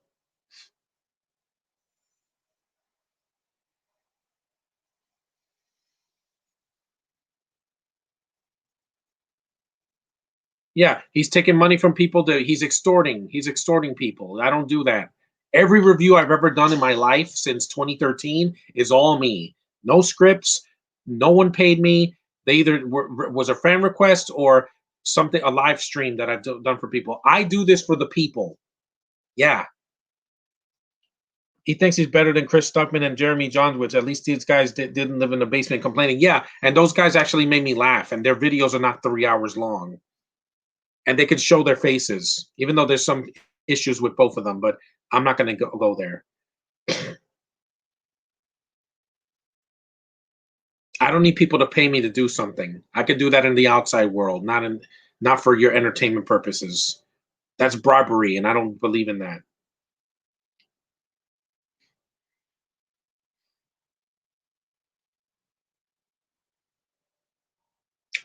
Speaker 1: Yeah, he's taking money from people he's extorting. He's extorting people. I don't do that. Every review I've ever done in my life since 2013 is all me. No scripts. No one paid me. They either was a fan request or something, a live stream that I've done for people. I do this for the people. Yeah. He thinks he's better than Chris Stuckman and Jeremy Johns, which at least these guys didn't live in the basement complaining. Yeah, and those guys actually made me laugh, and their videos are not 3 hours long. And they could show their faces, even though there's some issues with both of them, but I'm not going to go there. I don't need people to pay me to do something. I could do that in the outside world, not for your entertainment purposes. That's bribery, and I don't believe in that.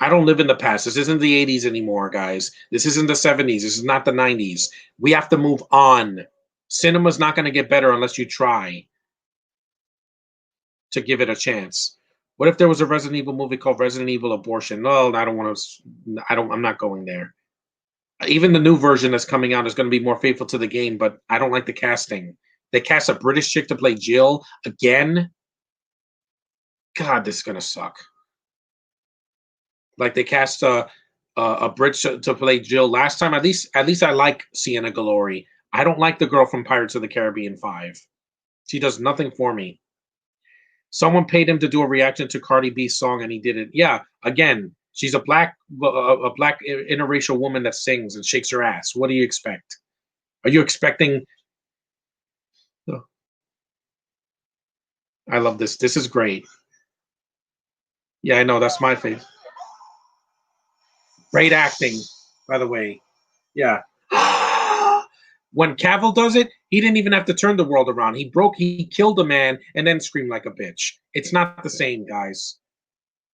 Speaker 1: I don't live in the past. This isn't the 80s anymore, guys. This isn't the 70s. This is not the 90s. We have to move on. Cinema's not going to get better unless you try to give it a chance. What if there was a Resident Evil movie called Resident Evil Abortion? No, I don't want to. I'm not going there. Even the new version that's coming out is going to be more faithful to the game, but I don't like the casting. They cast a British chick to play Jill again. God, this is going to suck. Like they cast a Brit to play Jill last time. At least I like Sienna Glory. I don't like the girl from Pirates of the Caribbean 5. She does nothing for me. Someone paid him to do a reaction to Cardi B's song, and he did it. Yeah, again, she's a black interracial woman that sings and shakes her ass. What do you expect? Are you expecting? Oh, I love this. This is great. Yeah, I know that's my favorite. Great acting, by the way. Yeah. When Cavill does it, he didn't even have to turn the world around. He killed a man and then screamed like a bitch. It's not the same, guys.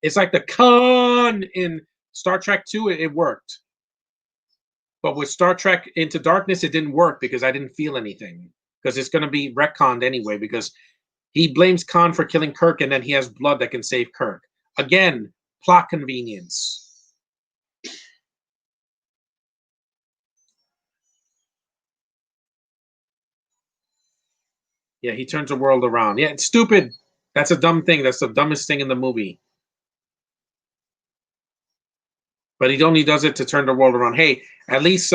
Speaker 1: It's like the Khan in Star Trek 2, it worked. But with Star Trek Into Darkness, it didn't work because I didn't feel anything. Because it's going to be retconned anyway, because he blames Khan for killing Kirk and then he has blood that can save Kirk. Again, plot convenience. Yeah, he turns the world around. Yeah, it's stupid. That's a dumb thing. That's the dumbest thing in the movie. But he only does it to turn the world around. Hey, at least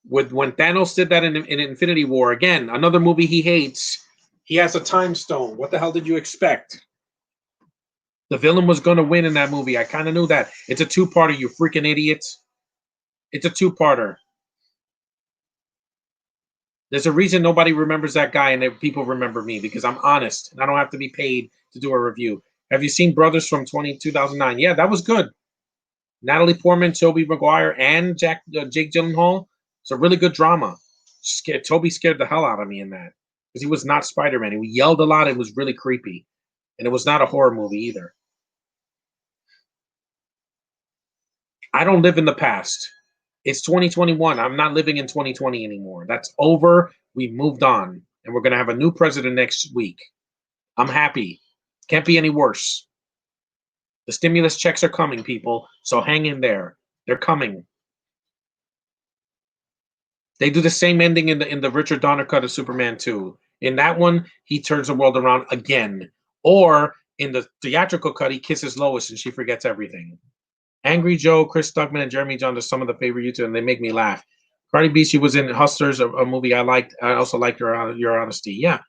Speaker 1: with when Thanos did that in Infinity War, again, another movie he hates. He has a time stone. What the hell did you expect? The villain was going to win in that movie. I kind of knew that. It's a two-parter, you freaking idiots. It's a two-parter. There's a reason nobody remembers that guy and people remember me because I'm honest and I don't have to be paid to do a review. Have you seen Brothers from 2009? Yeah, that was good. Natalie Portman, Tobey Maguire, and Jake Gyllenhaal. It's a really good drama. Toby scared the hell out of me in that because he was not Spider-Man. He yelled a lot. It was really creepy, and it was not a horror movie either. I don't live in the past. It's 2021. I'm not living in 2020 anymore. That's over. We've moved on, and we're gonna have a new president next week. I'm happy. Can't be any worse. The stimulus checks are coming, people. So hang in there. They're coming. They do the same ending in the Richard Donner cut of Superman 2. In that one, he turns the world around again. Or In the theatrical cut, he kisses Lois and she forgets everything. Angry Joe, Chris Stuckman, and Jeremy John are some of the favorite YouTube, and they make me laugh. Cardi B, she was in Hustlers, a movie I liked. I also liked your honesty. Yeah.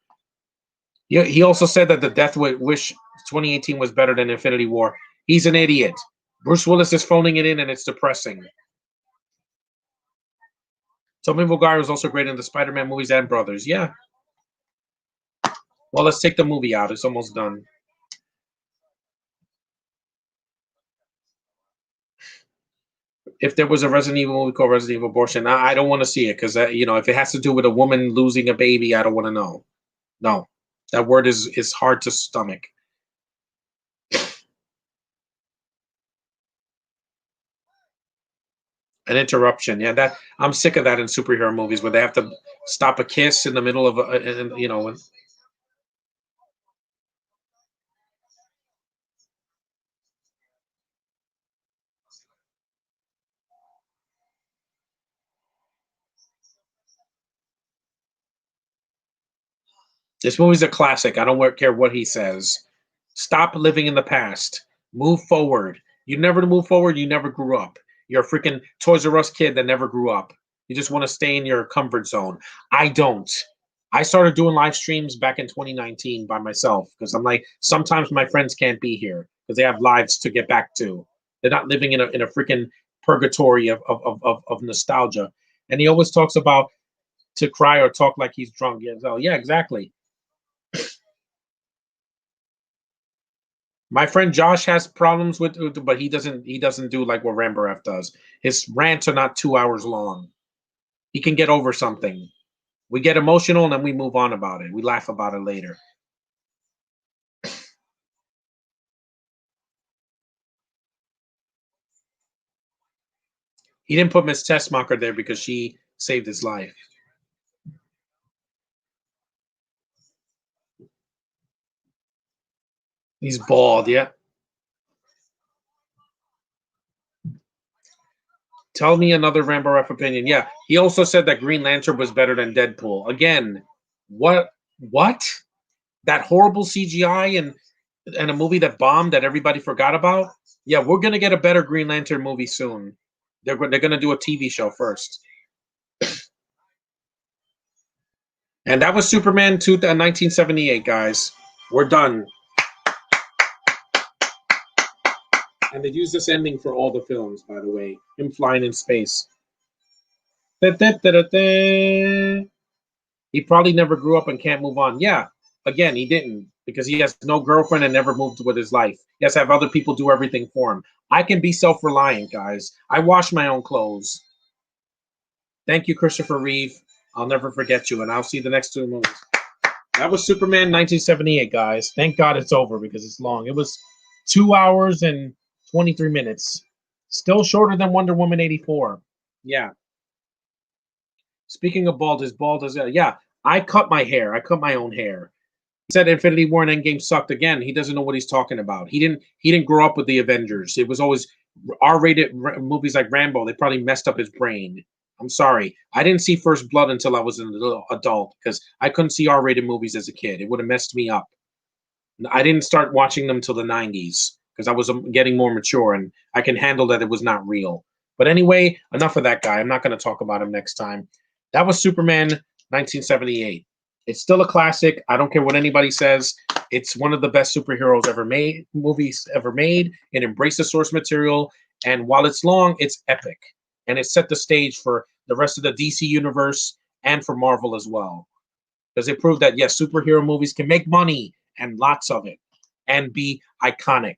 Speaker 1: He also said that the Death Wish 2018 was better than Infinity War. He's an idiot. Bruce Willis is phoning it in, and it's depressing. Tommy Vergara is also great in the Spider-Man movies and Brothers. Yeah. Well, let's take the movie out. It's almost done. If there was a Resident Evil movie called Resident Evil Abortion, I don't want to see it because if it has to do with a woman losing a baby, I don't want to know. No, that word is hard to stomach. An interruption, yeah. That I'm sick of that in superhero movies where they have to stop a kiss in the middle of This movie's a classic. I don't care what he says. Stop living in the past. Move forward. You never move forward. You never grew up. You're a freaking Toys R Us kid that never grew up. You just want to stay in your comfort zone. I don't. I started doing live streams back in 2019 by myself because I'm like, sometimes my friends can't be here because they have lives to get back to. They're not living in a freaking purgatory of nostalgia. And he always talks about to cry or talk like he's drunk. Yeah, so, yeah, exactly. My friend Josh has problems with, but he doesn't do like what Rambaref does. His rants are not 2 hours long. He can get over something. We get emotional and then we move on about it. We laugh about it later. He didn't put Miss Tessmacher there because she saved his life. He's bald, yeah. Tell me another Rambaref opinion. Yeah, he also said that Green Lantern was better than Deadpool. Again, what? What? That horrible CGI and a movie that bombed that everybody forgot about. Yeah, we're gonna get a better Green Lantern movie soon. They're gonna do a TV show first, and that was Superman 1978, guys. We're done, and they use this ending for all the films, by the way. Him flying in space. Da, da, da, da, da. He probably never grew up and can't move on. Yeah, again, he didn't because he has no girlfriend and never moved with his life. He has to have other people do everything for him. I can be self-reliant, guys. I wash my own clothes. Thank you, Christopher Reeve. I'll never forget you, and I'll see the next two movies. That was Superman 1978, guys. Thank God it's over because it's long. It was 2 hours and 23 minutes. Still shorter than Wonder Woman 84. Yeah. Speaking of bald, his bald as yeah. I cut my hair. I cut my own hair. He said Infinity War and Endgame sucked again. He doesn't know what he's talking about. He didn't grow up with the Avengers. It was always R-rated movies like Rambo. They probably messed up his brain. I'm sorry. I didn't see First Blood until I was an adult because I couldn't see R-rated movies as a kid. It would have messed me up. I didn't start watching them till the 90s because I was getting more mature and I can handle that it was not real. But anyway, enough of that guy. I'm not going to talk about him next time. That was Superman 1978. It's still a classic. I don't care what anybody says. It's one of the best superheroes ever made, movies ever made. It embraced the source material. And while it's long, it's epic. And it set the stage for the rest of the DC universe and for Marvel as well. Because it proved that, yes, superhero movies can make money and lots of it and be iconic,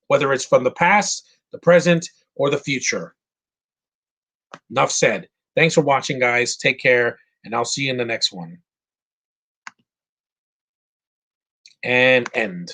Speaker 1: whether it's from the past, the present, or the future. Enough said. Thanks for watching, guys. Take care, and I'll see you in the next one. And end.